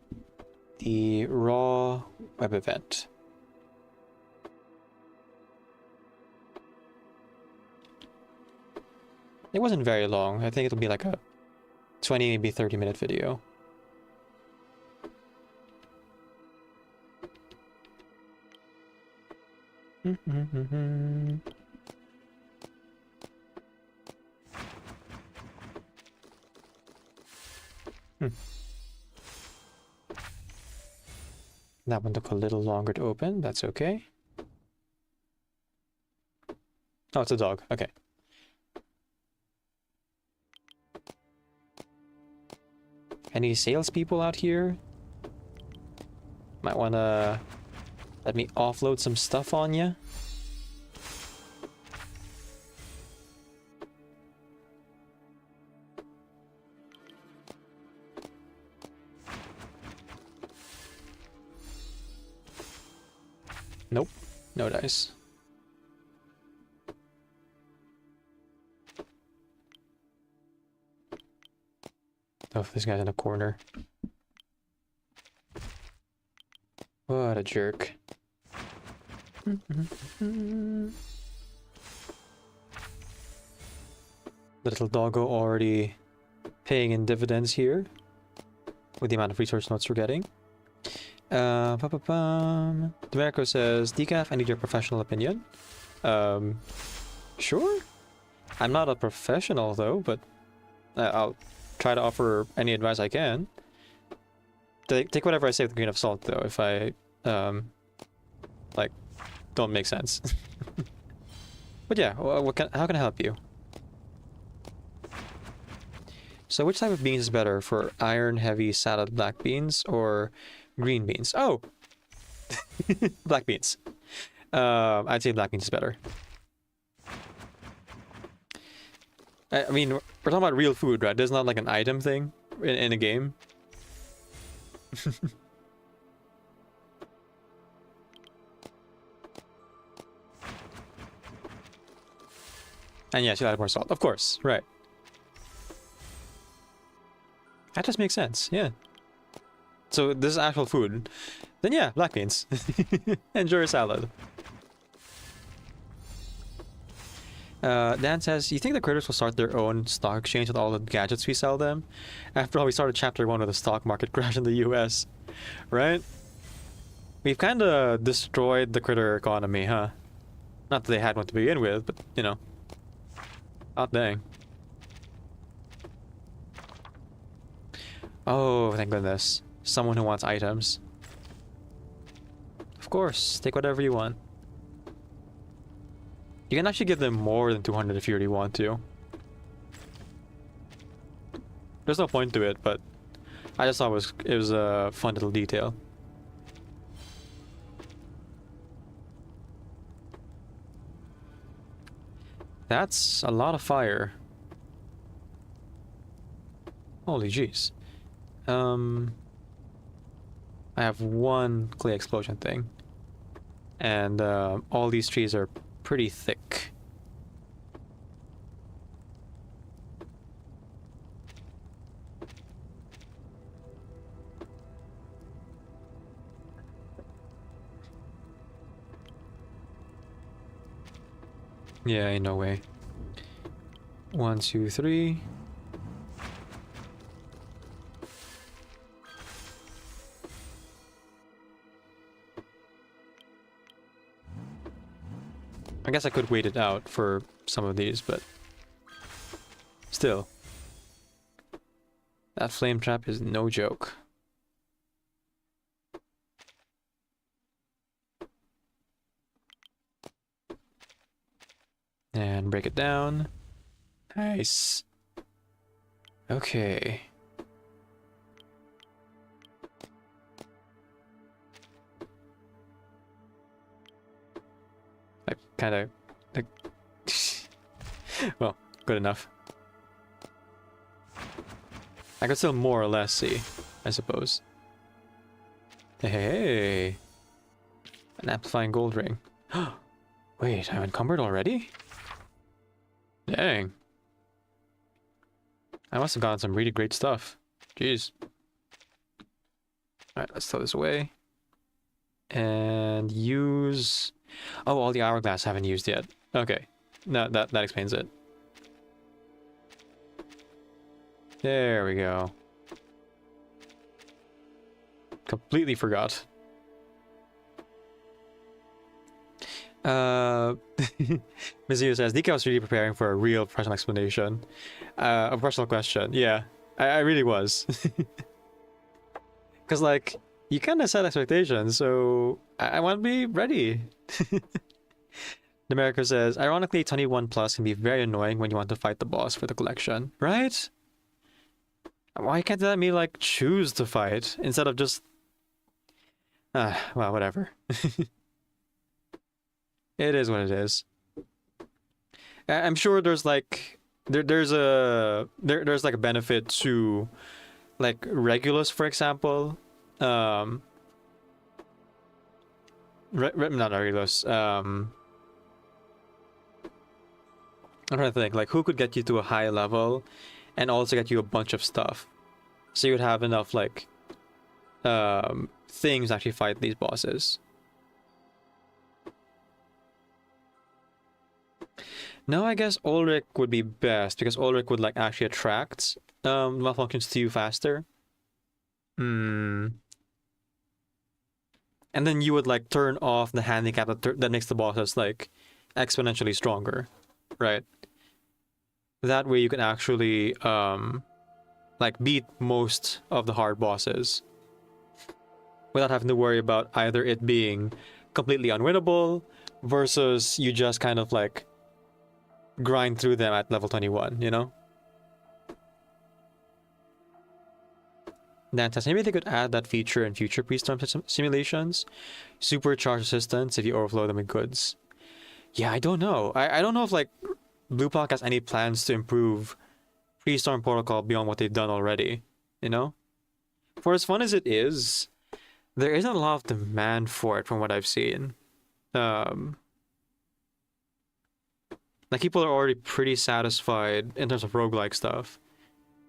The Raw web event. It wasn't very long. I think it'll be like a 20, maybe 30-minute video. That one took a little longer to open. That's okay. Oh, it's a dog. Okay. Any salespeople out here? Might wanna let me offload some stuff on you. Nope, no dice. Oh, this guy's in a corner. What a jerk. Little doggo already paying in dividends here with the amount of research notes we're getting. Domenico says, Decaf, I need your professional opinion. Sure. I'm not a professional though, but I'll try to offer any advice I can. Take whatever I say with a grain of salt though, if I, like, don't make sense. But yeah, how can I help you? So which type of beans is better for iron-heavy salad black beans or green beans? Oh! Black beans. I'd say black beans is better. I mean, we're talking about real food, right? There's not like an item thing in a game. And yes, you add more salt. Of course, right. That just makes sense, yeah. So this is actual food. Then yeah, black beans. Enjoy your salad. Dan says, you think the critters will start their own stock exchange with all the gadgets we sell them? After all, we started chapter 1 with a stock market crash in the US. Right? We've kind of destroyed the critter economy, huh? Not that they had one to begin with, but, you know. Hot dang. Oh, thank goodness. Someone who wants items. Of course, take whatever you want. You can actually give them more than 200 if you really want to. There's no point to it, but I just thought it was a fun little detail. That's a lot of fire. Holy jeez. I have one clay explosion thing. And all these trees are pretty thick. Yeah, ain't no way. 1, 2, 3. I guess I could wait it out for some of these, but still. That flame trap is no joke. And break it down. Nice. Okay. I kind of like well, good enough. I could still more or less see. I suppose. Hey, an amplifying gold ring. Wait, I'm encumbered already? Dang. I must have gotten some really great stuff. Jeez. Alright, let's throw this away. And use... Oh, all the hourglass I haven't used yet. Okay. No, that explains it. There we go. Completely forgot. Mizuyu says, Nika was really preparing for a real professional explanation. A personal question. Yeah, I really was. Because, like, you kind of set expectations, so I want to be ready. America says, ironically, 21 plus can be very annoying when you want to fight the boss for the collection, right? Why can't that mean, like, choose to fight instead of just... well, whatever. It is what it is. I'm sure there's like there's like a benefit to like Regulus, for example. Not Regulus. I'm trying to think like who could get you to a high level and also get you a bunch of stuff. So you would have enough like things to actually fight these bosses. No, I guess Ulrich would be best because Ulrich would like actually attract malfunctions to you faster. And then you would like turn off the handicap that makes the bosses like exponentially stronger, right? That way you can actually like beat most of the hard bosses without having to worry about either it being completely unwinnable versus you just kind of like grind through them at level 21, you know? Dan says, maybe they could add that feature in future pre-storm simulations. Supercharge resistance if you overflow them with goods. Yeah, I don't know. I don't know if like Blue Block has any plans to improve pre-storm protocol beyond what they've done already, you know? For as fun as it is, there isn't a lot of demand for it from what I've seen. Like, people are already pretty satisfied in terms of roguelike stuff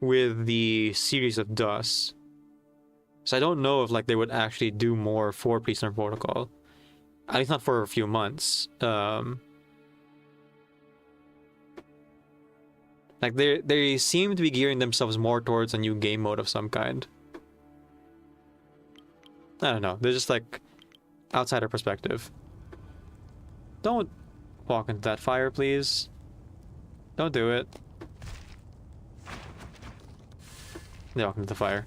with the series of DOS. So I don't know if, like, they would actually do more for Pre-Storm Protocol. At least not for a few months. Like, they seem to be gearing themselves more towards a new game mode of some kind. I don't know. They're just, like, outsider perspective. Don't walk into that fire, please. Don't do it. They walk into the fire.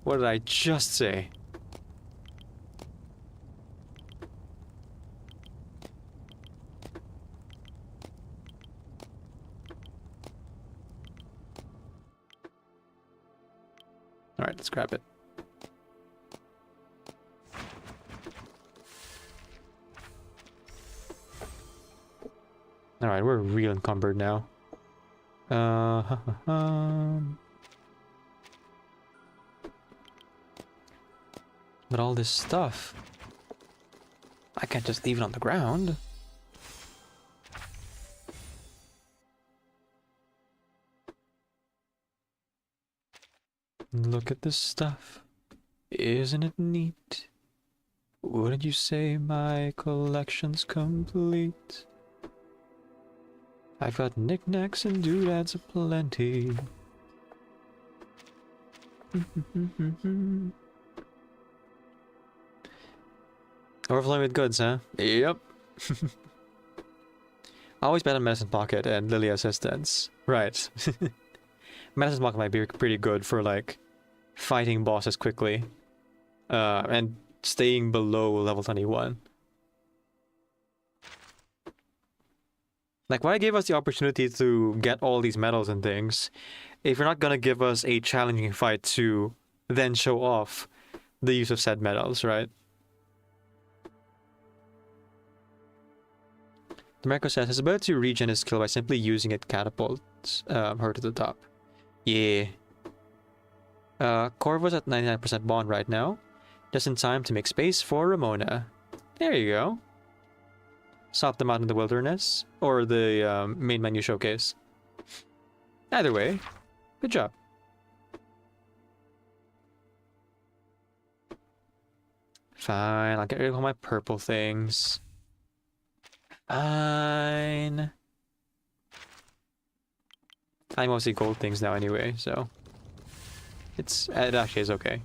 What did I just say? Alright, let's grab it. Alright, we're real encumbered now. But all this stuff, I can't just leave it on the ground. Look at this stuff. Isn't it neat? Wouldn't you say my collection's complete? I've got knickknacks and doodads aplenty. Overflowing with goods, huh? Yep. Always bet on Medicine Pocket and Lily Assistance. Right. Medicine Pocket might be pretty good for, like, fighting bosses quickly. And staying below level 21. Like, why give us the opportunity to get all these medals and things if you're not gonna give us a challenging fight to then show off the use of said medals, right? Demarco says his ability to regen his skill by simply using it catapults her to the top. Yeah. Corvo's at 99% bond right now. Just in time to make space for Ramona. There you go. Swap them out in the wilderness. Or the main menu showcase. Either way, good job. Fine, I'll get rid of all my purple things. Fine. I mostly gold things now anyway, so it actually is okay.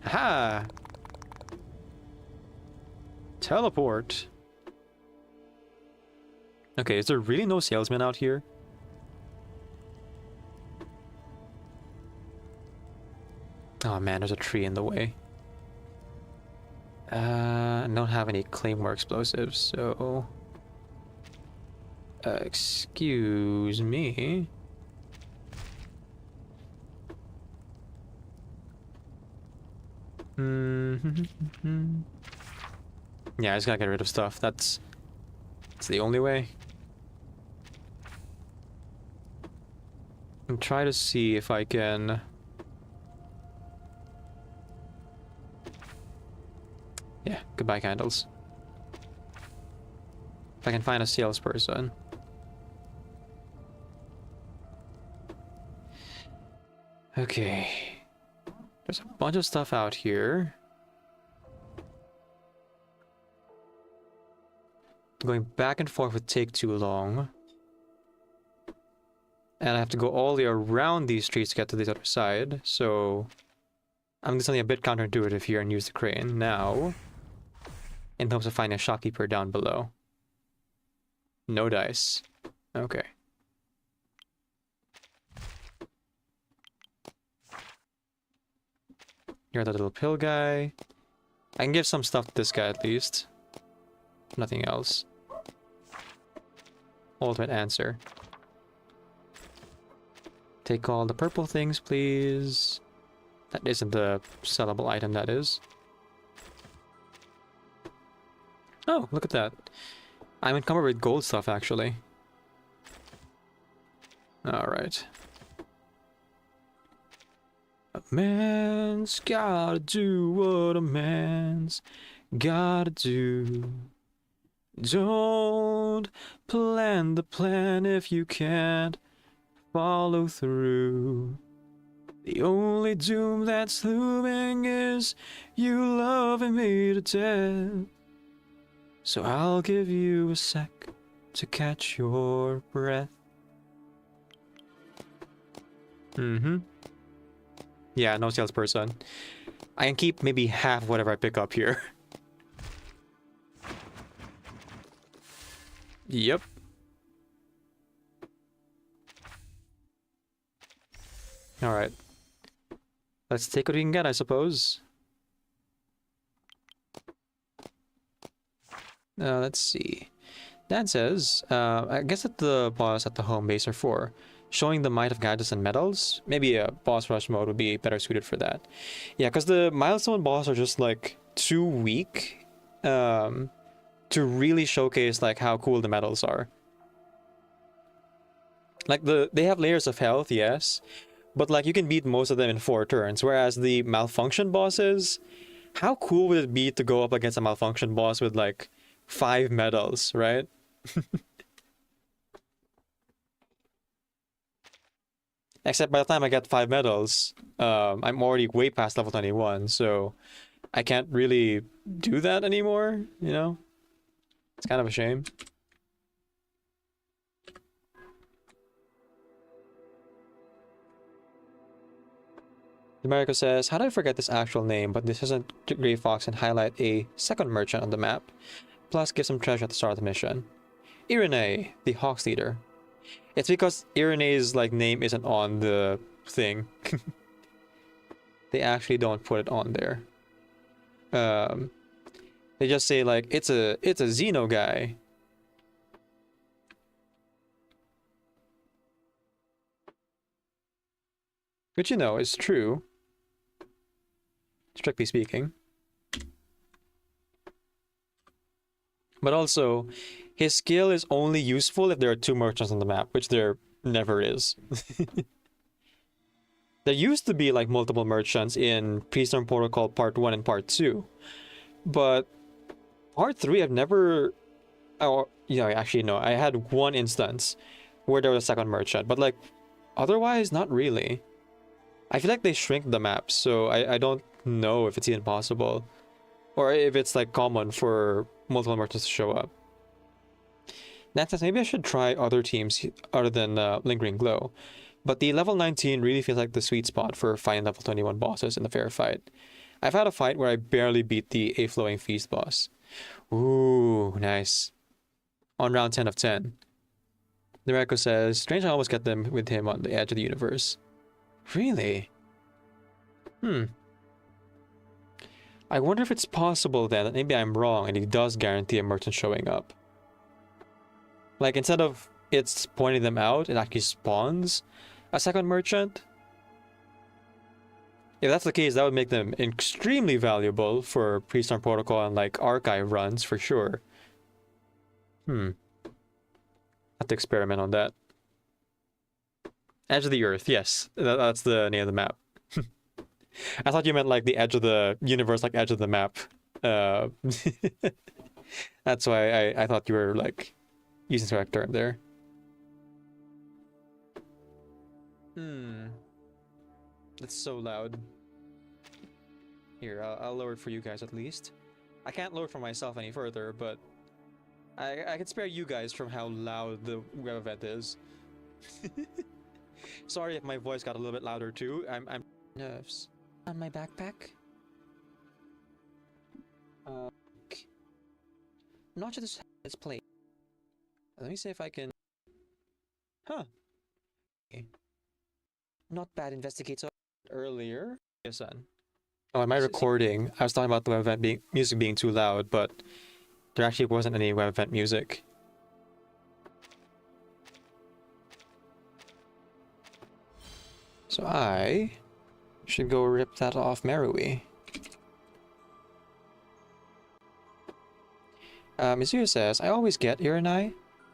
Aha! Teleport. Okay, is there really no salesman out here? Oh man, there's a tree in the way. I don't have any claymore explosives, so... excuse me. Yeah, I just gotta get rid of stuff. That's the only way. And try to see if I can... Yeah, goodbye candles. If I can find a salesperson. Okay. There's a bunch of stuff out here. Going back and forth would take too long. And I have to go all the way around these streets to get to the other side, so... I'm doing something a bit counterintuitive here and use the crane now. In hopes of finding a shopkeeper down below. No dice. Okay. You're the little pill guy. I can give some stuff to this guy at least. Nothing else. Ultimate answer. Take all the purple things, please. That isn't the sellable item, that is. Oh, look at that. I'm encumbered with gold stuff, actually. Alright. A man's gotta do what a man's gotta do. Don't plan the plan if you can't follow through. The only doom that's looming is you loving me to death. So I'll give you a sec to catch your breath. Yeah, no salesperson. I can keep maybe half of whatever I pick up here. Yep. Alright. Let's take what we can get, I suppose. Let's see. Dan says, I guess that the boss at the home base are for showing the might of gadgets and metals. Maybe a boss rush mode would be better suited for that. Yeah, because the milestone boss are just like too weak to really showcase like how cool the metals are. Like they have layers of health, yes, but like you can beat most of them in 4 turns, whereas the malfunction bosses, how cool would it be to go up against a malfunction boss with like 5 medals, right? Except by the time I get 5 medals, I'm already way past level 21, so I can't really do that anymore, you know? It's kind of a shame. America says, how do I forget this actual name, but this isn't Grey Fox and highlight a second merchant on the map, plus give some treasure at the start of the mission. Irene, the Hawks leader. It's because Irene's like name isn't on the thing. They actually don't put it on there. They just say like it's a Xeno guy. Which you know is true. Strictly speaking. But also, his skill is only useful if there are 2 merchants on the map, which there never is. There used to be like multiple merchants in Pre-Storm Protocol Part 1 and Part 2. But Part 3 I've never... Oh, yeah, actually no. I had one instance where there was a second merchant. But like, otherwise, not really. I feel like they shrink the map, so I don't know if it's even possible. Or if it's like common for multiple merchants to show up. That says maybe I should try other teams other than Lingering Glow. But the level 19 really feels like the sweet spot for fighting level 21 bosses in a fair fight. I've had a fight where I barely beat the A Flowing Feast boss. Ooh, nice. On round 10 of 10. Nareko says, strange I almost get them with him on the edge of the universe. Really? I wonder if it's possible then that maybe I'm wrong and he does guarantee a merchant showing up. Like, instead of it's pointing them out, it actually spawns a second merchant. If that's the case, that would make them extremely valuable for Pre-Storm Protocol and like archive runs for sure. Have to experiment on that. Edge of the Earth, yes. That's the name of the map. I thought you meant like the edge of the universe, like edge of the map. That's why I thought you were like using the correct term there. That's so loud. Here, I'll lower it for you guys at least. I can't lower it for myself any further, but I can spare you guys from how loud the web event is. Sorry if my voice got a little bit louder too. I'm nerves on my backpack. Okay. Not sure this is played. Let me see if I can. Okay. Not bad. Investigator earlier. Yes, son. Oh, in my recording, I was talking about the web event music being too loud, but there actually wasn't any web event music. So I should go rip that off Marui. Mizuya says, I always get Iranai,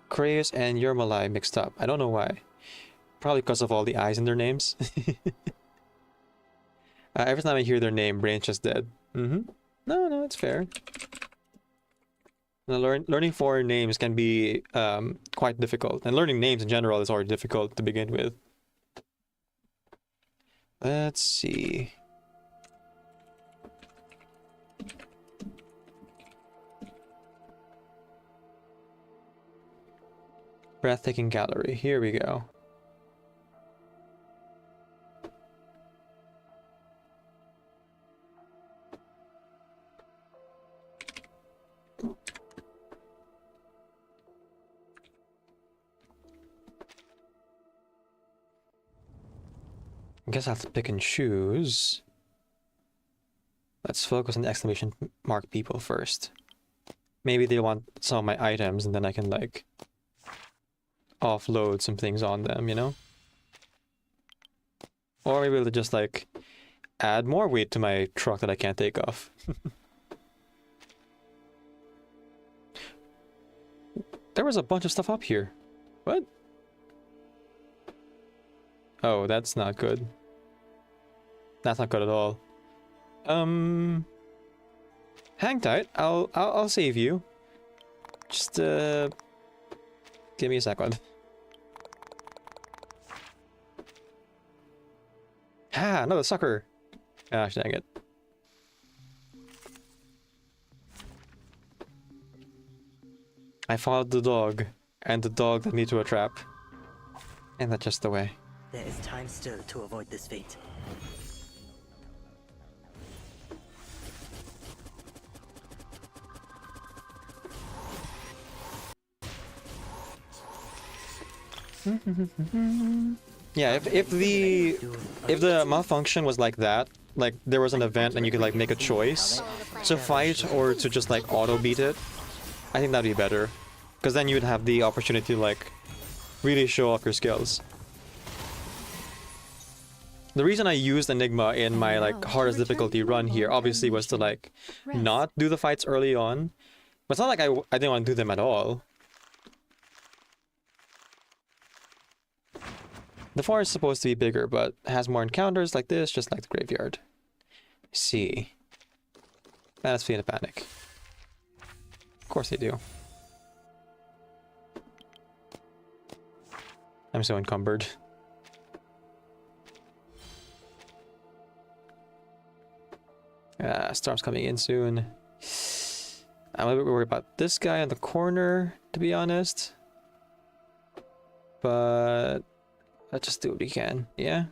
Kraeus, and Yermalai mixed up. I don't know why. Probably because of all the I's in their names. Every time I hear their name, brain's just dead. No, it's fair. Learning foreign names can be quite difficult. And learning names in general is already difficult to begin with. Let's see. Breathtaking gallery. Here we go. I guess I have to pick and choose. Let's focus on the exclamation mark people first. Maybe they want some of my items and then I can like offload some things on them, you know? Or maybe they'll just like add more weight to my truck that I can't take off. There was a bunch of stuff up here. What? Oh, that's not good. That's not good at all. Hang tight. I'll save you. Just give me a second. Ah, another sucker. Gosh dang it. I followed the dog, and the dog led me to a trap. And that's just the way. There is time still to avoid this fate. Yeah, if the malfunction was like that, like there was an event and you could like make a choice to fight or to just like auto beat it, I think that'd be better, because then you would have the opportunity to like really show off your skills. The reason I used Enigma in my like hardest difficulty run here obviously was to like not do the fights early on, but it's not like I didn't want to do them at all. The forest is supposed to be bigger, but has more encounters like this, just like the graveyard. I see. That's flee in a panic. Of course they do. I'm so encumbered. Storm's coming in soon. I'm a bit worried about this guy in the corner, to be honest. But let's just do what we can, yeah?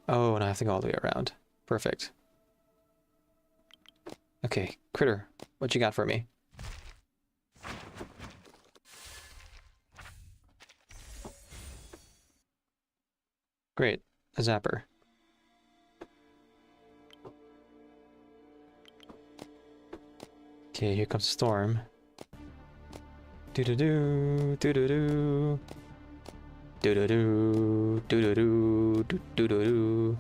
Oh, and I have to go all the way around. Perfect. Okay, Critter, what you got for me? Great, a zapper. Okay, here comes the storm. Do-do-do, do-do-do. Do-do-do, do-do-do, do-do-do.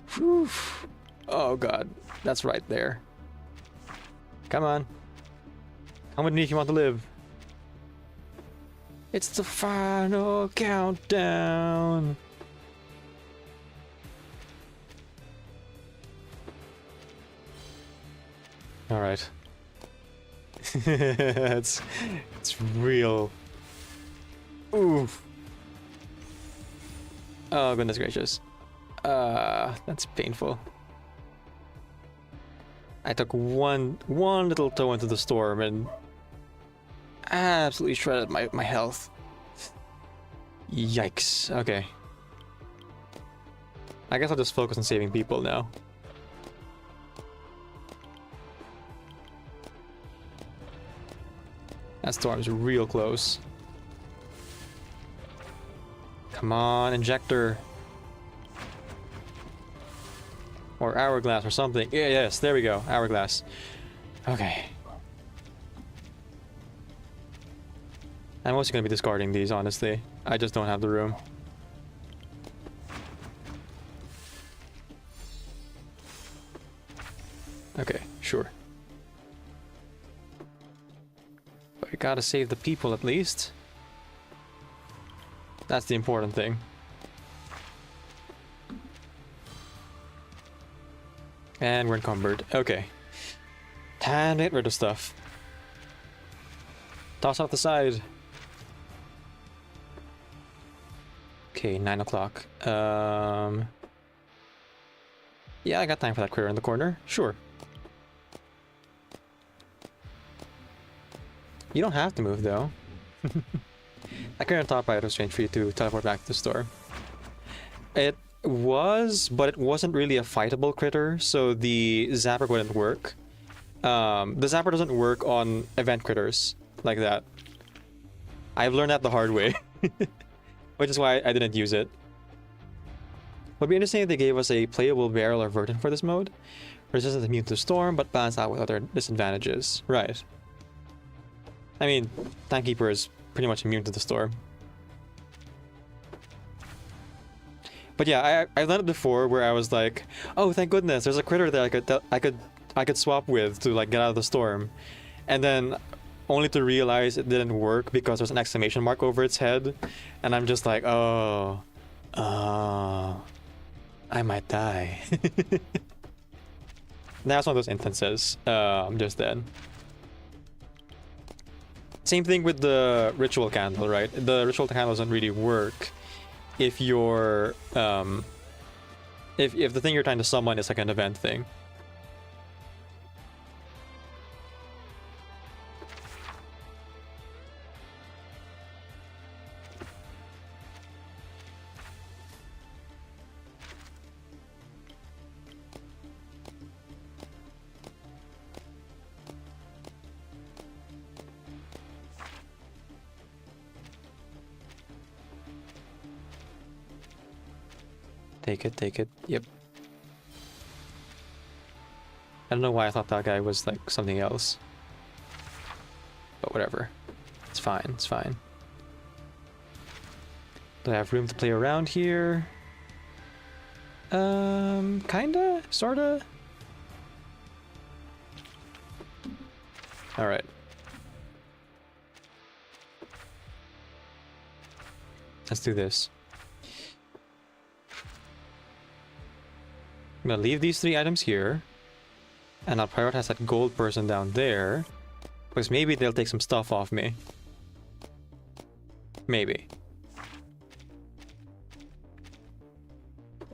Whew. Oh god, that's right there. Come on. How many you want to live? It's the final countdown. All right. it's real. Oof. Oh goodness gracious. That's painful. I took one little toe into the storm and absolutely shredded my health. Yikes. Okay. I guess I'll just focus on saving people now. That storm's real close. Come on, injector. Or hourglass or something. Yeah, yes, there we go. Hourglass. Okay. I'm also gonna be discarding these, honestly. I just don't have the room. Okay, sure. But we gotta save the people at least. That's the important thing. And we're encumbered. Okay. Time to get rid of stuff. Toss off the side. Okay, 9 o'clock. Yeah, I got time for that critter in the corner. Sure. You don't have to move, though. That critter on top right was strange for you to teleport back to the store. It was, but it wasn't really a fightable critter, so the zapper wouldn't work. The zapper doesn't work on event critters like that. I've learned that the hard way. Which is why I didn't use it. Would be interesting if they gave us a playable barrel or verdant for this mode. Resistance immune to storm, but balanced out with other disadvantages. Right. I mean, Timekeeper is pretty much immune to the storm. But yeah, I've done it before where I was like, oh, thank goodness, there's a critter that I could swap with to like get out of the storm, and then only to realize it didn't work because there's an exclamation mark over its head, and I'm just like, oh, I might die. That's one of those instances. I'm just dead. Same thing with the ritual candle, right? The ritual candle doesn't really work if you're if the thing you're trying to summon is like an event thing. Take it. Yep. I don't know why I thought that guy was like something else. But whatever. It's fine, it's fine. Do I have room to play around here? Kinda? Sorta? Alright. Let's do this. I'm gonna leave these 3 items here. And I'll prioritize that gold person down there. Because maybe they'll take some stuff off me. Maybe.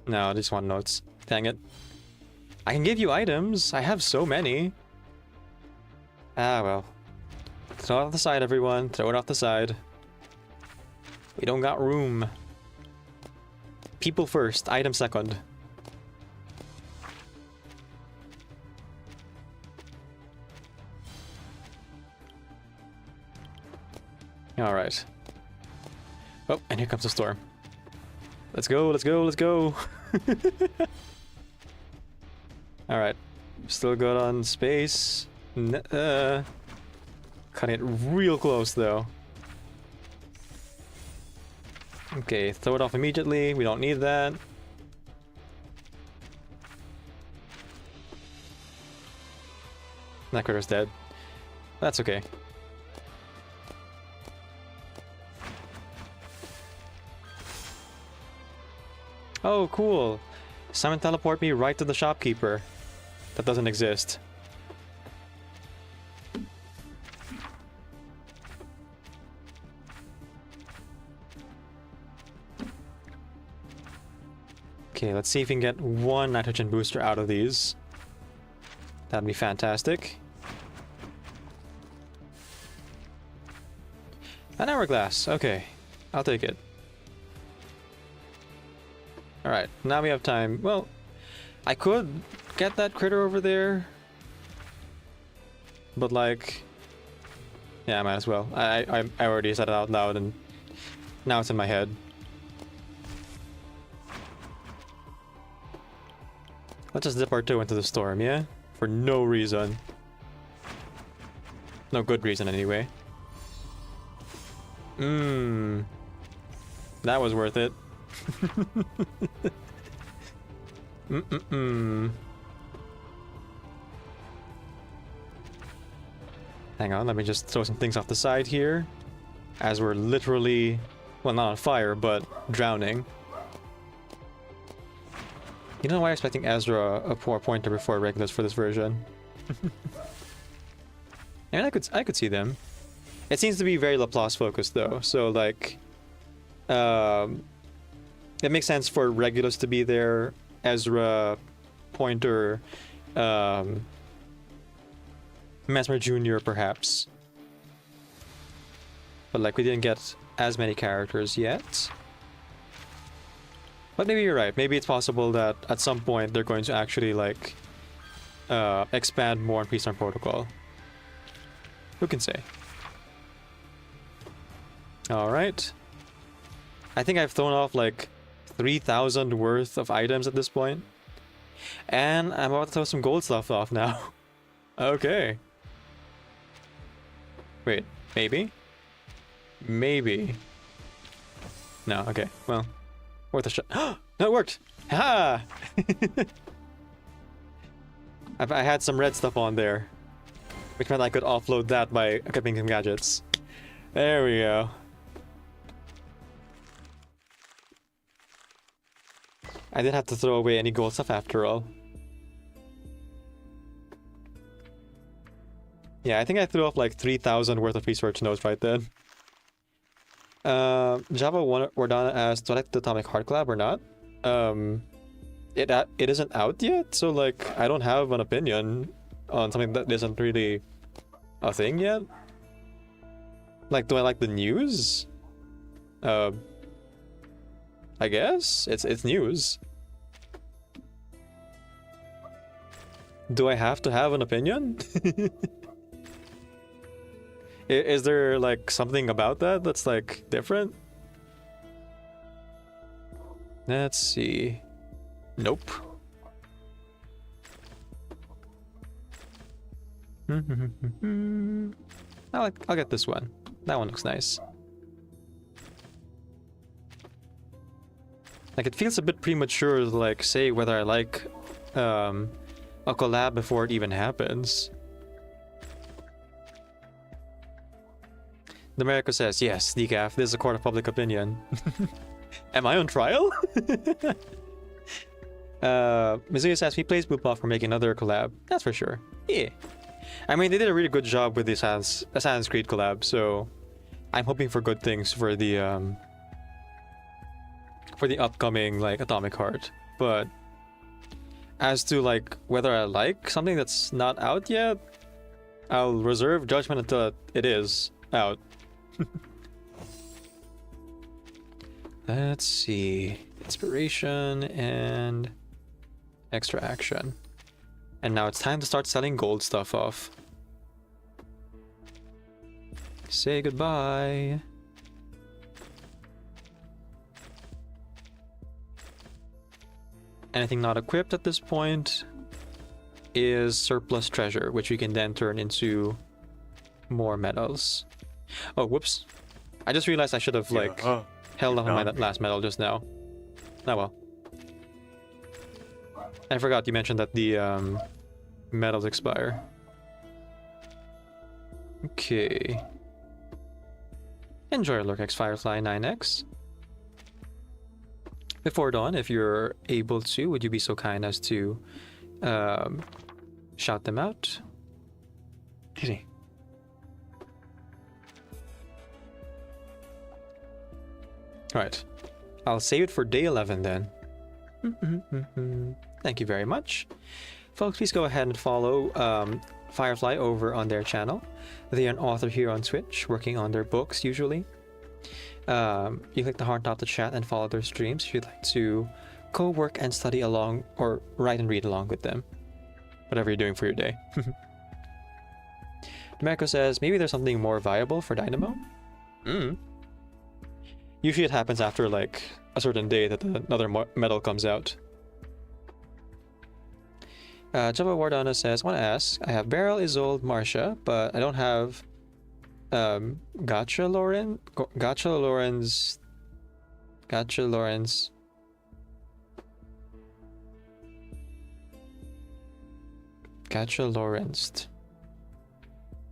No, I just want notes. Dang it. I can give you items. I have so many. Ah, well. Throw it off the side, everyone. Throw it off the side. We don't got room. People first, item second. Alright. Oh, and here comes the storm. Let's go, let's go, let's go! Alright. Still good on space. Cutting it real close, though. Okay, throw it off immediately. We don't need that. That critter's dead. That's okay. Oh, cool. Simon teleport me right to the shopkeeper. That doesn't exist. Okay, let's see if we can get 1 nitrogen booster out of these. That'd be fantastic. An hourglass. Okay, I'll take it. Alright, now we have time. Well, I could get that critter over there. But like... yeah, I might as well. I already said it out loud and now it's in my head. Let's just dip our toe into the storm, yeah? For no reason. No good reason, anyway. That was worth it. Hang on, let me just throw some things off the side here. As we're literally... well, not on fire, but drowning. You know why I'm expecting Ezra a 4-pointer before regulars for this version? And I could see them. It seems to be very Laplace focused though, so like it makes sense for regulars to be there, Ezra, Pointer, Mesmer Jr. perhaps. But like we didn't get as many characters yet. But maybe you're right. Maybe it's possible that at some point they're going to actually like expand more on Peacetime Protocol. Who can say? Alright. I think I've thrown off like 3,000 worth of items at this point. And I'm about to throw some gold stuff off now. Okay. Wait, maybe? Maybe. No, okay, well. Worth a shot. No, it worked! Ha! I had some red stuff on there. Which meant I could offload that by equipping some gadgets. There we go. I didn't have to throw away any gold stuff after all. Yeah, I think I threw off like 3,000 worth of research notes right then. Java Wardana asked, do I like the Atomic Heart Collab or not? It isn't out yet, so like I don't have an opinion on something that isn't really a thing yet. Like, do I like the news? I guess it's news. Do I have to have an opinion? Is there like something about that that's like different? Let's see. Nope. I'll get this one. That one looks nice. Like it feels a bit premature to like say whether I like a collab before it even happens. America says, yes, Decaf, this is a court of public opinion. Am I on trial? Mizuya says, he plays Booplock for making another collab. That's for sure. Yeah. I mean, they did a really good job with the Assassin's Creed collab, so I'm hoping for good things for the upcoming, like, Atomic Heart. But as to, like, whether I like something that's not out yet, I'll reserve judgment until it is out. Let's see. Inspiration and extra action. And now it's time to start selling gold stuff off. Say goodbye. Anything not equipped at this point is surplus treasure, which we can then turn into more medals. Oh, whoops. I just realized I should have, like, held on my last medal just now. Oh well. I forgot you mentioned that the medals expire. Okay. Enjoy Lurkex Firefly 9X. Before dawn, if you're able to, would you be so kind as to shout them out? Easy. Alright. I'll save it for day 11 then. Thank you very much. Folks, please go ahead and follow Firefly over on their channel. They are an author here on Twitch, working on their books usually. You click the heart top to chat and follow their streams if you'd like to co-work and study along, or write and read along with them. Whatever you're doing for your day. Marco says, maybe there's something more viable for Dynamo? Usually it happens after, like, a certain day that another medal comes out. Java Wardana says, want to ask, I have Beryl, Isolde, Marcia, but I don't have Gotcha Lawrence. I'm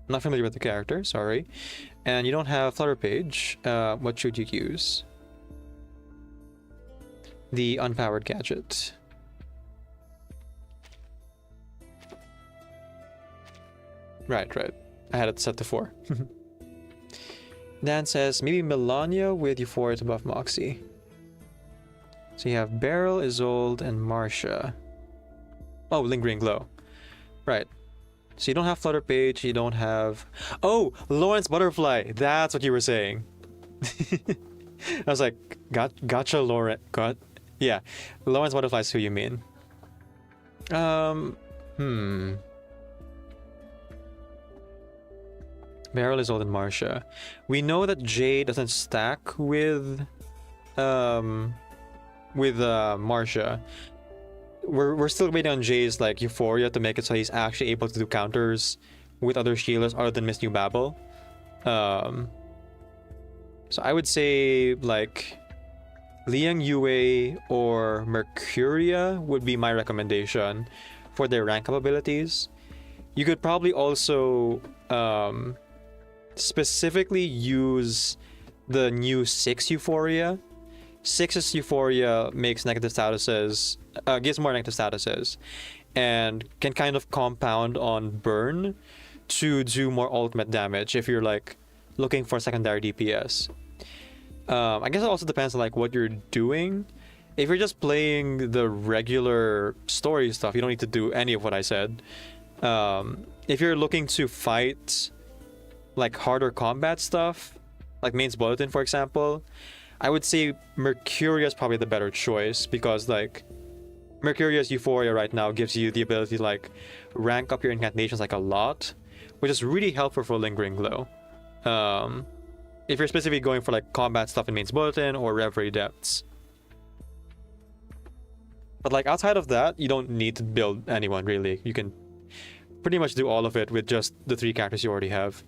not familiar with the character, sorry. And you don't have Flutter Page. What should you use? The unpowered gadget. Right. I had it set to 4. Dan says, maybe Melania with Euphoria above Moxie. So you have Beryl, Isolde, and Marcia. Oh, Lingering Glow. Right. So you don't have Flutter Page, you don't have... Oh! Lawrence Butterfly! That's what you were saying. I was like, gotcha, Lawrence. Yeah. Lawrence Butterfly is who you mean. Beryl, Isolde, and Marcia. We know that Jay doesn't stack with Marcia. We're still waiting on Jay's, like, Euphoria to make it so he's actually able to do counters with other shielders other than Miss New Babel. So I would say, like, Liang Yue or Mercuria would be my recommendation for their rank up abilities. You could probably also specifically use the new 6 Euphoria. 6's Euphoria makes negative statuses, gives more negative statuses, and can kind of compound on burn to do more ultimate damage if you're, like, looking for secondary DPS. I guess it also depends on, like, what you're doing. If you're just playing the regular story stuff, you don't need to do any of what I said. If you're looking to fight, like, harder combat stuff, like Main's Bulletin, for example, I would say Mercuria is probably the better choice, because, like, Mercuria's Euphoria right now gives you the ability to, like, rank up your incantations, like, a lot, which is really helpful for Lingering Glow. If you're specifically going for, like, combat stuff in Main's Bulletin or Reverie Depths. But, like, outside of that, you don't need to build anyone, really. You can pretty much do all of it with just the 3 characters you already have.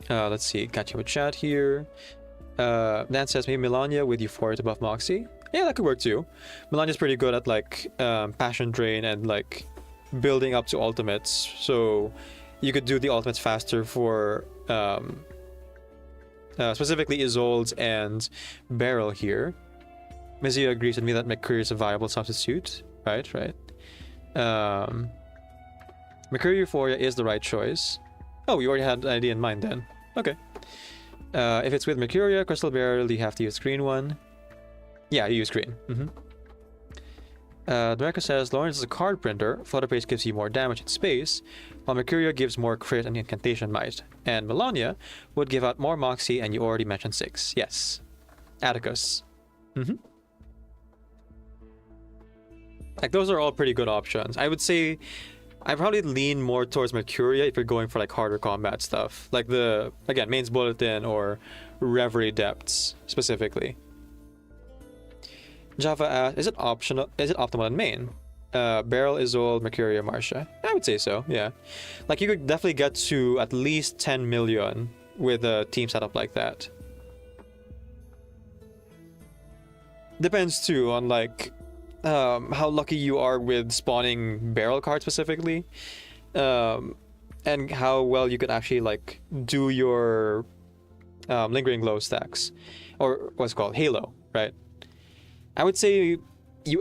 Let's see, catch up with chat here. Dan says maybe Melania with Euphoria to buff Moxie. Yeah, that could work too. Melania's pretty good at, like, Passion Drain and, like, building up to ultimates. So you could do the ultimates faster for specifically Isolde and Beryl here. Mizuya agrees with me that Mercury is a viable substitute. Right. Mercury Euphoria is the right choice. Oh, you already had an idea in mind then. Okay. If it's with Mercuria, Crystal Beryl, you have to use green one. Yeah, you use green. America says Lawrence is a card printer. Flutter Page gives you more damage in space, while Mercuria gives more crit and incantation might. And Melania would give out more Moxie, and you already mentioned 6. Yes. Atticus. Like, those are all pretty good options. I would say I probably lean more towards Mercuria if you're going for like harder combat stuff. Like the, again, Main's Bulletin or Reverie Depths specifically. Java asks, is it optional? Is it optimal in main? Beryl, Isolde, Mercuria, Marcia. I would say so, yeah. Like, you could definitely get to at least 10 million with a team setup like that. Depends too on like how lucky you are with spawning Beryl cards specifically, and how well you could actually like do your lingering glow stacks, or what's it called, Halo, right? I would say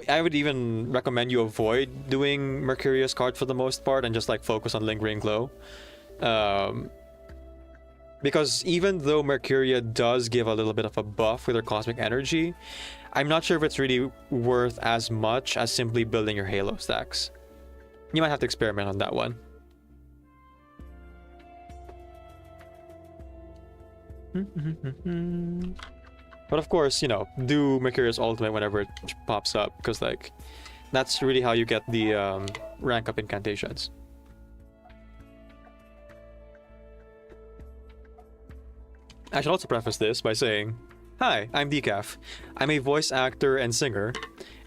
I would even recommend you avoid doing Mercurius card for the most part and just like focus on lingering glow. Because even though Mercuria does give a little bit of a buff with her cosmic energy, I'm not sure if it's really worth as much as simply building your Halo stacks. You might have to experiment on that one. But of course, you know, do Mercurius Ultimate whenever it pops up, because like that's really how you get the rank up incantations. I should also preface this by saying, hi, I'm Decaf. I'm a voice actor and singer,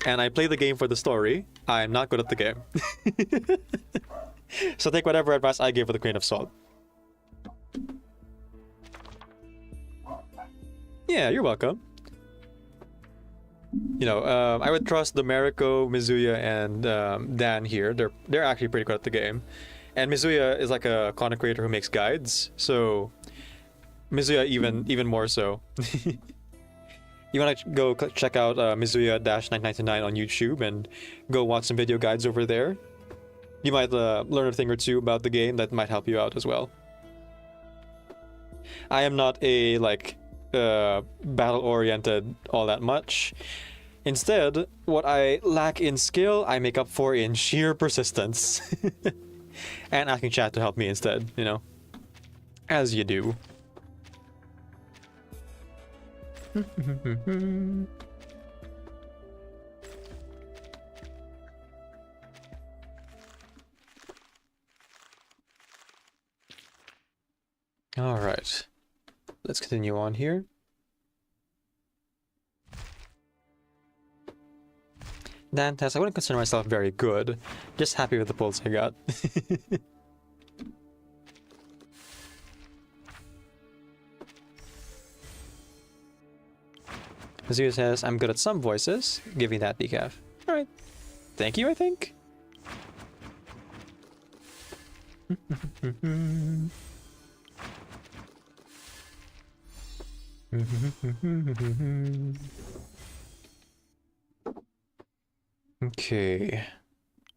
and I play the game for the story. I'm not good at the game. So take whatever advice I give with a grain of salt. Yeah, you're welcome. You know, I would trust Domerico, Mizuya, and Dan here. They're actually pretty good at the game. And Mizuya is like a content creator who makes guides, so Mizuya even more so. You want to go check out Mizuya-999 on YouTube and go watch some video guides over there. You might learn a thing or two about the game that might help you out as well. I am not a like battle-oriented all that much. Instead, what I lack in skill, I make up for in sheer persistence. And asking chat to help me instead, you know. As you do. All right, let's continue on here. Dan test, I wouldn't consider myself very good, just happy with the pulls I got. Mizuya says, I'm good at some voices. Give me that, decaf. Alright. Thank you, I think. Okay.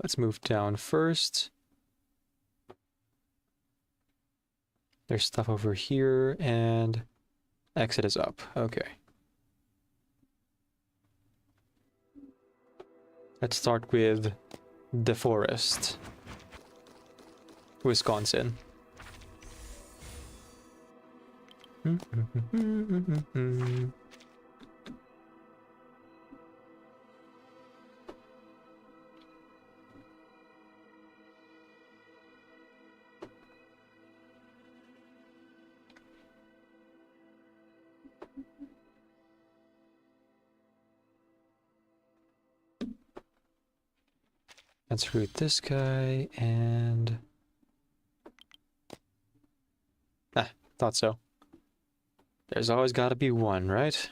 Let's move down first. There's stuff over here, and exit is up. Okay. Let's start with the forest. Wisconsin. Let's root this guy and... Ah, thought so. There's always gotta be one, right?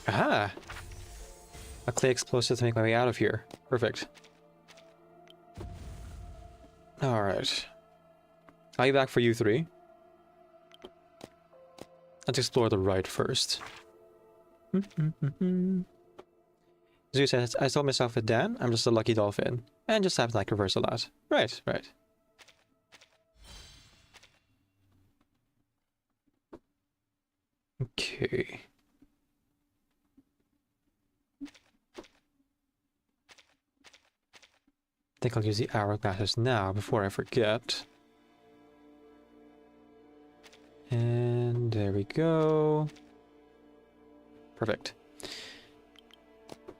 Aha! A clay explosive to make my way out of here. Perfect. Alright. I'll be back for you three. Let's explore the right first. Zeus says, I told myself with Dan, I'm just a lucky dolphin. And just happen to like reverse a lot. Right, right. Okay. I think I'll use the hourglasses now before I forget. And there we go. Perfect.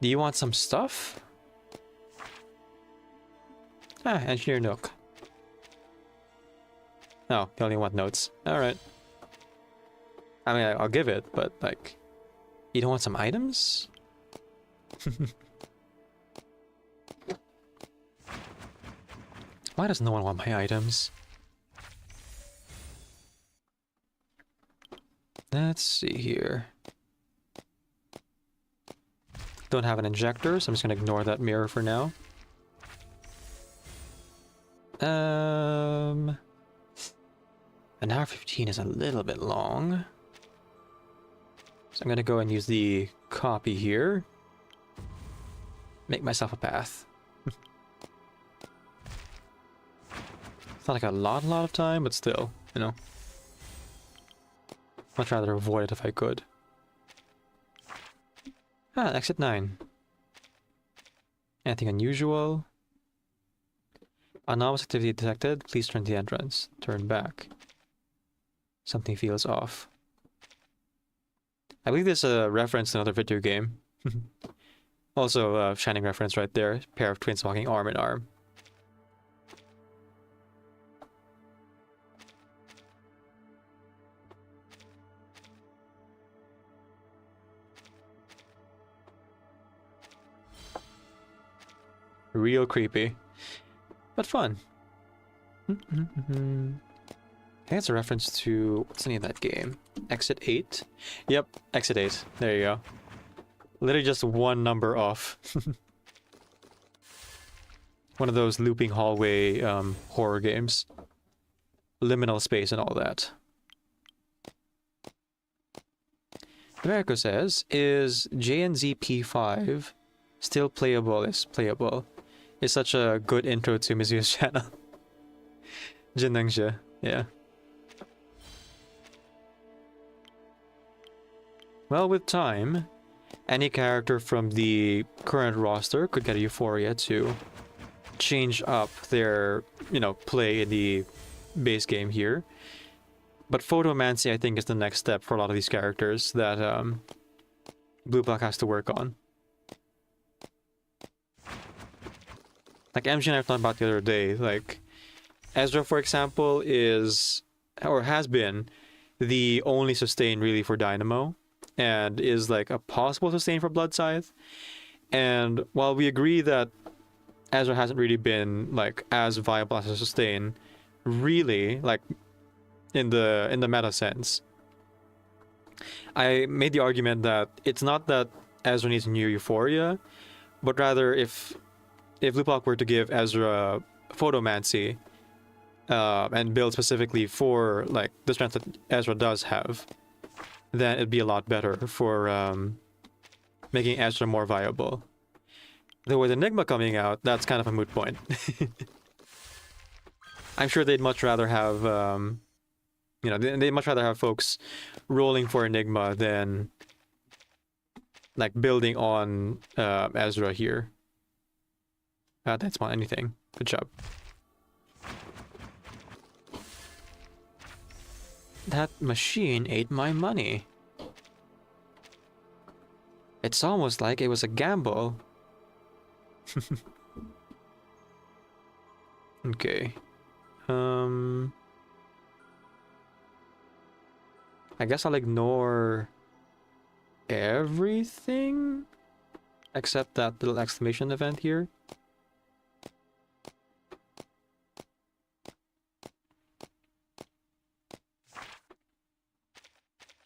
Do you want some stuff? Ah, engineer Nook. Oh, you only want notes. Alright. I mean, I'll give it, but like... You don't want some items? Why does no one want my items? Let's see here. Don't have an injector, so I'm just gonna ignore that mirror for now. An hour 15 is a little bit long. So I'm gonna go and use the copy here. Make myself a path. It's not like a lot of time, but still, you know. Much rather avoid it if I could. Ah, exit 9. Anything unusual? Anomalous activity detected. Please turn to the entrance. Turn back. Something feels off. I believe there's a reference to another video game. Also, a Shining reference right there. Pair of twins walking arm in arm. Real creepy. But fun. I think it's a reference to... What's the name of that game? Exit 8? Yep, Exit 8. There you go. Literally just one number off. One of those looping hallway horror games. Liminal space and all that. Americo says, is JNZP5 still playable? Is playable. It's such a good intro to Mizu's channel. Jinnangsha, yeah. Well, with time, any character from the current roster could get a Euphoria to change up their, you know, play in the base game here. But Photomancy, I think, is the next step for a lot of these characters that Blue Block has to work on. Like MG and I talked about the other day, like Ezra, for example, is, or has been, the only sustain really for Dynamo, and is like a possible sustain for Blood Scythe. And while we agree that Ezra hasn't really been like as viable as a sustain, really, like in the meta sense, I made the argument that it's not that Ezra needs a new Euphoria, but rather if Blue Block were to give Ezra Photomancy and build specifically for like the strength that Ezra does have, then it'd be a lot better for making Ezra more viable. Though with Enigma coming out, that's kind of a moot point. I'm sure they'd much rather have, you know, they'd much rather have folks rolling for Enigma than like building on Ezra here. That's not anything. Good job. That machine ate my money. It's almost like it was a gamble. Okay. I guess I'll ignore everything except that little exclamation event here.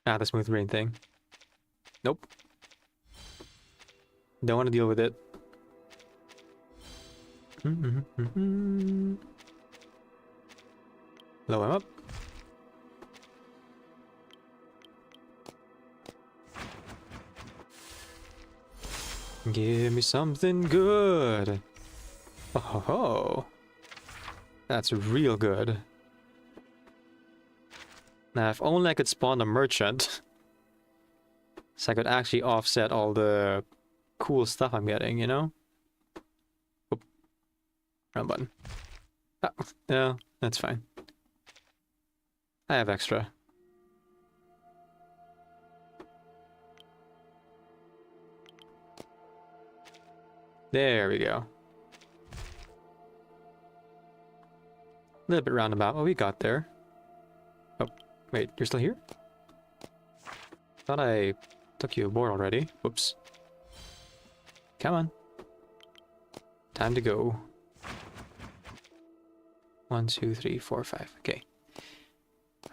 Ah, the smooth brain thing. Nope. Don't want to deal with it. Blow him up. Give me something good. Oh ho ho. That's real good. Now, if only I could spawn a merchant, so I could actually offset all the cool stuff I'm getting, you know? Oop. Wrong button. Ah, no, that's fine. I have extra. There we go. A little bit roundabout. Oh, we got there. Oh, wait, you're still here? Thought I took you aboard already. Whoops. Come on. Time to go. 1, 2, 3, 4, 5. Okay.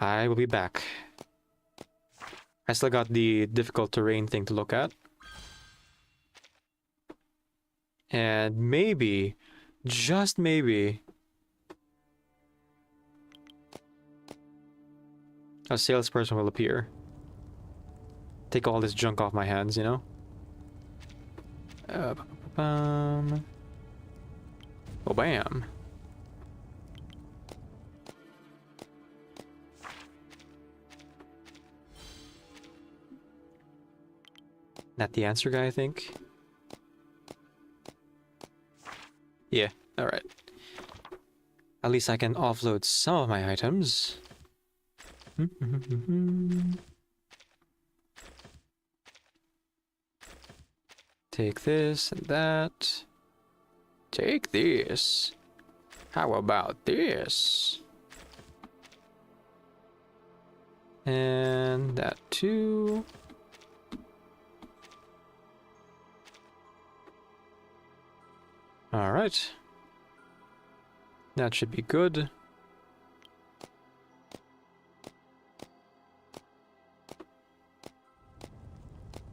I will be back. I still got the difficult terrain thing to look at. And maybe, just maybe, a salesperson will appear. Take all this junk off my hands, you know? Oh, bam. Not the answer guy, I think. Yeah, alright. At least I can offload some of my items. Take this and that. Take this. How about this? And that too. All right. That should be good.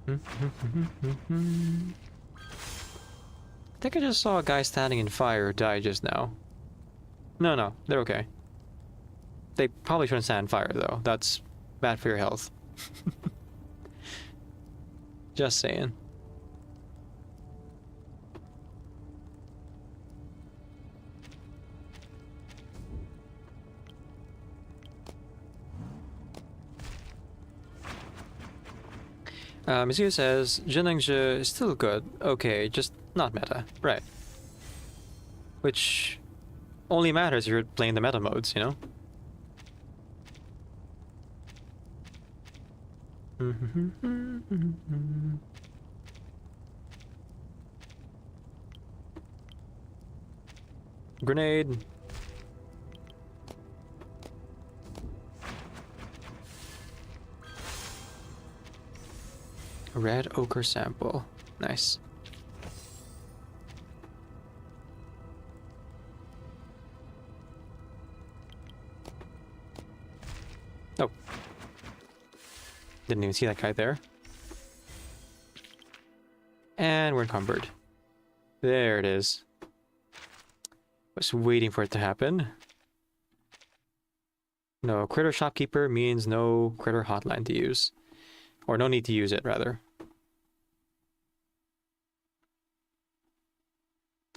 I think I just saw a guy standing in fire die just now. No, they're okay. They probably shouldn't stand in fire though. That's bad for your health. Just saying. Monsieur says, Jinengzhi is still good. Okay, just not meta. Right. Which only matters if you're playing the meta modes, you know? Grenade. Red ochre sample. Nice. Oh. Didn't even see that guy there. And we're encumbered. There it is. Was waiting for it to happen. No critter shopkeeper means no critter hotline to use. Or no need to use it, rather.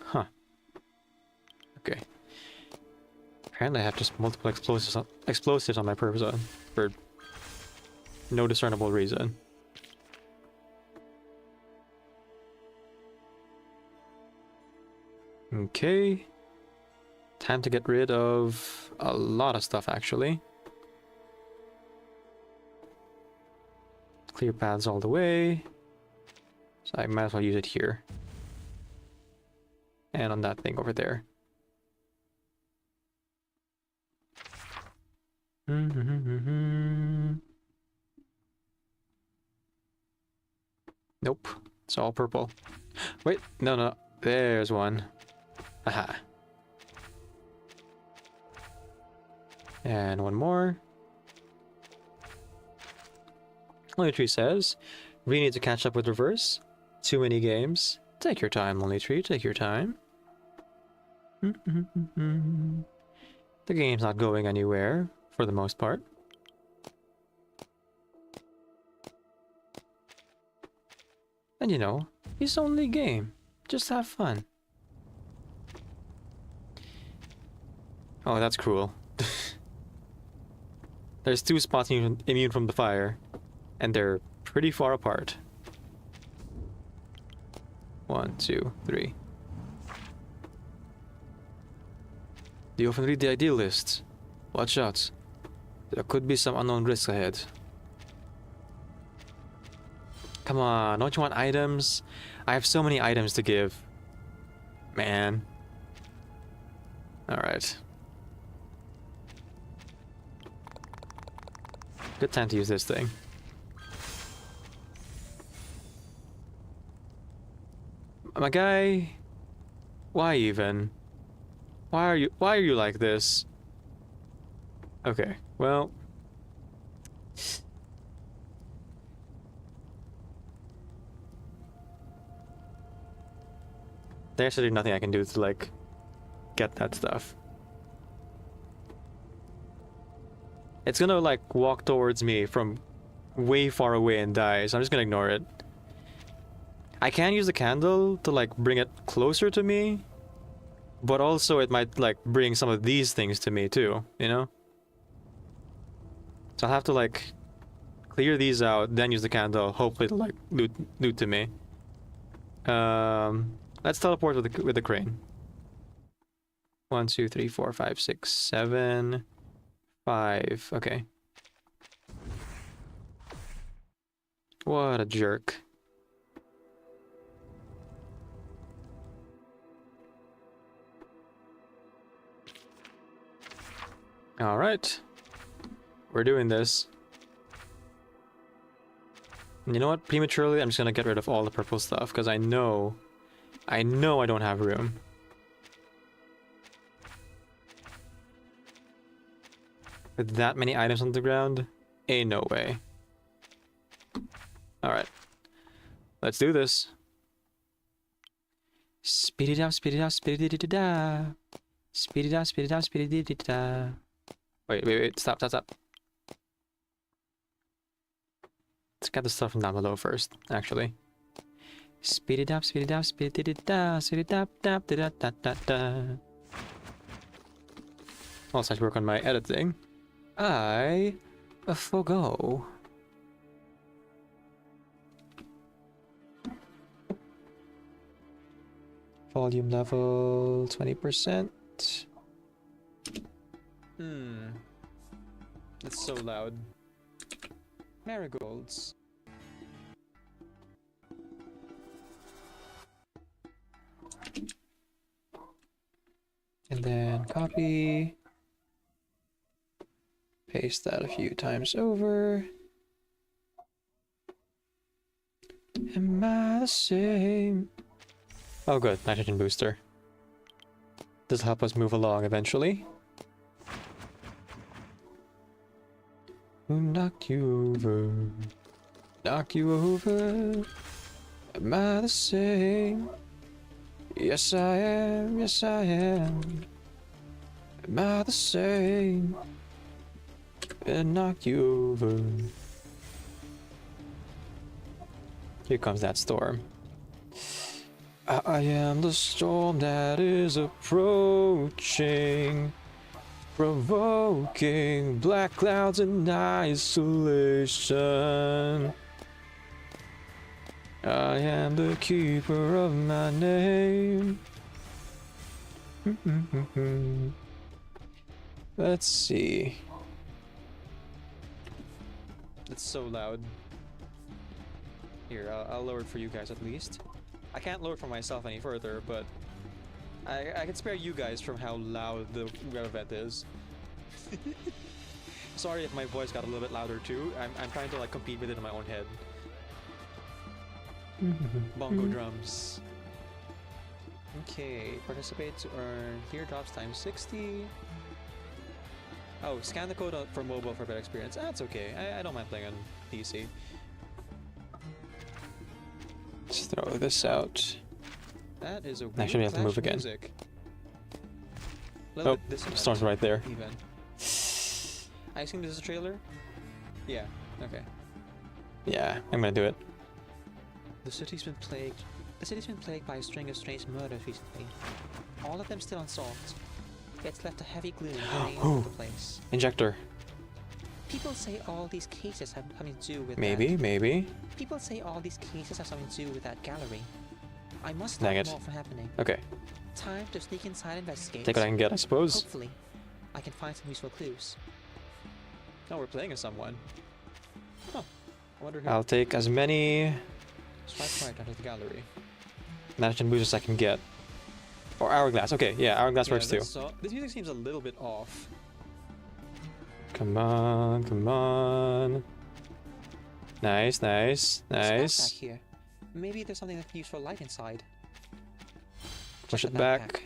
Huh. Okay. Apparently I have just multiple explosives on my person for no discernible reason. Okay. Time to get rid of a lot of stuff, actually. Clear paths all the way. So I might as well use it here. And on that thing over there. Nope. It's all purple. Wait, no. There's one. Aha. And one more. Only Tree says, we need to catch up with Reverse. too many games. Take your time, Lonely Tree, take your time. The game's not going anywhere, for the most part. And you know, it's only a game. Just have fun. Oh, that's cruel. There's 2 spots immune from the fire, and they're pretty far apart. 1, 2, 3. Do you often read the ideal list? Watch out. There could be some unknown risks ahead. Come on, don't you want items? I have so many items to give. Man. Alright. Good time to use this thing. My guy, why even? Why are you like this? Okay, well. There's actually nothing I can do to like get that stuff. It's gonna like walk towards me from way far away and die, so I'm just gonna ignore it. I can use the candle to like bring it closer to me, but also it might like bring some of these things to me too, you know? So I'll have to like clear these out, then use the candle, hopefully to like loot to me. Let's teleport with the crane. 1, 2, 3, 4, 5, 6, 7, 5. Okay. What a jerk. All right. We're doing this. And you know what? Prematurely, I'm just gonna get rid of all the purple stuff because I know I don't have room. With that many items on the ground, ain't no way. Alright. Let's do this. Speed it up, speed it up, speed it da. Speed it up, speed it up, speed it da. Wait, stop. Let's get the stuff from down below first, actually. Speed it up, speed it up, speed it da, speed it up, da da da da da. Whilst I work on my editing, I forgo. Volume level 20%. It's so loud. Marigolds. And then copy. Paste that a few times over. Am I the same? Oh good, nitrogen booster. This will help us move along eventually. Who knocked you over? Knock you over? Am I the same? Yes I am, yes I am. Am I the same? And knock you over. Here comes that storm. I am the storm that is approaching, provoking black clouds and isolation. I am the keeper of my name. Let's see. It's so loud. Here, I'll lower it for you guys at least. I can't lower it for myself any further, but I can spare you guys from how loud the weather event is. Sorry if my voice got a little bit louder too. I'm trying to like compete with it in my own head. Bongo drums. Okay, participate to earn teardrops times 60. Oh, scan the code for mobile for better experience. That's okay. I don't mind playing on PC. Let's throw this out. That is a weird Actually, we have to clash move of again. music. Little Oh, bit dissonant, storm's right there. Even. I assume this is a trailer? Yeah, okay. Yeah, I'm gonna do it. The city's been plagued by a string of strange murders recently. All of them still unsolved. It's left a heavy gloom hanging over the place. Injector. People say all these cases have something to do with Maybe. People say all these cases have something to do with that gallery. I must Dang stop it. them all from happening. Okay. Time to sneak inside and investigate. Take what I can get, I suppose. Hopefully, I can find some useful clues. Oh, we're playing as someone. Huh. I wonder who. I'll take as many Swipe right out of the gallery. magic boosters I can get. Or hourglass. Okay, yeah, hourglass works too. This music seems a little bit off. Come on, come on. Nice. There's stuff back here. Maybe there's something that can use for light inside. Push Check it the back.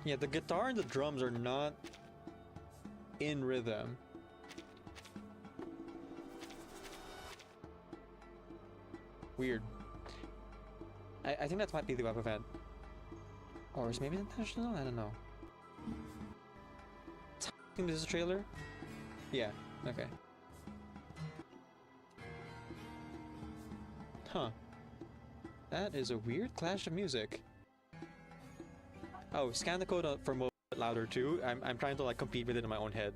Yeah, the guitar and the drums are not in rhythm. Weird. I think that might be the web event. Or is maybe intentional? I don't know. Think this is a trailer? Yeah, okay. Huh. That is a weird clash of music. Oh, scan the code for more louder too. I'm trying to like compete with it in my own head.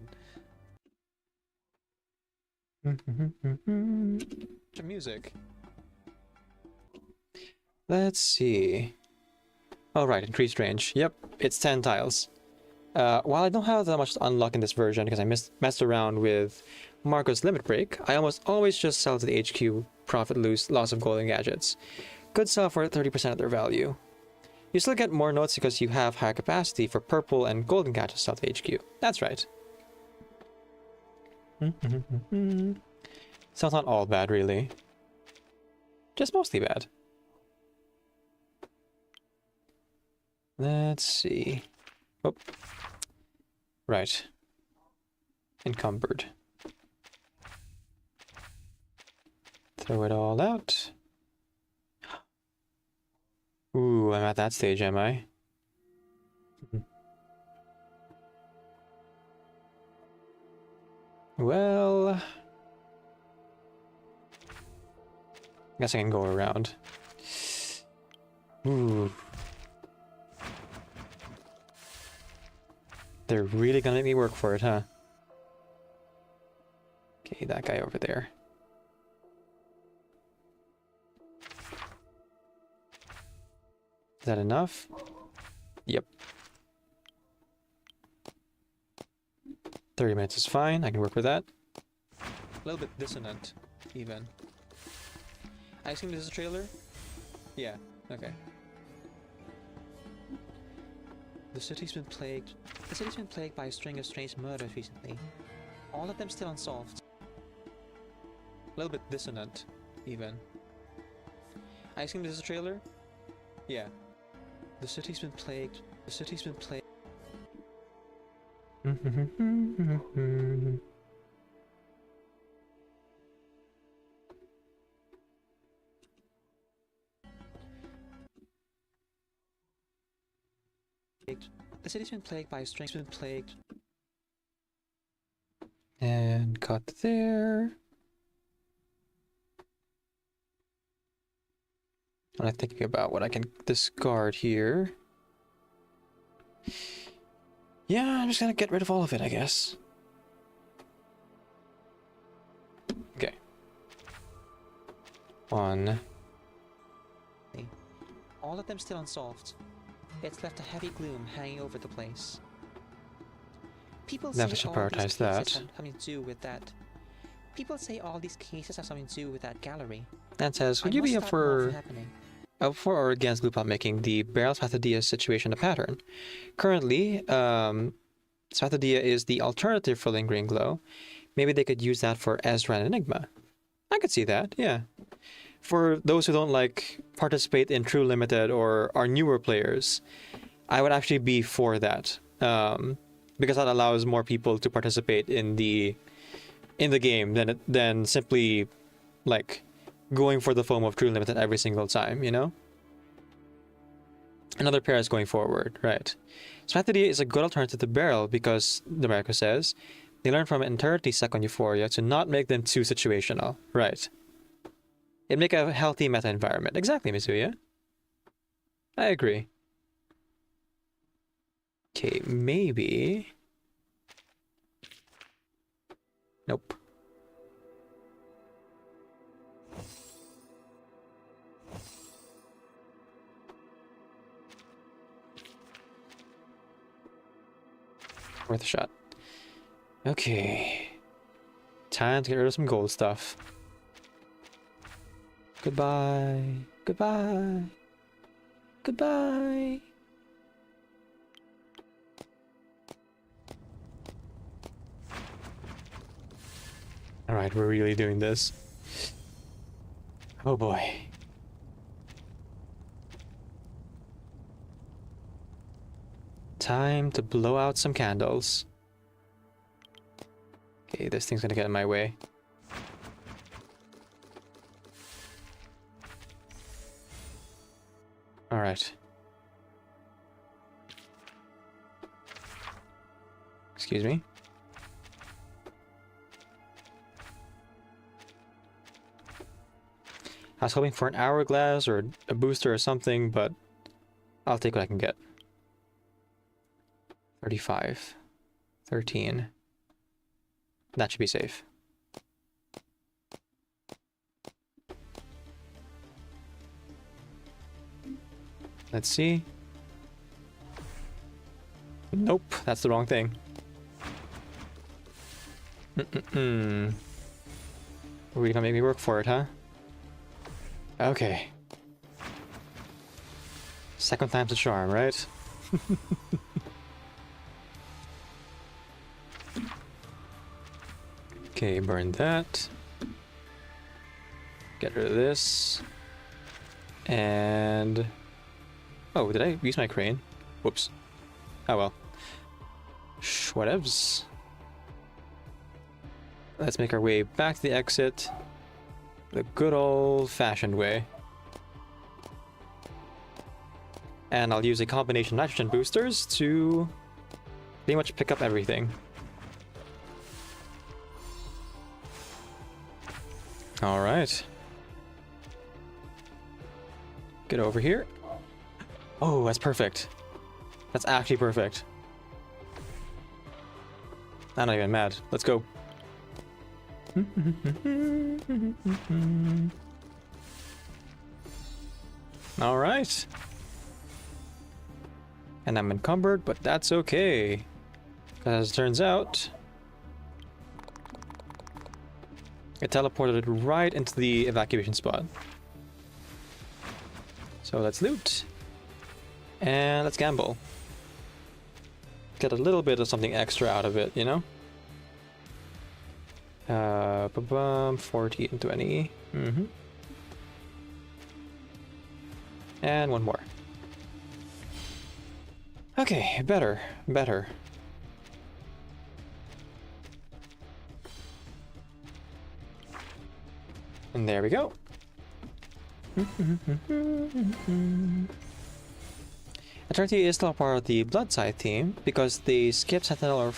Music. Let's see. Alright, increased range. Yep, it's 10 tiles. While I don't have that much to unlock in this version because I messed around with Marco's limit break, I almost always just sell to the HQ, profit loss of gold and gadgets. Good sell for 30% of their value. You still get more notes because you have higher capacity for purple and golden gadgets sell to HQ. That's right. So it's not all bad, really. Just mostly bad. Let's see. Oh. Right. Encumbered. Throw it all out. Ooh, I'm at that stage, am I? Well... guess I can go around. Ooh. They're really gonna make me work for it, huh? Okay, that guy over there. Is that enough? Yep. 30 minutes is fine, I can work with that. A little bit dissonant, even. I assume this is a trailer? Yeah, okay. The city's been plagued by a string of strange murders recently. All of them still unsolved. A little bit dissonant, even. I assume this is a trailer? Yeah. The city's been plagued. The city's been plagued by a string. And cut there. I'm thinking about what I can discard here. Yeah, I'm just gonna get rid of all of it, I guess. Okay. One. All of them still unsolved. It's left a heavy gloom hanging over the place. People say Never should all prioritize these cases that. have something to do with that. People say all these cases have something to do with that gallery. That says, would you be up for or against Lupin making the Barrel Spathadia situation a pattern? Currently, Spathadia is the alternative for Lingering Glow. Maybe they could use that for Ezra and Enigma. I could see that, yeah. For those who don't like participate in True Limited or are newer players, I would actually be for that. Because that allows more people to participate in the game than simply like going for the foam of True Limited every single time, you know? Another pair is going forward, right? Strategy is a good alternative to Barrel because, Demarco says, they learn from entirely second Euphoria to not make them too situational, right? It make a healthy meta environment. Exactly, Mizuya. I agree. Okay, maybe... Nope. Worth a shot. Okay. Time to get rid of some gold stuff. Goodbye. Goodbye. Goodbye. Alright, we're really doing this. Oh boy. Time to blow out some candles. Okay, this thing's gonna get in my way. Alright. Excuse me. I was hoping for an hourglass or a booster or something, but I'll take what I can get. 35. 13. That should be safe. Let's see. Nope, that's the wrong thing. Really gonna make me work for it, huh? Okay. Second time's a charm, right? Okay, burn that. Get rid of this. And... Oh, did I use my crane? Whoops. Oh well. Whatevs. Let's make our way back to the exit. The good old-fashioned way. And I'll use a combination of nitrogen boosters to pretty much pick up everything. Alright. Get over here. Oh, that's perfect. That's actually perfect. I'm not even mad. Let's go. Alright. And I'm encumbered, but that's okay. As it turns out, it teleported right into the evacuation spot. So let's loot. And let's gamble. Get a little bit of something extra out of it, you know? 40 and 20. And one more. Okay, better. And there we go. Eternity is still part of the Blood Scythe team because they skipped Sentinel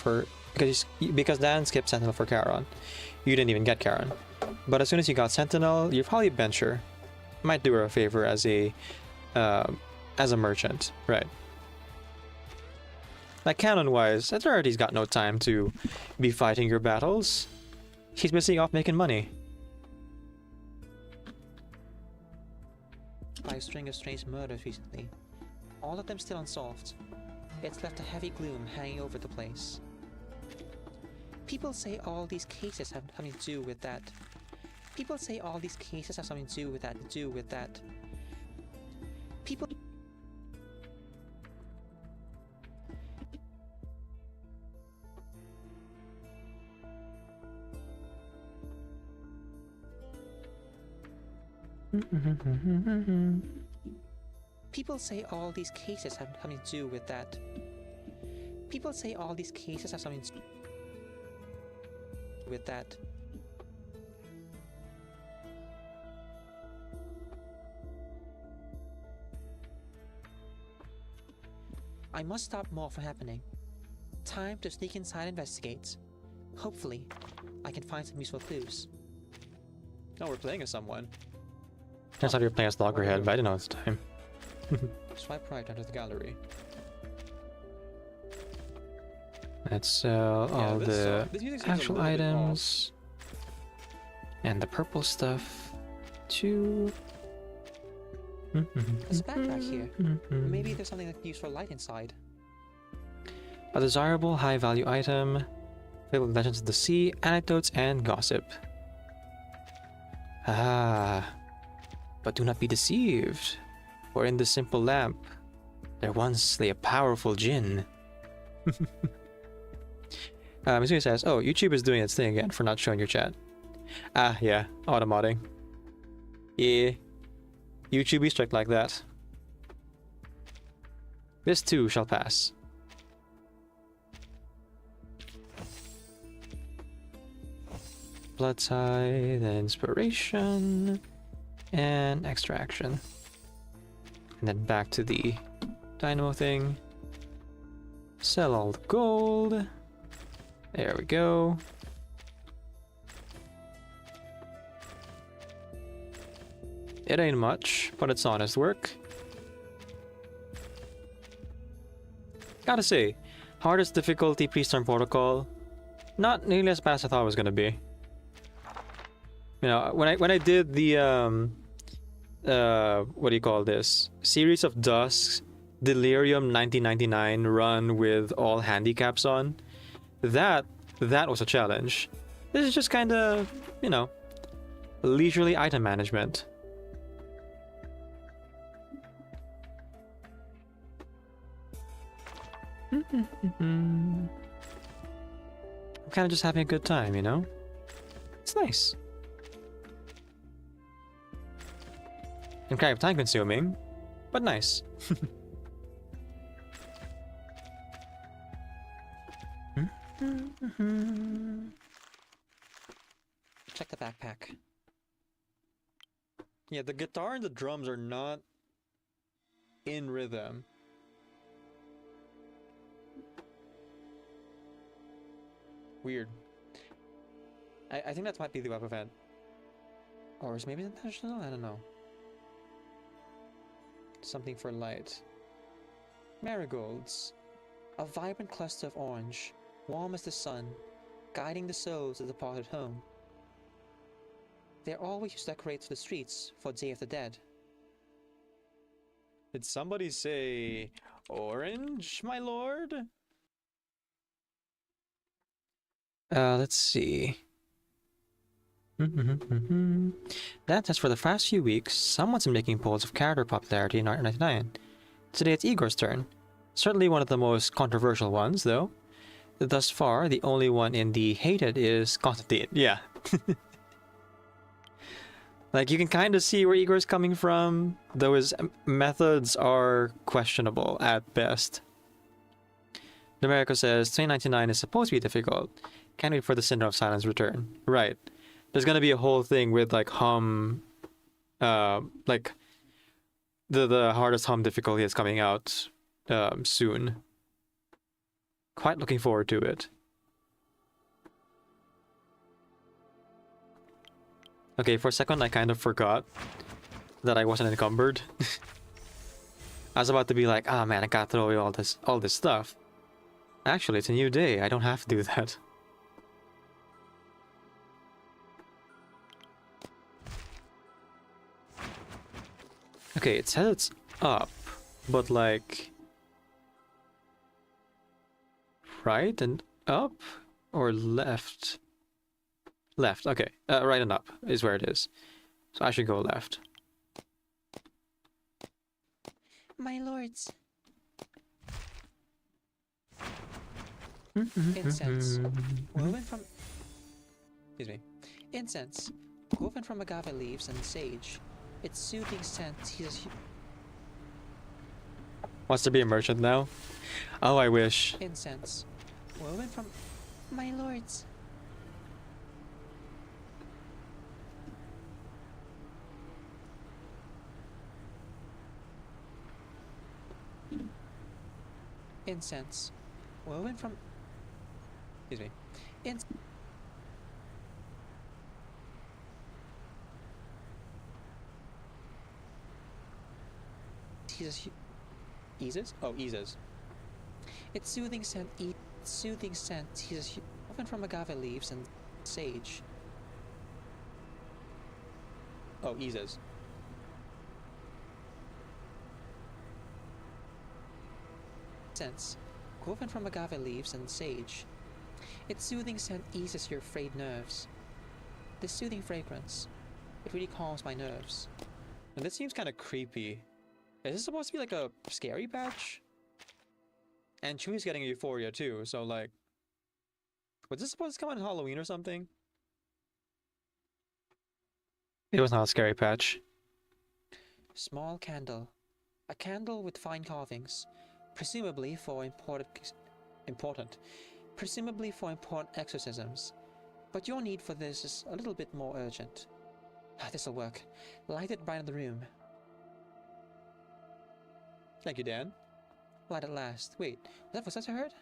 because Dan skipped Sentinel for Charon. You didn't even get Charon. But as soon as you got Sentinel, you probably bench her. Might do her a favor as a merchant, right? Like canon-wise, Eternity's got no time to be fighting your battles. She's busy off making money. By a string of strange murders recently, all of them still unsolved. It's left a heavy gloom hanging over the place. People say all these cases have something to do with that. People say all these cases have something to do with that. People... People say all these cases have something to do with that. People say all these cases have something to do with that. I must stop more from happening. Time to sneak inside and investigate. Hopefully, I can find some useful clues. No, we're playing as someone. Turns out you're playing as Loggerhead, but I didn't know at the time. Swipe right under the gallery. Let's sell all the this music seems a actual little bit off. items. And the purple stuff to... There's a backpack here. Maybe there's something that can use for light inside. A desirable high-value item filled with legends of the sea, anecdotes, and gossip. Ah, but do not be deceived, for in this simple lamp, there once lay a powerful djinn. Missouri says, oh, YouTube is doing its thing again for not showing your chat. Ah, yeah, automodding. Yeah, YouTube is strict like that. This too shall pass. Blood tide, inspiration, and extraction. And then back to the dynamo thing. Sell all the gold. There we go. It ain't much, but it's honest work. Gotta say, hardest difficulty pre-storm protocol, not nearly as bad as I thought it was gonna be. You know, when I did the what do you call this? Series of Dusks Delirium 1999 run with all handicaps on. That was a challenge. This is just kind of, you know, leisurely item management. I'm kind of just having a good time, you know? It's nice. And kind of time consuming, but nice. Check the backpack. Yeah, the guitar and the drums are not in rhythm. Weird. I think that might be the web event. Or is maybe intentional? I don't know. Something for light. Marigolds. A vibrant cluster of orange, warm as the sun, guiding the souls of the departed home. They're always used to decorate the streets for Day of the Dead. Did somebody say orange, my lord? Let's see. That says for the past few weeks, someone's been making polls of character popularity in 1999. Today it's Igor's turn. Certainly one of the most controversial ones, though. Thus far, the only one in the hated is Constantine. Yeah. Like, you can kind of see where Igor's coming from, though his methods are questionable at best. Numerico says 2099 is supposed to be difficult. Can't wait for the Cinder of Silence return. Right. There's gonna be a whole thing with like like the hardest hum difficulty is coming out soon. Quite looking forward to it. Okay, for a second I kind of forgot that I wasn't encumbered. I was about to be like, ah man, I gotta throw away all this stuff. Actually, it's a new day. I don't have to do that. Okay, it says it's up, but like right and up or left? Left, okay. Right and up is where it is. So I should go left. My lords. Mm-hmm. Incense. Woven from... Excuse me. Incense. Woven from agave leaves and sage. Its soothing scent teases... Wants to be a merchant now? Oh, I wish. Incense. Woven from... My lords. Incense. Woven from... Excuse me. Eases? Oh, eases. Its soothing scent eases often from agave leaves and sage. Oh, eases. Scents, woven from agave leaves and sage. Its soothing scent eases your frayed nerves. This soothing fragrance, it really calms my nerves. And this seems kind of creepy. Is this supposed to be like a scary patch? And Chewie's getting euphoria too, so like... Was this supposed to come on Halloween or something? It was not a scary patch. Small candle. A candle with fine carvings. Presumably for important exorcisms. But your need for this is a little bit more urgent. This'll work. Light it bright in the room. Thank you, Dan. Light at last. Wait, was that I heard?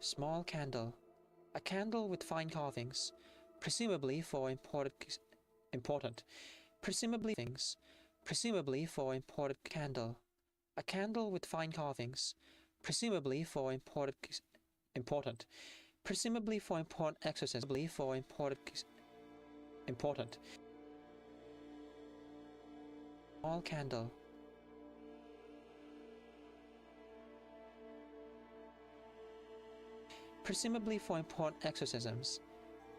Small candle. A candle with fine carvings. Presumably for candle. A candle with fine carvings. Presumably for important exorcism. Important. Small candle. Presumably for important exorcisms.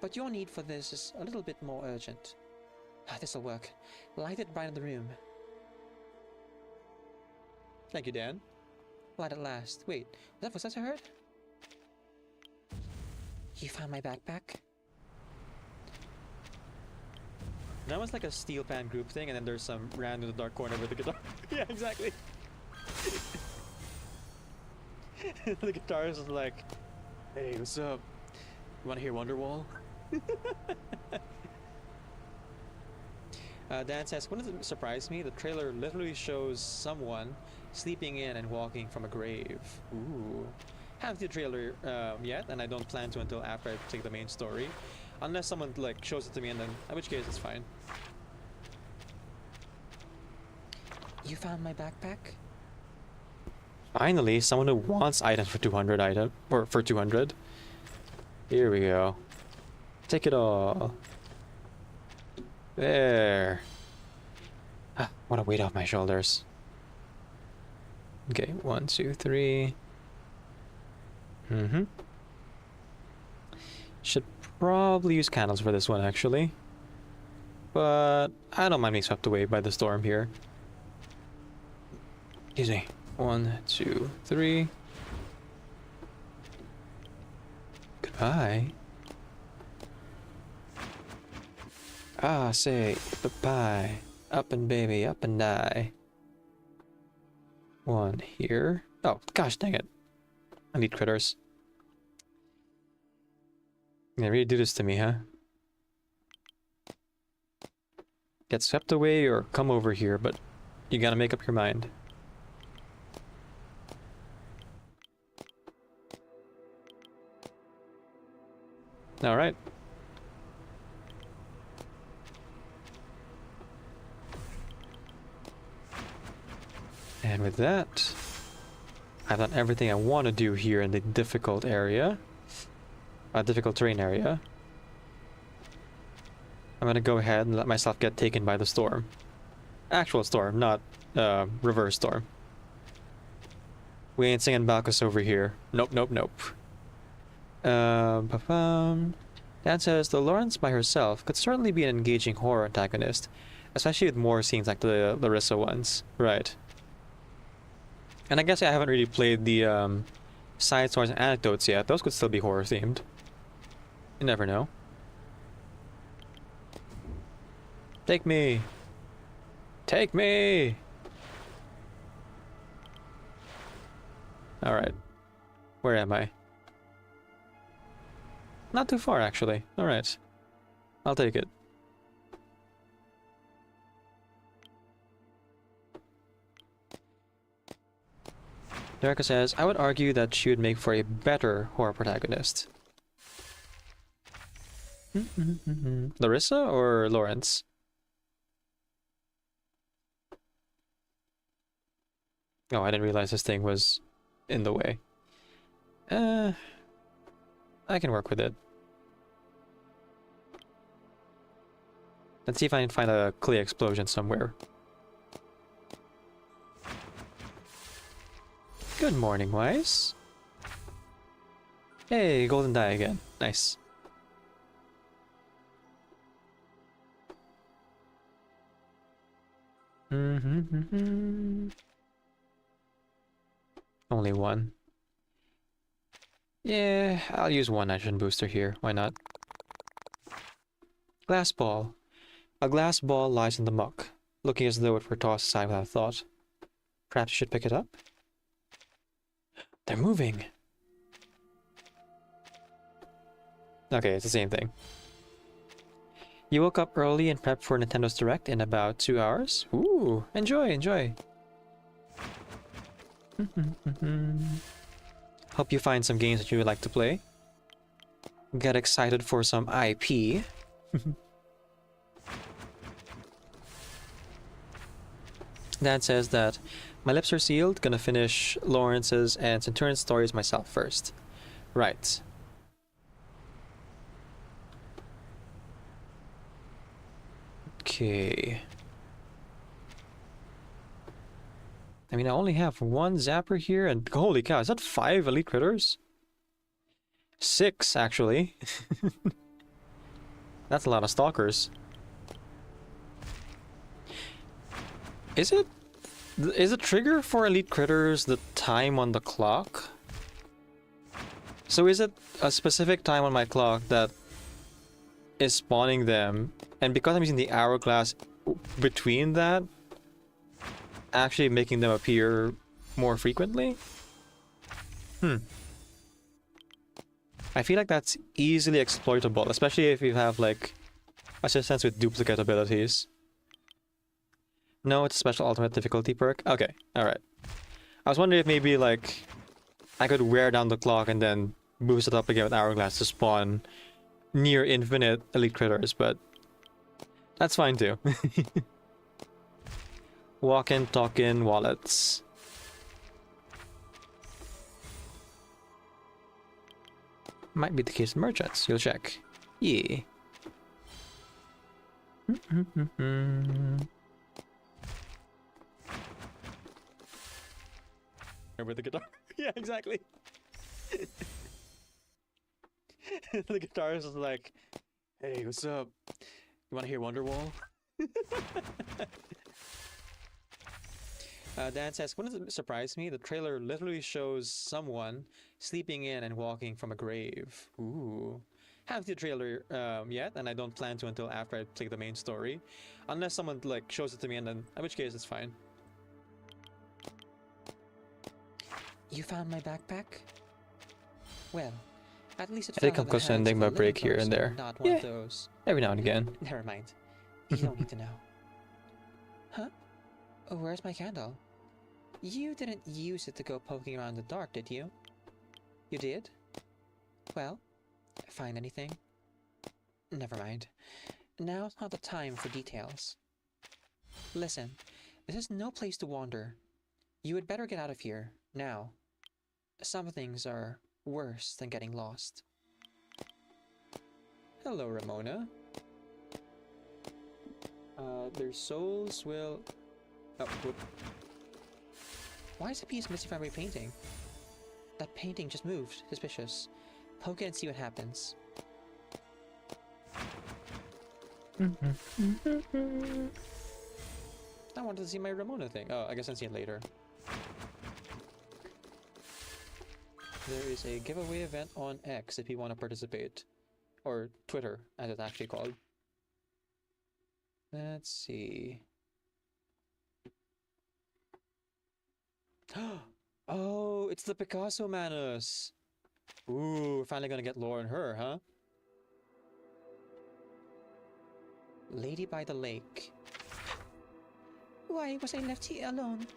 But your need for this is a little bit more urgent. This'll work. Light it bright in the room. Thank you, Dan. Light at last. Wait, was that I heard? You found my backpack? That was like a steel pan group thing, and then there's some random in the dark corner with the guitar. Yeah, exactly. The guitarist is like, hey, what's up? You wanna hear Wonderwall? Dan says, wouldn't it surprise me? The trailer literally shows someone sleeping in and walking from a grave. Ooh. Haven't seen the trailer yet, and I don't plan to until after I take the main story. Unless someone like shows it to me, and then in which case it's fine. You found my backpack? Finally, someone who wants items for 200 for 200. Here we go. Take it all. There. Ah, what a weight off my shoulders. Okay, 1, 2, 3. Should probably use candles for this one, actually. But I don't mind being swept away by the storm here. Excuse me. 1, 2, 3. Goodbye. Ah, say bye-bye. Up and baby, up and die. 1 here. Oh, gosh dang it. I need critters. They really do this to me, huh? Get swept away or come over here, but you gotta make up your mind. Alright. And with that, I've done everything I want to do here in the difficult area. Difficult terrain area. I'm gonna go ahead and let myself get taken by the storm. Actual storm, not reverse storm. We ain't singing Balkus over here. Nope, nope, nope. Dan says, the Lawrence by herself could certainly be an engaging horror antagonist, especially with more scenes like the Larissa ones. Right. And I guess I haven't really played the side stories and anecdotes yet. Those could still be horror themed. You never know. Take me! Take me! Alright. Where am I? Not too far, actually. Alright. I'll take it. Jericho says, I would argue that she would make for a better horror protagonist. Larissa or Lawrence? Oh, I didn't realize this thing was in the way. I can work with it. Let's see if I can find a clay explosion somewhere. Good morning, Wise. Hey, golden die again. Nice. Only one. Yeah, I'll use one nitrogen booster here. Why not? Glass ball. A glass ball lies in the muck, looking as though it were tossed aside without thought. Perhaps you should pick it up? They're moving! Okay, it's the same thing. You woke up early and prepped for Nintendo's Direct in about 2 hours? Ooh, enjoy, enjoy! Hope you find some games that you would like to play. Get excited for some IP. Dad says that my lips are sealed, gonna finish Lawrence's and Centurion's stories myself first. Right. Okay. I mean, I only have one zapper here, and holy cow, is that 5 elite critters? 6, actually. That's a lot of stalkers. Is the trigger for elite critters the time on the clock? So is it a specific time on my clock that is spawning them, and because I'm using the hourglass between that, actually making them appear more frequently? I feel like that's easily exploitable, especially if you have like assistants with duplicate abilities. No, it's a special ultimate difficulty perk. Okay, alright. I was wondering if maybe like I could wear down the clock and then boost it up again with hourglass to spawn near infinite elite critters, but that's fine too. Walk-in, talk-in, wallets. Might be the case of merchants. You'll check. Yeah. Remember the guitar? Yeah, exactly. The guitarist is like, hey, what's up? You want to hear Wonderwall? Dan says, wouldn't it surprise me? The trailer literally shows someone sleeping in and walking from a grave. Ooh. Haven't seen the trailer yet, and I don't plan to until after I play the main story. Unless someone like shows it to me, and then, in which case it's fine. You found my backpack? Well, at least it fell come out of close the to hands ending of a my break living here and person, there. not one Yeah, of those. every now and again. Never mind. You don't need to know. Huh? Oh, where's my candle? You didn't use it to go poking around in the dark, did you? You did? Well, find anything? Never mind. Now's not the time for details. Listen, this is no place to wander. You had better get out of here, now. Some things are worse than getting lost. Hello, Ramona. Their souls will... Oh, whoop. Why is a piece missing from my painting? That painting just moved. Suspicious. Poke it and see what happens. I wanted to see my Ramona thing. Oh, I guess I'll see it later. There is a giveaway event on X if you want to participate. Or Twitter, as it's actually called. Let's see. Oh, it's the Picasso Manus! Ooh, we're finally gonna get lore on her, huh? Lady by the Lake. Why was I left here alone?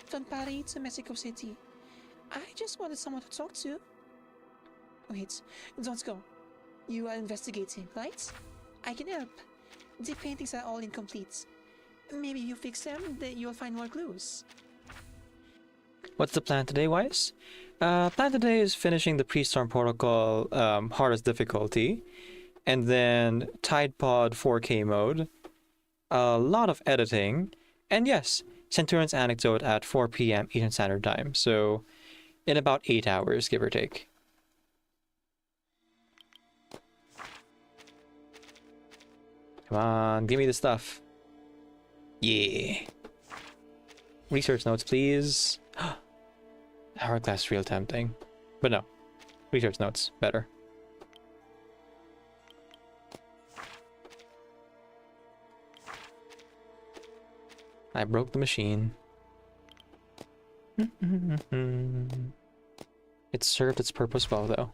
From Paris to Mexico City. I just wanted someone to talk to. Wait, don't go. You are investigating, right? I can help. The paintings are all incomplete. Maybe you fix them, then you'll find more clues. What's the plan today, Weiss? Plan today is finishing the pre-storm protocol hardest difficulty, and then Tide Pod 4K mode, a lot of editing, and yes, Centurion's Anecdote at 4 p.m. Eastern Standard Time, so in about 8 hours, give or take. Come on, give me the stuff. Yeah. Research notes, please. Hourglass real tempting. But no. Research notes, better. I broke the machine. It served its purpose well, though.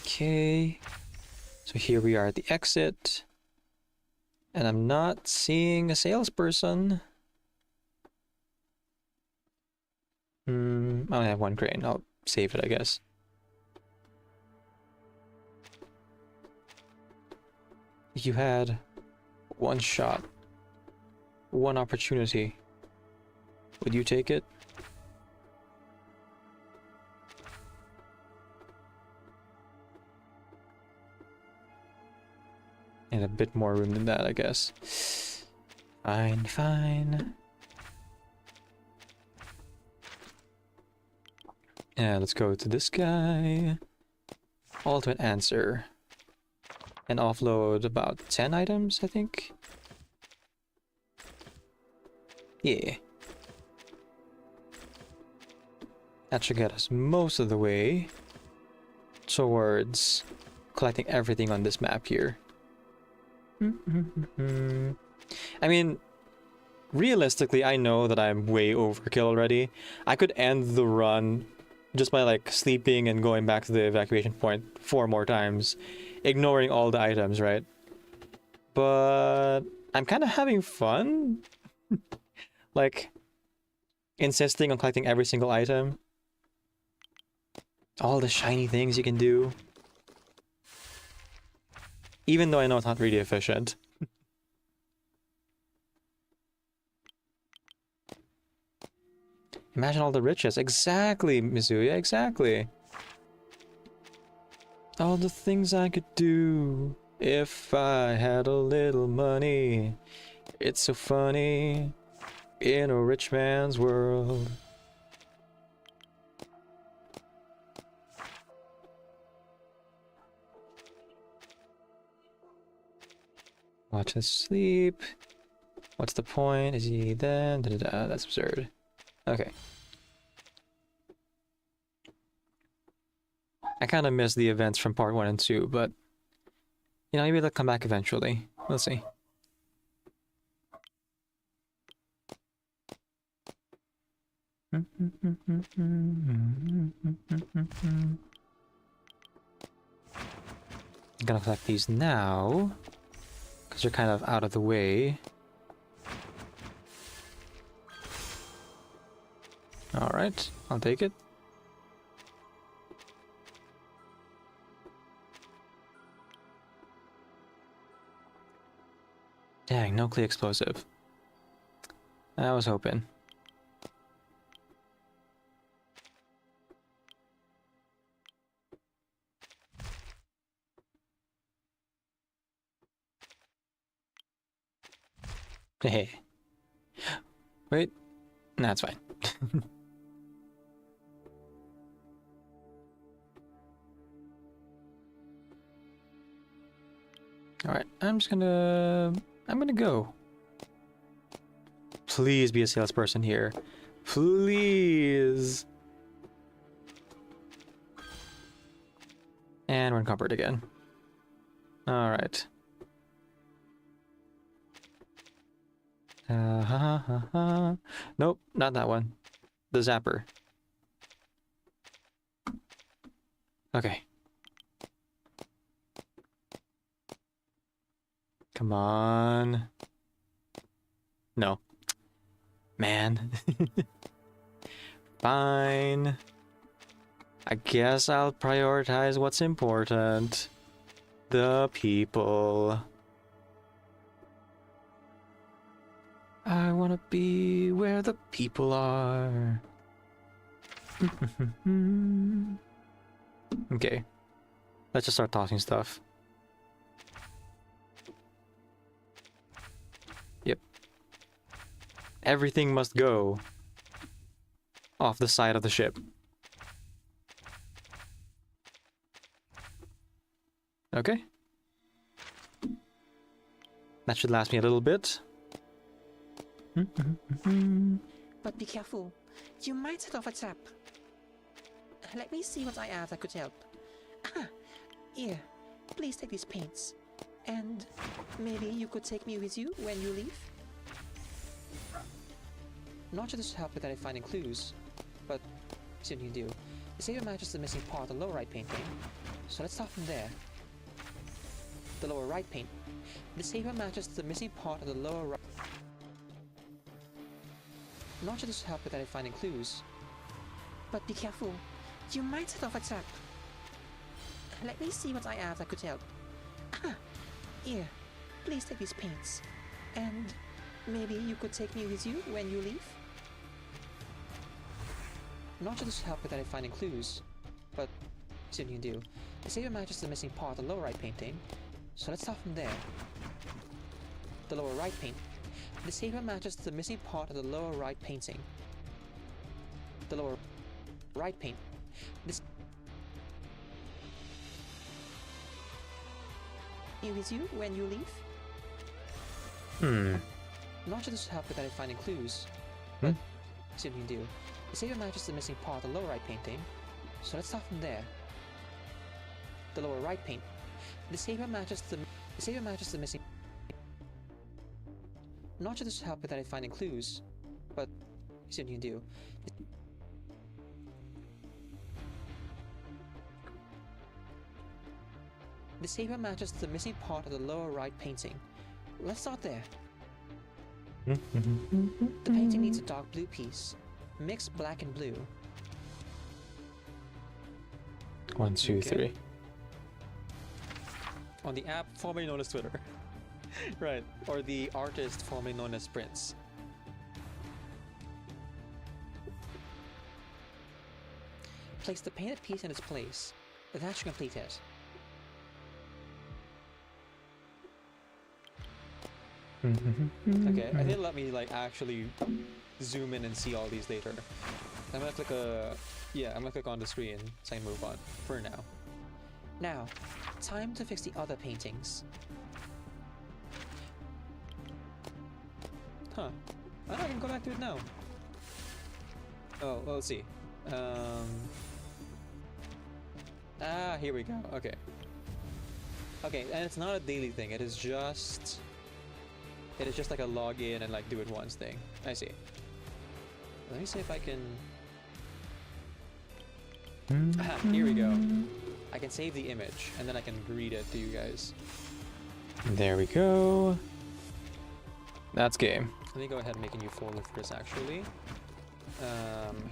Okay. So here we are at the exit. And I'm not seeing a salesperson. I only have one crane. I'll save it, I guess. If you had one shot, one opportunity, would you take it? And a bit more room than that, I guess. Fine, fine. Yeah, let's go to this guy. Ultimate answer. And offload about 10 items, I think. Yeah. That should get us most of the way towards collecting everything on this map here. I mean, realistically, I know that I'm way overkill already. I could end the run just by like sleeping and going back to the evacuation point 4 more times, ignoring all the items, right? But I'm kind of having fun. Like, insisting on collecting every single item. All the shiny things you can do. Even though I know it's not really efficient. Imagine all the riches. Exactly, Mizuya, exactly. All the things I could do if I had a little money. It's so funny in a rich man's world. Watch us sleep. What's the point? Is he then? That's absurd. Okay. I kind of missed the events from part 1 and 2, but you know, maybe they'll come back eventually. We'll see. I'm gonna collect these now, because they're kind of out of the way. Alright, I'll take it. Dang, no clear explosive. I was hoping. Hey. Wait. That's fine. Alright, I'm gonna go. Please be a salesperson here. Please. And we're encumbered again. Alright. Nope, not that one. The zapper. Okay. Come on. No. man. Fine. I guess I'll prioritize what's important. The people. I wanna be where the people are. Okay. Let's just start tossing stuff. Yep. Everything must go off the side of the ship. Okay. That should last me a little bit. But be careful. You might set off a trap. Let me see what I have that could help. Ah, here. Please take these paints. And maybe you could take me with you when you leave? Not just to help with finding clues, but soon you do. The saber matches the missing part of the lower right painting, so let's start from there. The lower right paint. The saber matches the missing part of the lower right. Not just to help with finding clues, but be careful. You might set off a trap. Let me see what I have that could help. Ah, here. Please take these paints. And maybe you could take me with you when you leave? Not just to help with finding clues, but soon you do. The saber matches the missing part of the lower right painting, so let's start from there. The lower right paint. The saber matches the missing part of the lower right painting. The lower right paint. This with you when you leave? Not just to help with finding clues, but soon you do. The saber matches the missing part of the lower right painting, so let's start from there. The lower right paint. The saber matches the missing. Not just to help with finding clues, but soon you do. The saber matches the missing part of the lower right painting. Let's start there. The painting needs a dark blue piece. Mix black and blue. 1, 2, 3. On the app formerly known as Twitter. Right, or the artist formerly known as Prince. Place the painted piece in its place. That should complete it. Okay, I didn't let me actually zoom in and see all these later. I'm gonna click I'm gonna click on the screen so I can move on for now. Now, time to fix the other paintings. Huh. I can go back to it now. Oh, well, let's see. Here we go. Okay. Okay, and it's not a daily thing. It is just like a login and do it once thing. I see. Let me see if I can. Here we go. I can save the image and then I can read it to you guys. There we go. That's game. Let me go ahead and make a new folder for this actually.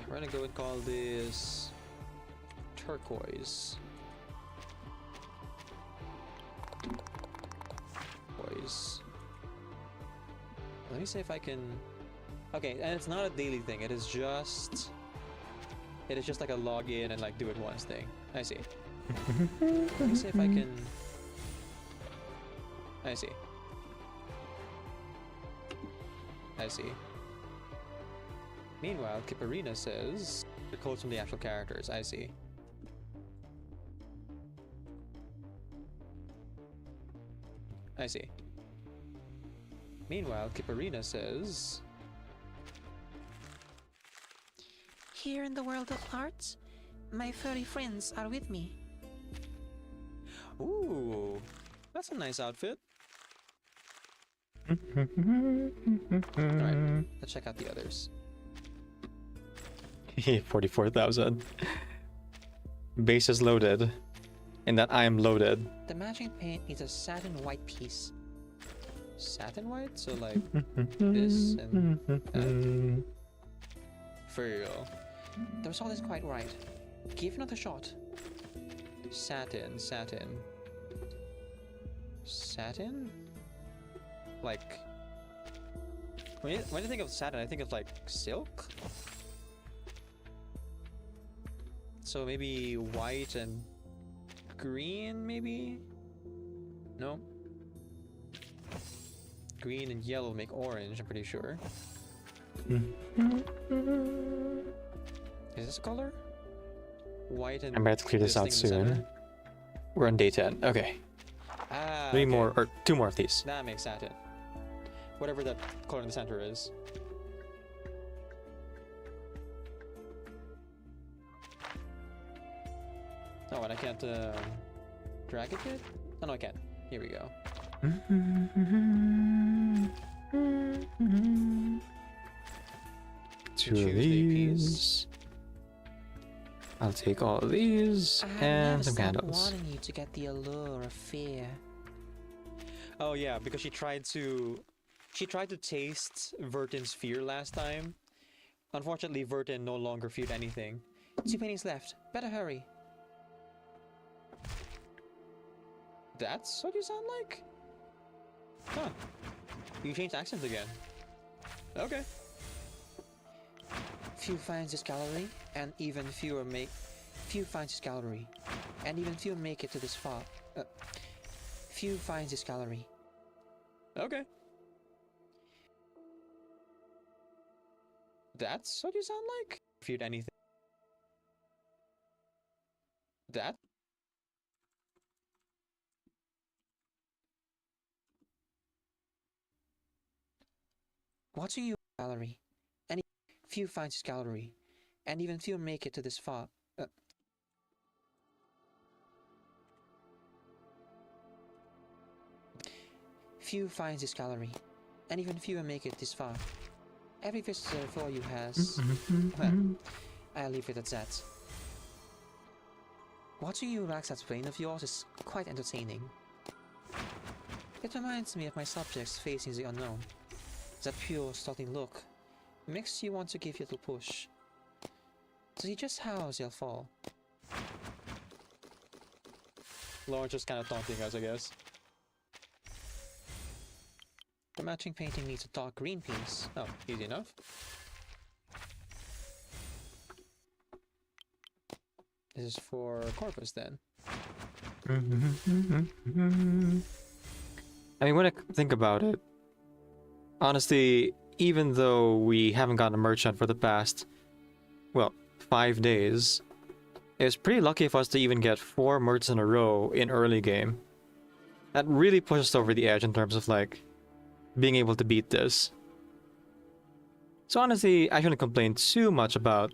We're gonna go and call this turquoise. Let me see if I can. Okay, and it's not a daily thing. It is just like a login and do it once thing. I see. Let me see if I can. I see. Meanwhile, Kipperina says the quotes from the actual characters. I see. Meanwhile, Kipperina says, Here in the world of art, my furry friends are with me. Ooh, that's a nice outfit. Alright, let's check out the others. 44,000. Base is loaded. And that I am loaded. The matching paint needs a satin white piece. satin white, so like this and that. For real. The result is quite right. Give another shot. Satin, satin. Satin? Like... When you think of satin, I think of like silk? So maybe white and green, maybe? No? Green and yellow make orange, I'm pretty sure. Is this a color? White and... I'm about to clear this out soon. We're on day 10. Okay. Ah, Three okay. more, or 2 more of these. That makes satin. Whatever that color in the center is. Oh, and I can't drag it yet? Oh no, I can. Here we go. Two of these. I'll take all of these and some candles. Wanting you to get the allure of fear. Oh yeah, because she tried to taste Vertin's fear last time. Unfortunately, Vertin no longer feared anything. 2 pennies left. Better hurry. That's what you sound like? Huh. You changed accents again. Okay. Few finds this gallery, and even fewer make... Few finds this gallery, and even fewer make it to this far. Few finds this gallery. Okay. That's what you sound like? Feared anything. That? Watching you gallery, and few finds this gallery, and even fewer make it to this far. Few finds this gallery, and even fewer make it this far. Every visitor for you has... well, I'll leave it at that. Watching you relax that brain of yours is quite entertaining. It reminds me of my subjects facing the unknown. That pure, startling look makes you want to give you a little push. See just how they'll fall. Lauren's just kind of taunting us, I guess. The matching painting needs a dark green piece. Oh, easy enough. This is for Corvus then. I mean, when I think about it, honestly, even though we haven't gotten a merchant for the past, well, 5 days, it was pretty lucky of us to even get 4 merchants in a row in early game. That really pushed us over the edge in terms of, like, being able to beat this. So honestly, I shouldn't complain too much about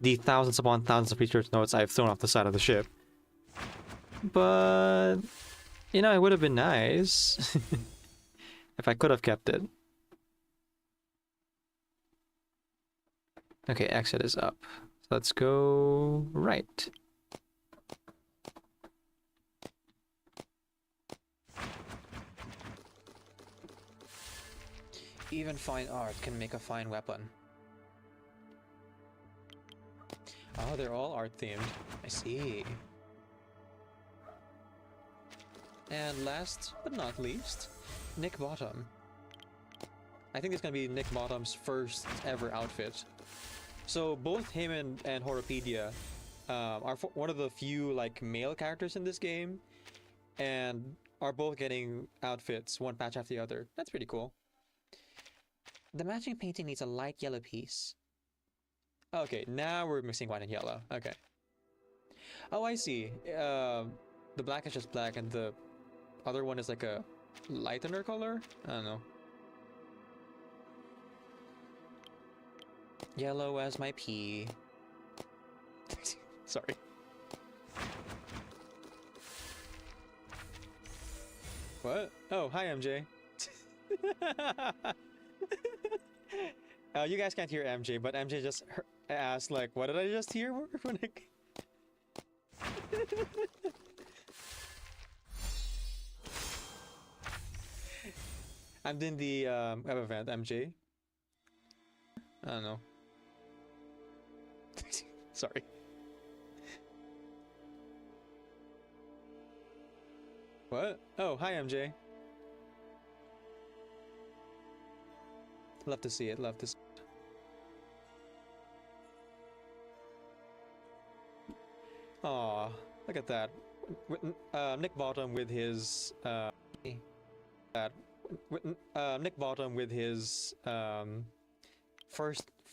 the thousands upon thousands of research notes I've thrown off the side of the ship. But, you know, it would have been nice if I could have kept it. Okay, exit is up. So let's go right. Even fine art can make a fine weapon. Oh, they're all art themed. I see. And last but not least, Nick Bottom. I think it's gonna be Nick Bottom's first ever outfit. So both him and Horopedia are one of the few like male characters in this game, and are both getting outfits one patch after the other. That's pretty cool. The matching painting needs a light yellow piece. Okay, now we're mixing white and yellow. Okay. Oh, I see. The black is just black, and the other one is like a lightener color? I don't know. Yellow as my pea. Sorry. What? Oh, hi, MJ. You guys can't hear MJ, but MJ just asked, like, what did I just hear? When I'm doing the web event, MJ. I don't know. Sorry. What? Oh, hi MJ. Love to see it, love to see it. Aw, look at that. Nick Bottom with his Nick Bottom with his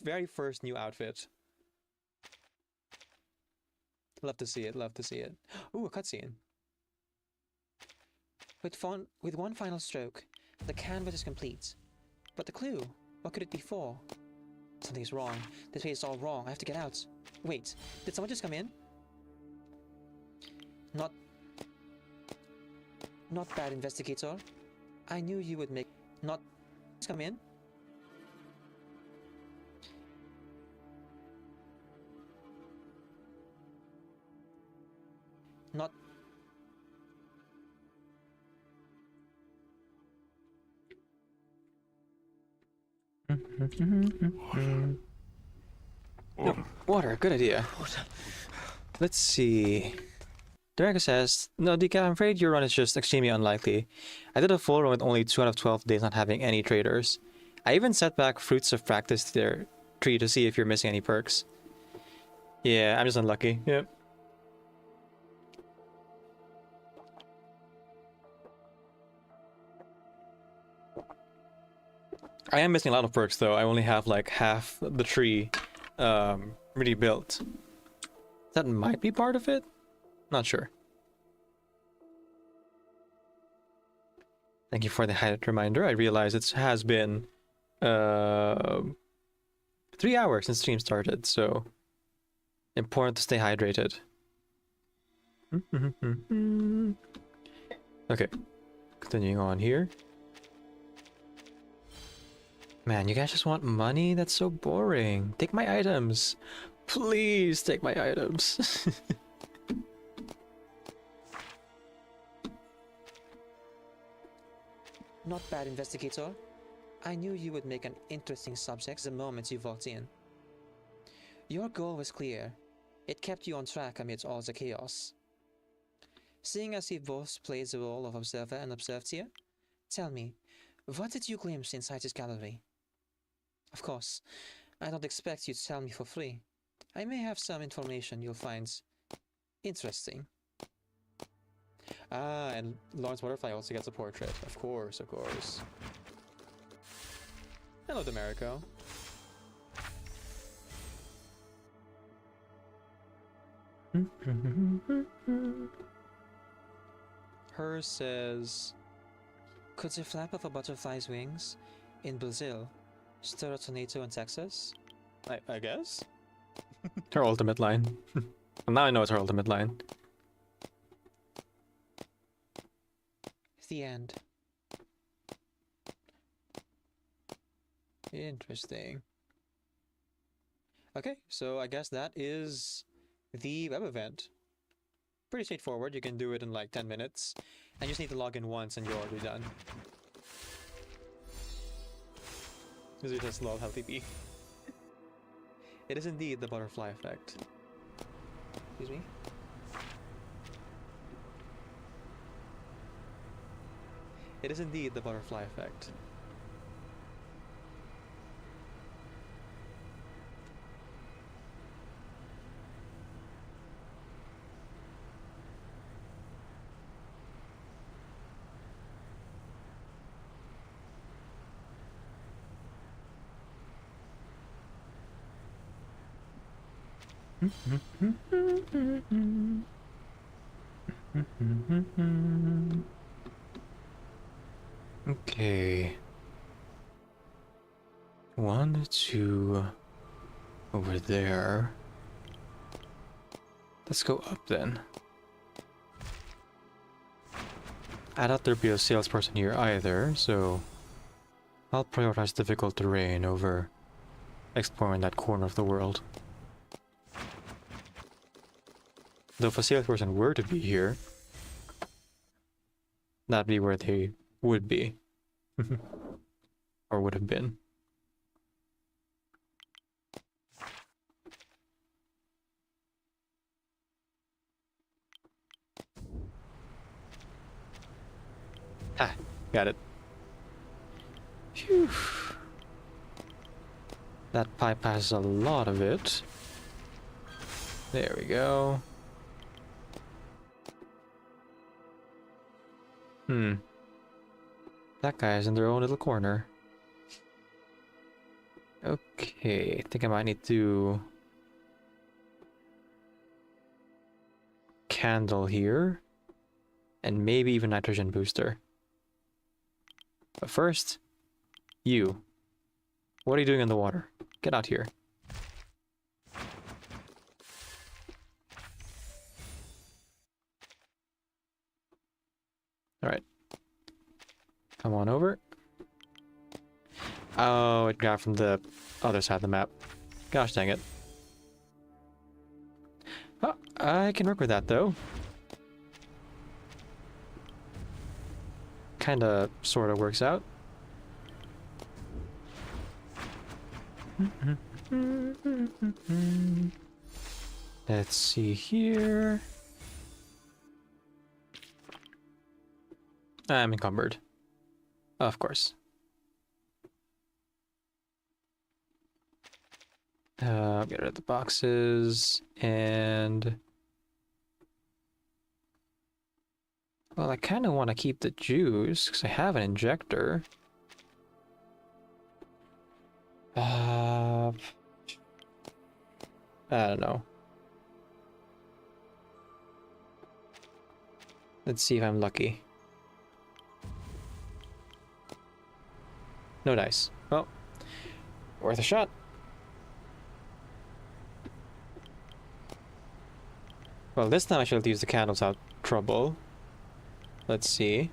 very first new outfit. Love to see it, love to see it. Ooh, a cutscene. With one final stroke, the canvas is complete. But the clue, what could it be for? Something's wrong. This way is all wrong. I have to get out. Wait, did someone just come in? Not bad, investigator. I knew you would make... Not... Come in? Not... Oh, water, good idea. Let's see. Director says, no, DK, I'm afraid your run is just extremely unlikely. I did a full run with only 2 out of 12 days not having any traders. I even set back Fruits of Practice to their tree to see if you're missing any perks. Yeah, I'm just unlucky. Yep. I am missing a lot of perks though. I only have like half the tree really built. That might be part of it? Not sure. Thank you for the highlight reminder. I realize it has been 3 hours since stream started, so important to stay hydrated. Okay, continuing on here. Man, you guys just want money? That's so boring. Take my items. Please take my items. Not bad, investigator. I knew you would make an interesting subject the moment you walked in. Your goal was clear. It kept you on track amidst all the chaos. Seeing as you both played the role of observer and observed here, tell me, what did you glimpse inside this gallery? Of course, I don't expect you to tell me for free. I may have some information you'll find interesting. Ah, and Lawrence Butterfly also gets a portrait. Of course, of course. Hello, Demerico. Her says, could the flap of a butterfly's wings in Brazil stir a tornado in Texas? I guess? Her ultimate line. Now I know it's her ultimate line. The end. Interesting. Okay, so I guess that is the web event. Pretty straightforward. You can do it in like 10 minutes. And you just need to log in once and you're already done. This is just lol healthy bee. It is indeed the butterfly effect. Excuse me? It is indeed the butterfly effect. Okay. 1, 2 over there. Let's go up then. I doubt there'd be a salesperson here either, so I'll prioritize difficult terrain over exploring that corner of the world. Though if a salesperson were to be here, that'd be where they would be. Or would have been. Ah, got it. Phew. That pipe has a lot of it. There we go. That guy's in their own little corner. Okay, I think I might need to... candle here. And maybe even nitrogen booster. But first, you. What are you doing in the water? Get out here. Alright. Come on over. Oh, it got from the other side of the map. Gosh dang it. Oh, I can work with that though. Kinda, sorta works out. Let's see here. I'm encumbered. Of course. Get rid of the boxes, and... well, I kind of want to keep the juice, because I have an injector. I don't know. Let's see if I'm lucky. No dice. Well, worth a shot. Well, this time I should use the candles out trouble. Let's see.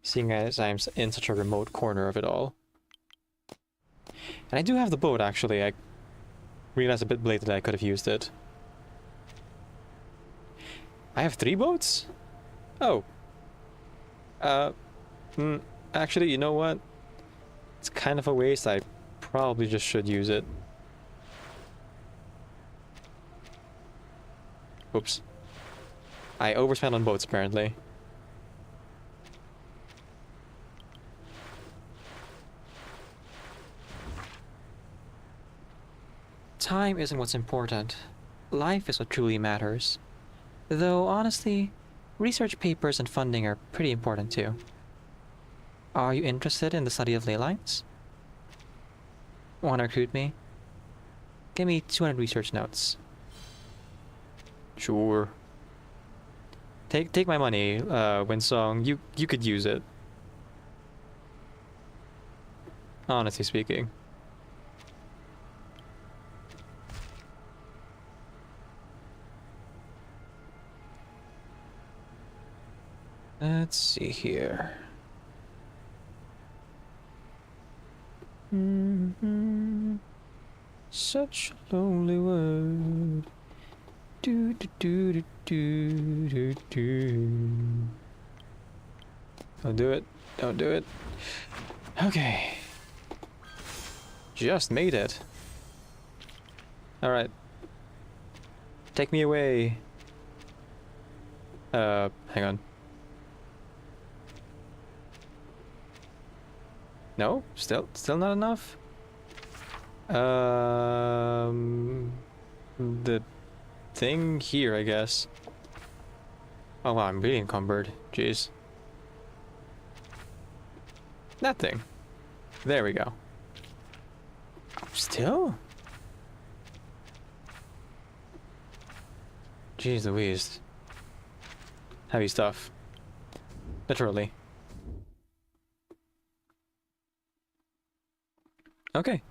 Seeing as I'm in such a remote corner of it all. And I do have the boat, actually. I realized a bit late that I could have used it. I have 3 boats? Oh. Actually, you know what? It's kind of a waste. I probably just should use it. Oops. I overspent on boats, apparently. Time isn't what's important. Life is what truly matters. Though, honestly, research papers and funding are pretty important too. Are you interested in the study of ley lines? Want to recruit me? Give me 200 research notes. Sure. Take my money, Winsong. You could use it. Honestly speaking. Let's see here. Such a lonely world. Do do do do do do do. Don't do it. Don't do it. Okay. Just made it. Alright. Take me away. Hang on. No? Still not enough? The thing here, I guess. Oh wow, I'm really encumbered. Jeez. That thing. There we go. Still? Jeez Louise. Heavy stuff. Literally. Okay.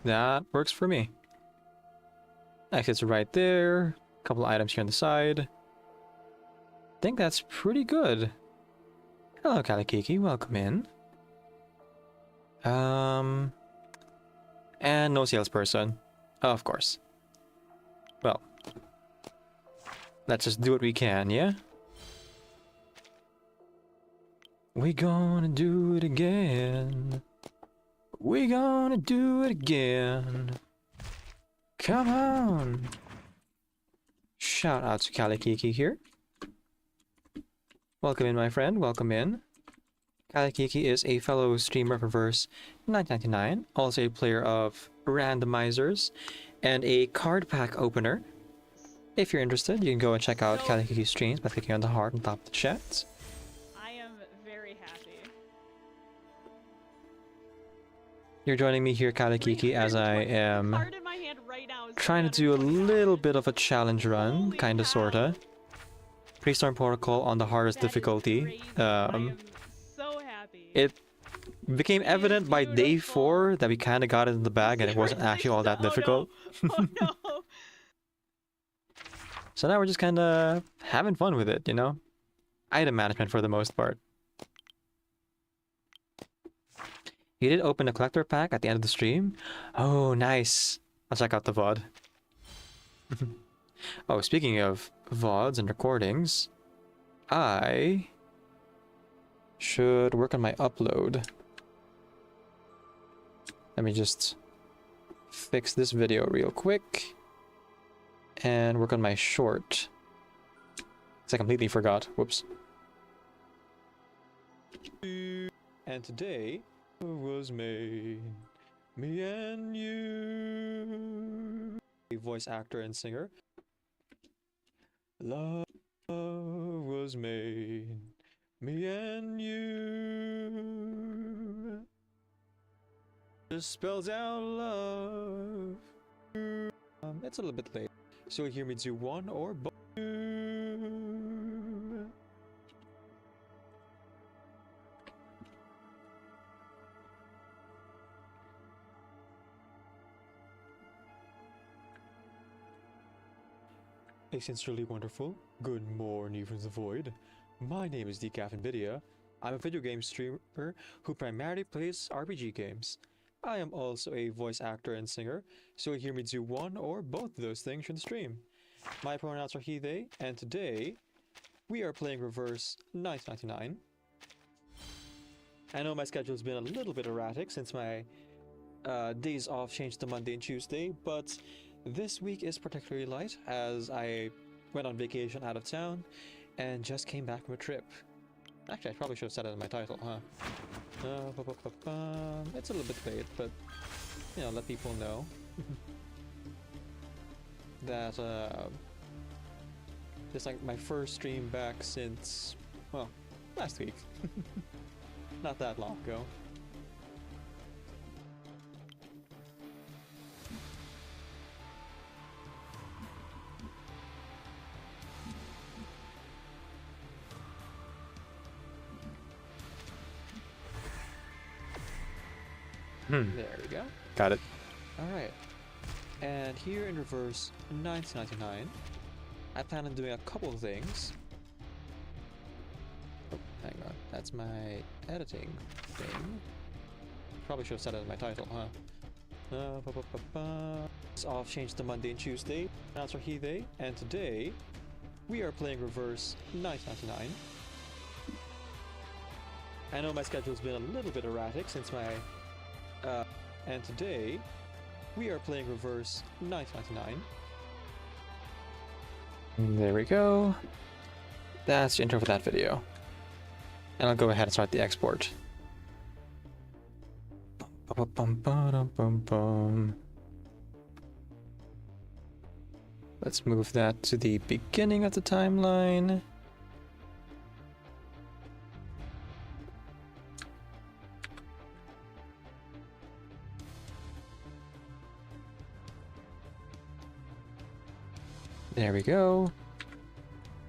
That works for me. Exits right there. A couple items here on the side. I think that's pretty good. Hello, Kalikiki. Welcome in. And no salesperson. Of course. Well. Let's just do what we can, yeah? We gonna do it again. We gonna do it again. Come on. Shout out to Kalikiki here. Welcome in, my friend. Welcome in. Kalikiki is a fellow streamer of Reverse 999, also a player of randomizers and a card pack opener. If you're interested, you can go and check out Kalikiki's streams by clicking on the heart on top of the chat. I am very happy. You're joining me here, Kalikiki, as I am trying to do a little bit of a challenge run, kinda sorta. Pre-Storm Protocol on the hardest difficulty. It became evident by day 4 that we kinda got it in the bag and it wasn't actually all that difficult. Oh no! So now we're just kinda having fun with it, you know? Item management for the most part. You did open a collector pack at the end of the stream? Oh, nice. I'll check out the VOD. Oh, speaking of VODs and recordings, I should work on my upload. Let me just fix this video real quick and work on my short. Because I completely forgot. Whoops. And today was made, me and you. A voice actor and singer. Love was made, me and you. Just spells out love. It's a little bit late, so you'll hear me do one or both. A sincerely wonderful good morning from the void. My name is Decaf Nvidia. I'm a video game streamer who primarily plays RPG games. I am also a voice actor and singer, so you'll hear me do one or both of those things from the stream. My pronouns are he, they, and today we are playing Reverse 999. I know my schedule's been a little bit erratic since my days off changed to Monday and Tuesday, but this week is particularly light as I went on vacation out of town and just came back from a trip. Actually, I probably should have said it in my title, huh? It's a little bit late, but, you know, let people know that, it's like my first stream back since, well, last week. Not that long ago. There we go. Got it. Alright. And here in Reverse 999, I plan on doing a couple of things. Oh, hang on. That's my editing thing. Probably should have said it in my title, huh? It's off changed to Monday and Tuesday. Pronouns are he, they, and today we are playing Reverse 999. I know my schedule's been a little bit erratic since my and today, we are playing Reverse 999. There we go. That's the intro for that video. And I'll go ahead and start the export. Let's move that to the beginning of the timeline. There we go.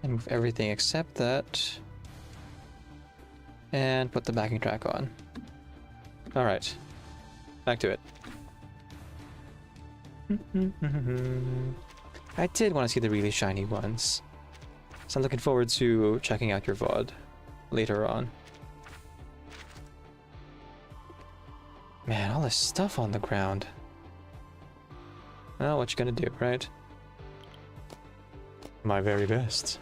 And move everything except that. And put the backing track on. Alright. Back to it. I did want to see the really shiny ones. So I'm looking forward to checking out your VOD later on. Man, all this stuff on the ground. Well, what you gonna do, right? My very best.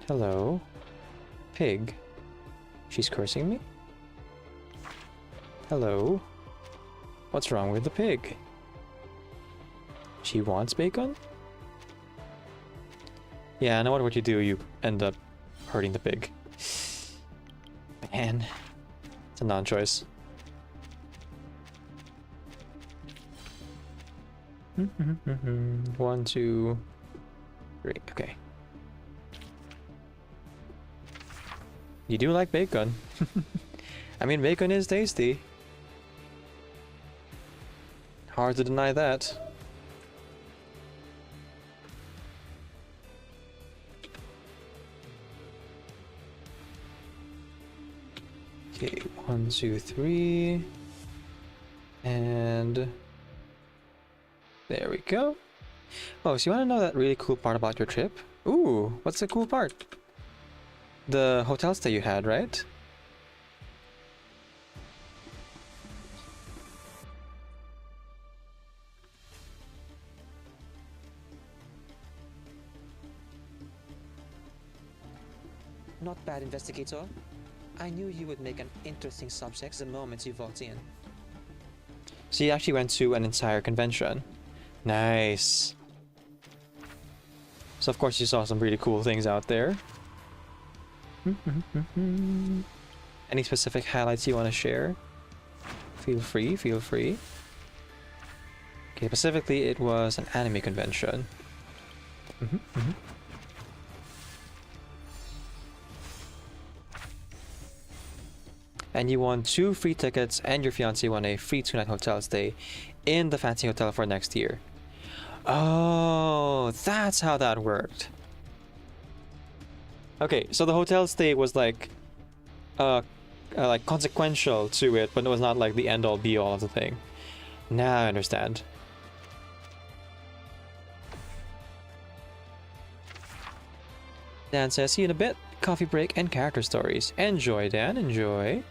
Hello. Pig. She's cursing me? Hello. What's wrong with the pig? She wants bacon? Yeah, no matter what you do, you end up hurting the pig. Man. It's a non-choice. 1, 2, 3. Okay. You do like bacon. I mean, bacon is tasty. Hard to deny that. Okay, 1, 2, 3. And there we go. Oh, so you want to know that really cool part about your trip? Ooh, what's the cool part? The hotel stay you had, right? Not bad, investigator. I knew you would make an interesting subject the moment you walked in. So you actually went to an entire convention. Nice. So of course you saw some really cool things out there. Any specific highlights you want to share? Feel free, feel free. Okay, specifically it was an anime convention. And you won 2 free tickets and your fiancé won a free 2-night hotel stay in the fancy hotel for next year. Oh, that's how that worked. Okay, so the hotel stay was like consequential to it, but it was not like the end all be all of the thing. Now I understand. Dan says, see you in a bit. Coffee break and character stories. Enjoy, Dan, enjoy.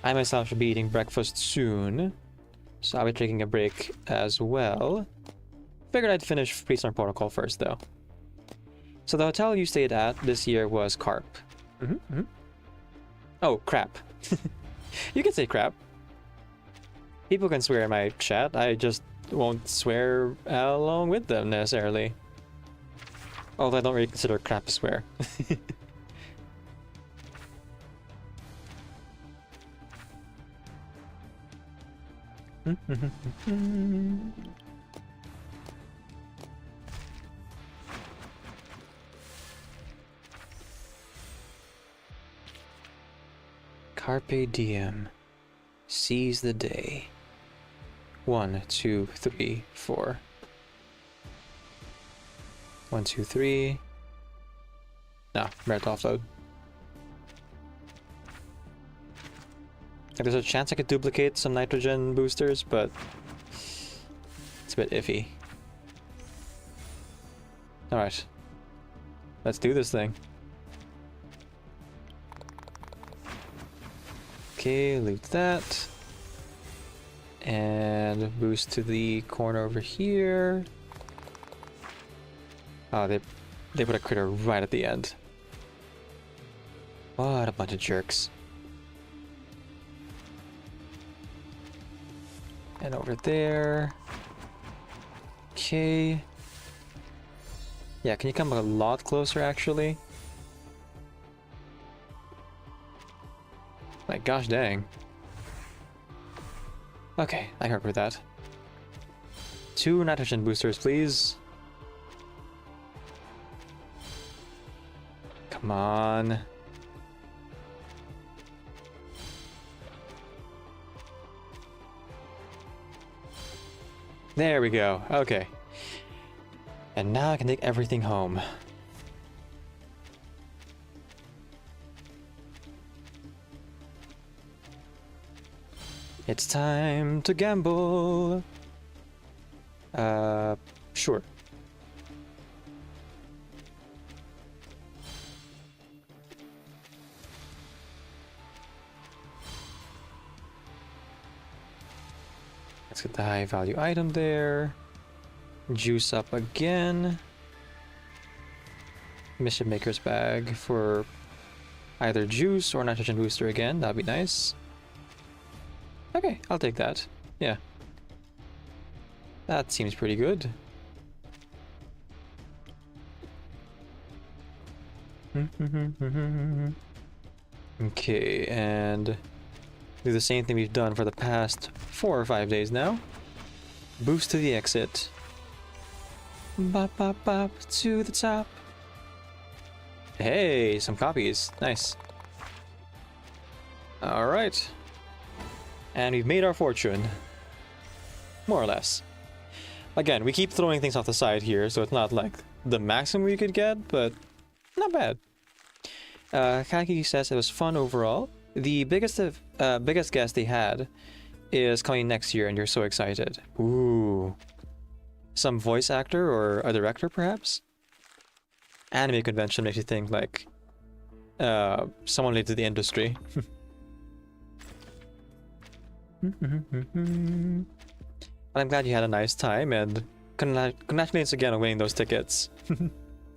I myself should be eating breakfast soon, so I'll be taking a break as well. Figured I'd finish Prisoner Protocol first, though. So the hotel you stayed at this year was Carp. Oh, crap. You can say crap. People can swear in my chat, I just won't swear along with them necessarily. Although I don't really consider crap a swear. Carpe diem. Seize the day. 1, 2, 3, 4. 1, 2, 3. No, red offload. There's a chance I could duplicate some nitrogen boosters, but it's a bit iffy. Alright. Let's do this thing. Okay, loot that. And boost to the corner over here. Oh, they put a critter right at the end. What a bunch of jerks. And over there. Okay. Yeah, can you come a lot closer, actually? My gosh dang. Okay, I heard with that. 2 nitrogen boosters, please. Come on. There we go. Okay. And now I can take everything home. It's time to gamble. Sure. Let's get the high value item there. Juice up again. Mission Maker's bag for either juice or nitrogen booster again. That'd be nice. Okay, I'll take that. Yeah. That seems pretty good. Okay, and do the same thing we've done for the past 4 or 5 days now. Boost to the exit. Bop bop bop to the top. Hey, some copies. Nice. Alright. And we've made our fortune. More or less. Again, we keep throwing things off the side here, so it's not like the maximum we could get, but not bad. Kaki says it was fun overall. The biggest guest they had is coming next year, and you're so excited. Ooh. Some voice actor or a director, perhaps? Anime convention makes you think like someone related to the industry. But I'm glad you had a nice time, and congratulations again on winning those tickets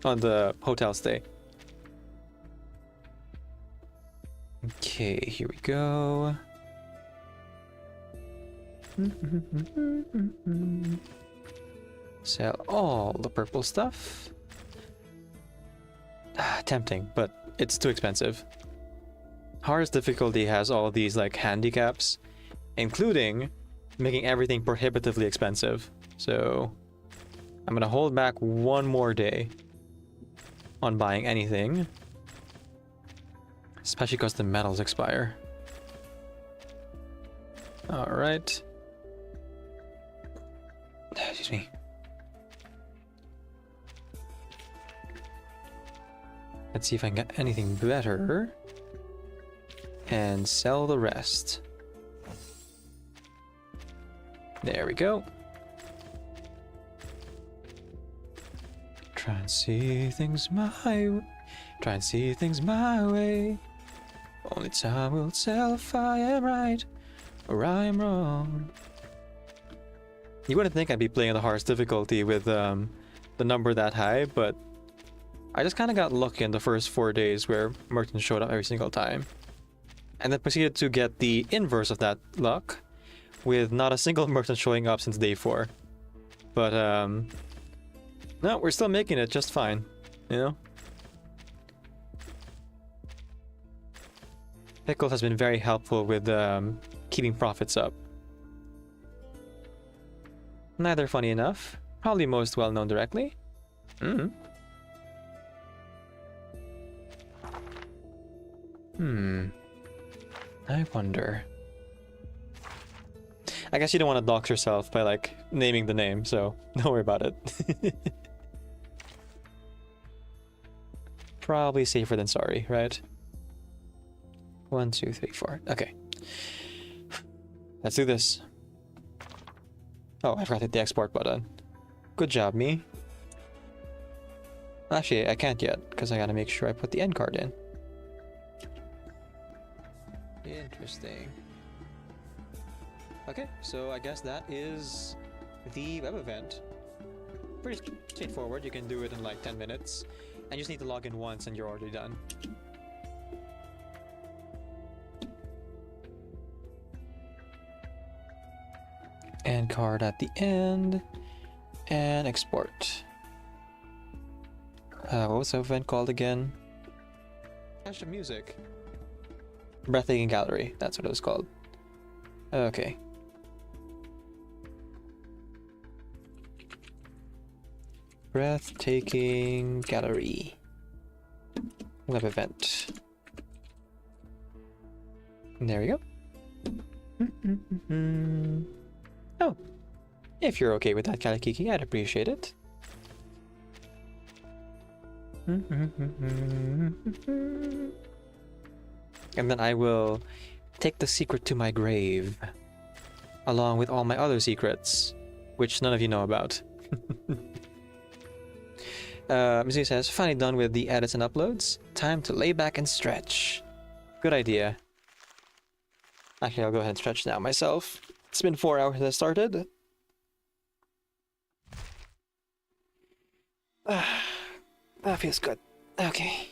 on the hotel stay. Okay, here we go. Sell all the purple stuff. Tempting, but it's too expensive. Hardest difficulty has all these like handicaps, including making everything prohibitively expensive. So I'm gonna hold back one more day on buying anything, especially because the metals expire. All right. Excuse me. Let's see if I can get anything better and sell the rest. There we go. Try and see things my way. Try and see things my way. Only time will tell if I am right or I am wrong. You wouldn't think I'd be playing the hardest difficulty with the number that high, but I just kind of got lucky in the first 4 days where merchants showed up every single time. And then proceeded to get the inverse of that luck, with not a single merchant showing up since day 4. But, no, we're still making it just fine, you know? Pickle has been very helpful with keeping profits up. Neither funny enough, probably most well known directly. I wonder. I guess you don't want to dox yourself by like naming the name, so don't worry about it. Probably safer than sorry, right? 1, 2, 3, 4. Okay. Let's do this. Oh, I forgot to hit the export button. Good job, me. Actually, I can't yet, because I gotta make sure I put the end card in. Interesting. Okay, so I guess that is the web event. Pretty straightforward, you can do it in like 10 minutes. And you just need to log in once and you're already done. And card at the end. And export. What was the event called again? Flash of music. Breathtaking Gallery, that's what it was called. Okay. Breathtaking Gallery. Web event. There we go. Oh. If you're okay with that, Kalikiki, I'd appreciate it. And then I will take the secret to my grave, along with all my other secrets, which none of you know about. Mizu says, finally done with the edits and uploads. Time to lay back and stretch. Good idea. Actually, I'll go ahead and stretch now myself. It's been 4 hours since I started. That feels good. Okay.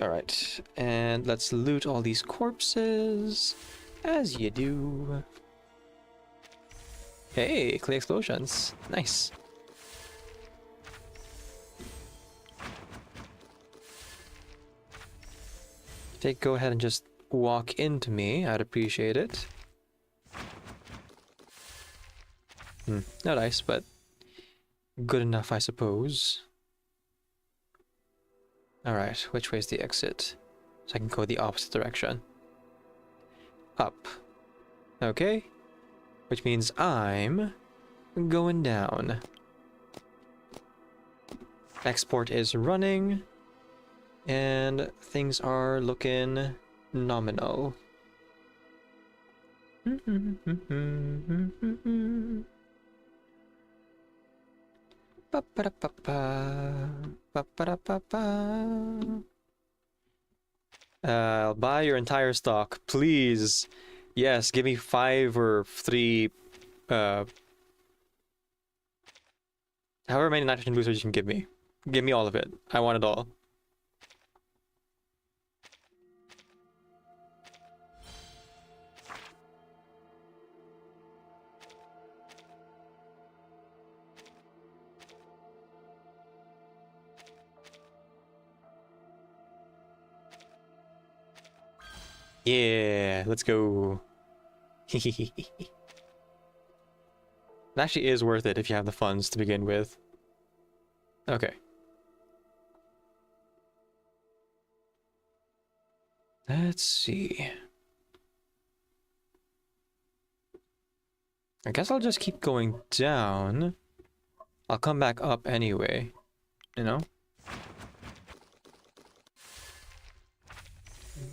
Alright, and let's loot all these corpses, as you do. Hey, clay explosions. Nice. If they go ahead and just walk into me, I'd appreciate it. Not nice, but good enough, I suppose. Alright, which way's the exit? So I can go the opposite direction. Up. Okay. Which means I'm going down. Export is running. And things are looking nominal. I'll buy your entire stock, please. Yes, give me 5 or 3, however many nitrogen boosters you can give me. Give me all of it. I want it all. Yeah, let's go. It actually is worth it if you have the funds to begin with. Okay. Let's see. I guess I'll just keep going down. I'll come back up anyway, you know?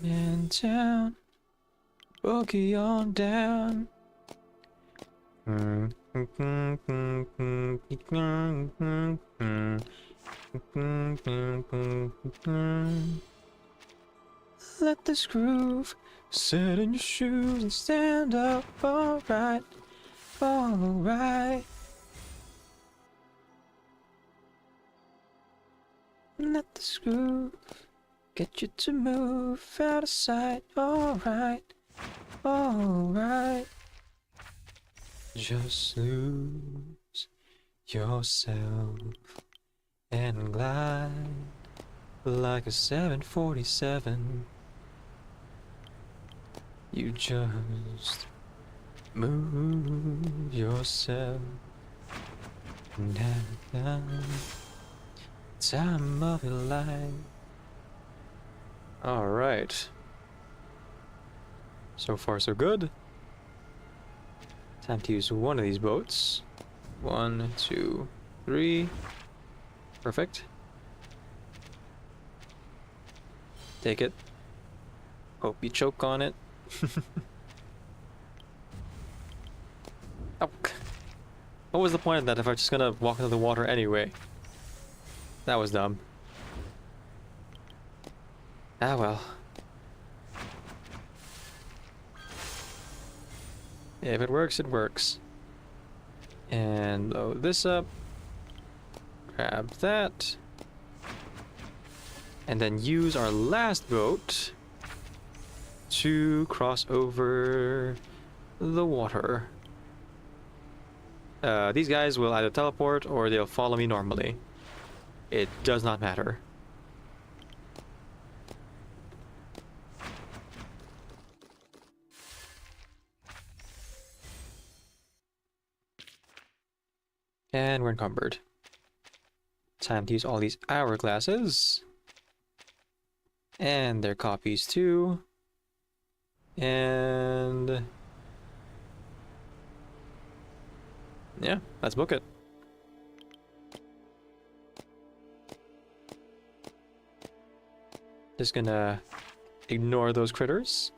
And down, boogie on down. Let this groove set in your shoes and stand up, alright, alright. Let this groove get you to move out of sight, alright, alright. Just lose yourself and glide like a 747. You just move yourself and have the time of your life. Alright. So far so good. Time to use one of these boats. 1, 2, 3. Perfect. Take it. Hope you choke on it. Oh. What was the point of that if I'm just gonna walk into the water anyway? That was dumb. Ah well. If it works, it works. And load this up. Grab that. And then use our last boat to cross over the water. These guys will either teleport or they'll follow me normally. It does not matter. And we're encumbered. Time to use all these hourglasses. And their copies too. And yeah, let's book it. Just gonna ignore those critters.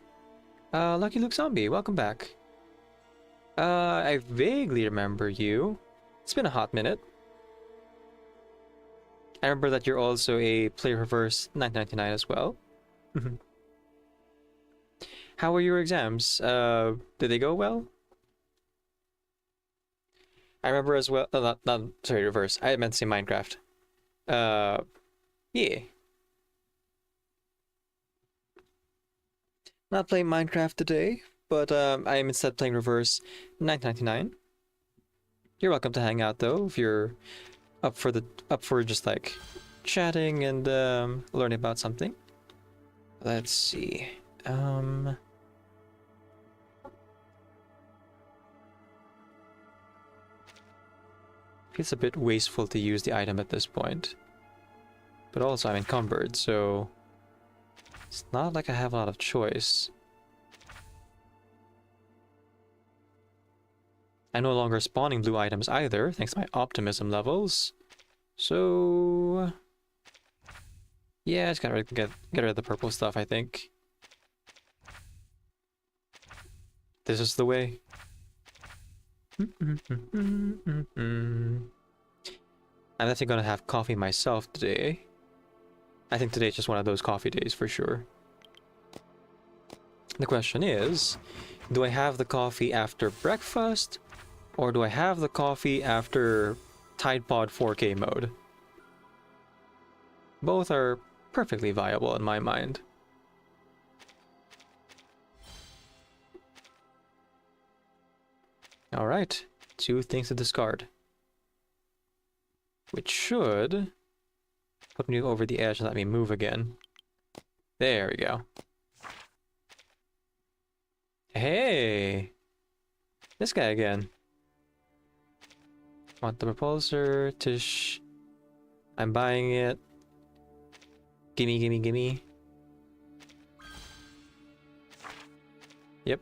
Lucky Luke Zombie, welcome back. I vaguely remember you. It's been a hot minute. I remember that you're also a Player Reverse 999 as well. How were your exams? Did they go well? I remember as well. Sorry, reverse. I meant to say Minecraft. Yeah. Not playing Minecraft today, but I am instead playing reverse 999. You're welcome to hang out though if you're up for just like chatting and learning about something. Let's see. Feels a bit wasteful to use the item at this point. But also I'm encumbered, so it's not like I have a lot of choice. I'm no longer spawning blue items either, thanks to my optimism levels. So yeah, just gotta get rid of the purple stuff, I think. This is the way. I'm definitely gonna have coffee myself today. I think today's just one of those coffee days for sure. The question is, do I have the coffee after breakfast, or do I have the coffee after Tide Pod 4K mode? Both are perfectly viable in my mind. Alright, 2 things to discard. Which should put me over the edge and let me move again. There we go. Hey! This guy again. Want the repulsor, Tish. I'm buying it. Gimme, gimme, gimme. Yep.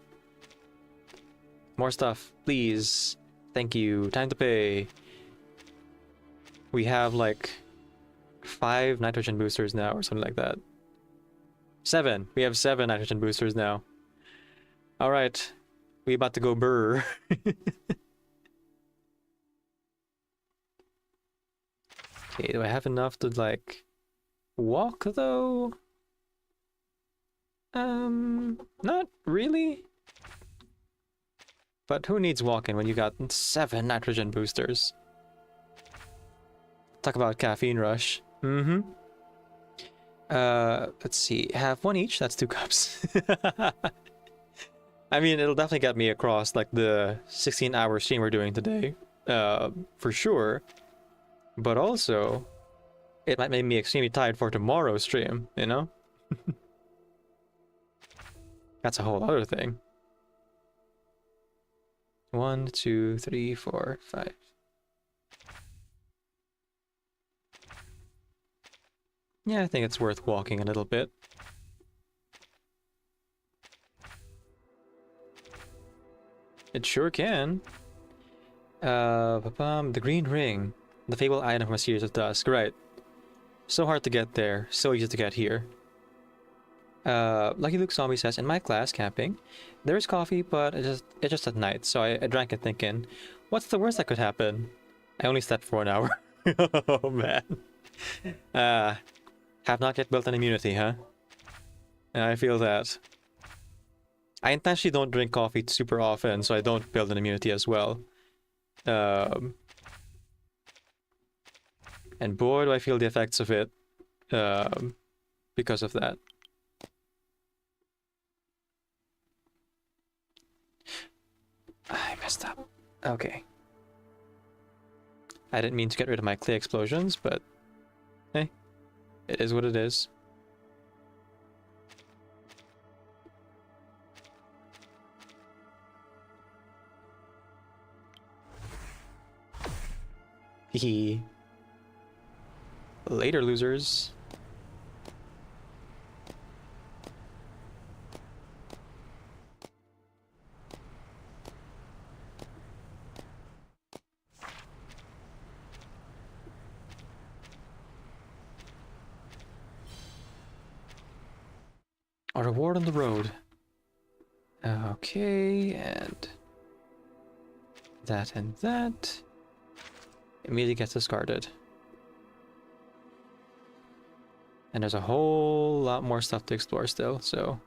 More stuff, please. Thank you. Time to pay. We have like 5 nitrogen boosters now or something like that. 7. We have 7 nitrogen boosters now. Alright. We about to go burr. Okay, do I have enough to like walk though? Not really. But who needs walking when you got 7 nitrogen boosters? Talk about caffeine rush. Let's see. Have 1 each. That's 2 cups. I mean, it'll definitely get me across like the 16-hour stream we're doing today, for sure. But also, it might make me extremely tired for tomorrow's stream. You know, that's a whole other thing. 1, 2, 3, 4, 5. Yeah, I think it's worth walking a little bit. It sure can. The green ring. The fabled item from a series of dusk. Right. So hard to get there. So easy to get here. Lucky Luke Zombie says, in my class, camping, there is coffee, but it's just at night. So I drank it thinking, what's the worst that could happen? I only slept for 1 hour. Oh, man. Have not yet built an immunity, huh? I feel that. I intentionally don't drink coffee super often, so I don't build an immunity as well. And boy, do I feel the effects of it because of that. I messed up. Okay. I didn't mean to get rid of my clay explosions, but hey, it is what it is. Hehe. Later, losers. A reward on the road. Okay, and that and that immediately gets discarded. And there's a whole lot more stuff to explore still, so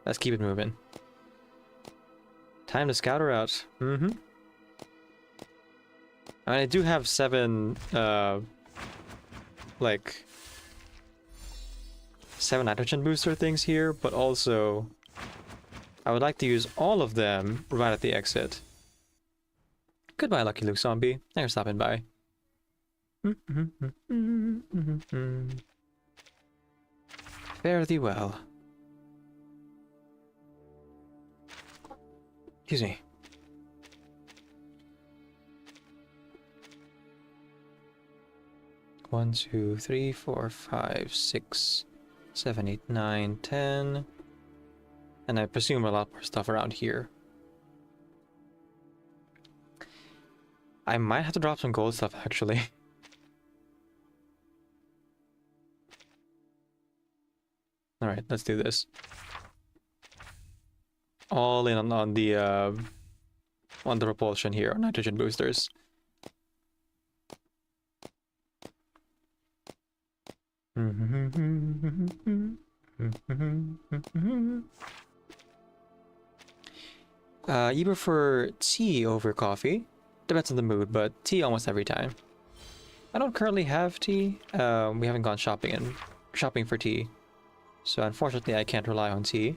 let's keep it moving. Time to scout her out. I mean, I do have 7, like, 7 nitrogen booster things here, but also I would like to use all of them right at the exit. Goodbye, Lucky Luke Zombie. Thanks for stopping by. Fare thee well. Excuse me. One, 2, 3, 4, 5, 6, 7, 8, 9, 10. And I presume a lot more stuff around here. I might have to drop some gold stuff, actually. Alright, let's do this. All in on the propulsion here, on nitrogen boosters. You prefer tea over coffee? Depends on the mood, but tea almost every time. I don't currently have tea. We haven't gone shopping for tea, so unfortunately I can't rely on tea.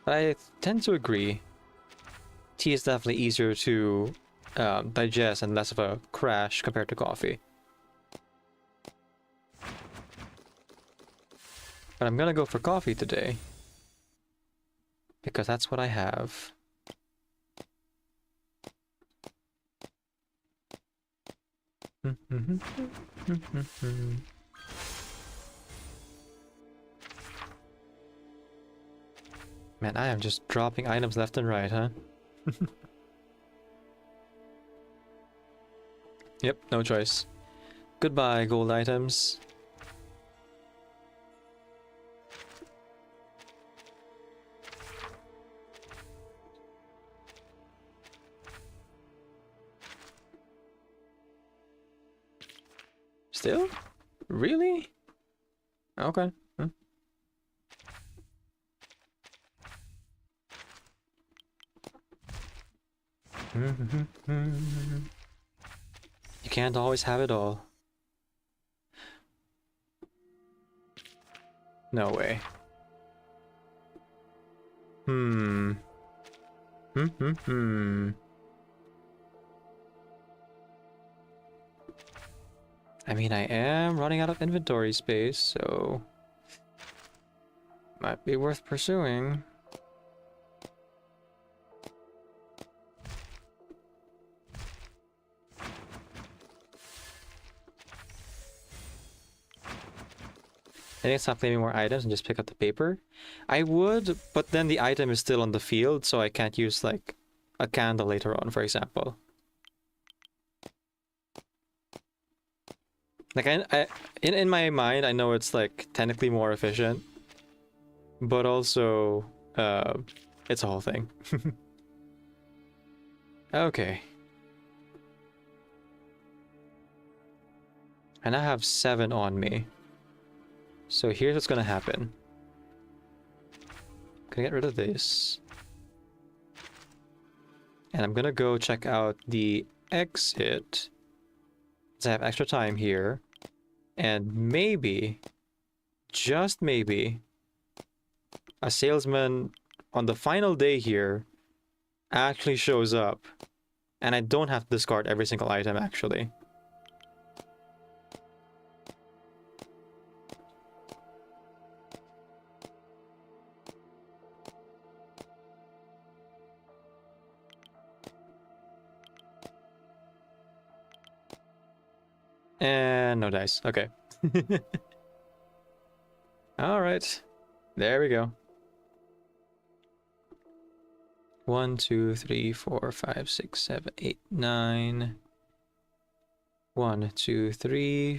But I tend to agree. Tea is definitely easier to digest and less of a crash compared to coffee. But I'm gonna go for coffee today, because that's what I have. Man, I am just dropping items left and right, huh? Yep, no choice. Goodbye, gold items. Still? Really? Okay. Huh. You can't always have it all. No way. I mean, I am running out of inventory space, so might be worth pursuing. I think stop claiming more items and just pick up the paper. I would, but then the item is still on the field, so I can't use like a candle later on, for example. Like in my mind, I know it's like technically more efficient, but also it's a whole thing. Okay. And I have 7 on me. So here's what's gonna happen. Gonna get rid of this. And I'm gonna go check out the exit. So I have extra time here. And maybe, just maybe, a salesman on the final day here actually shows up. And I don't have to discard every single item, actually. And no dice. Okay. Alright. There we go. 1, 2, 3, 4, 5, 6, 7, 8, 9. 1, 2, 3,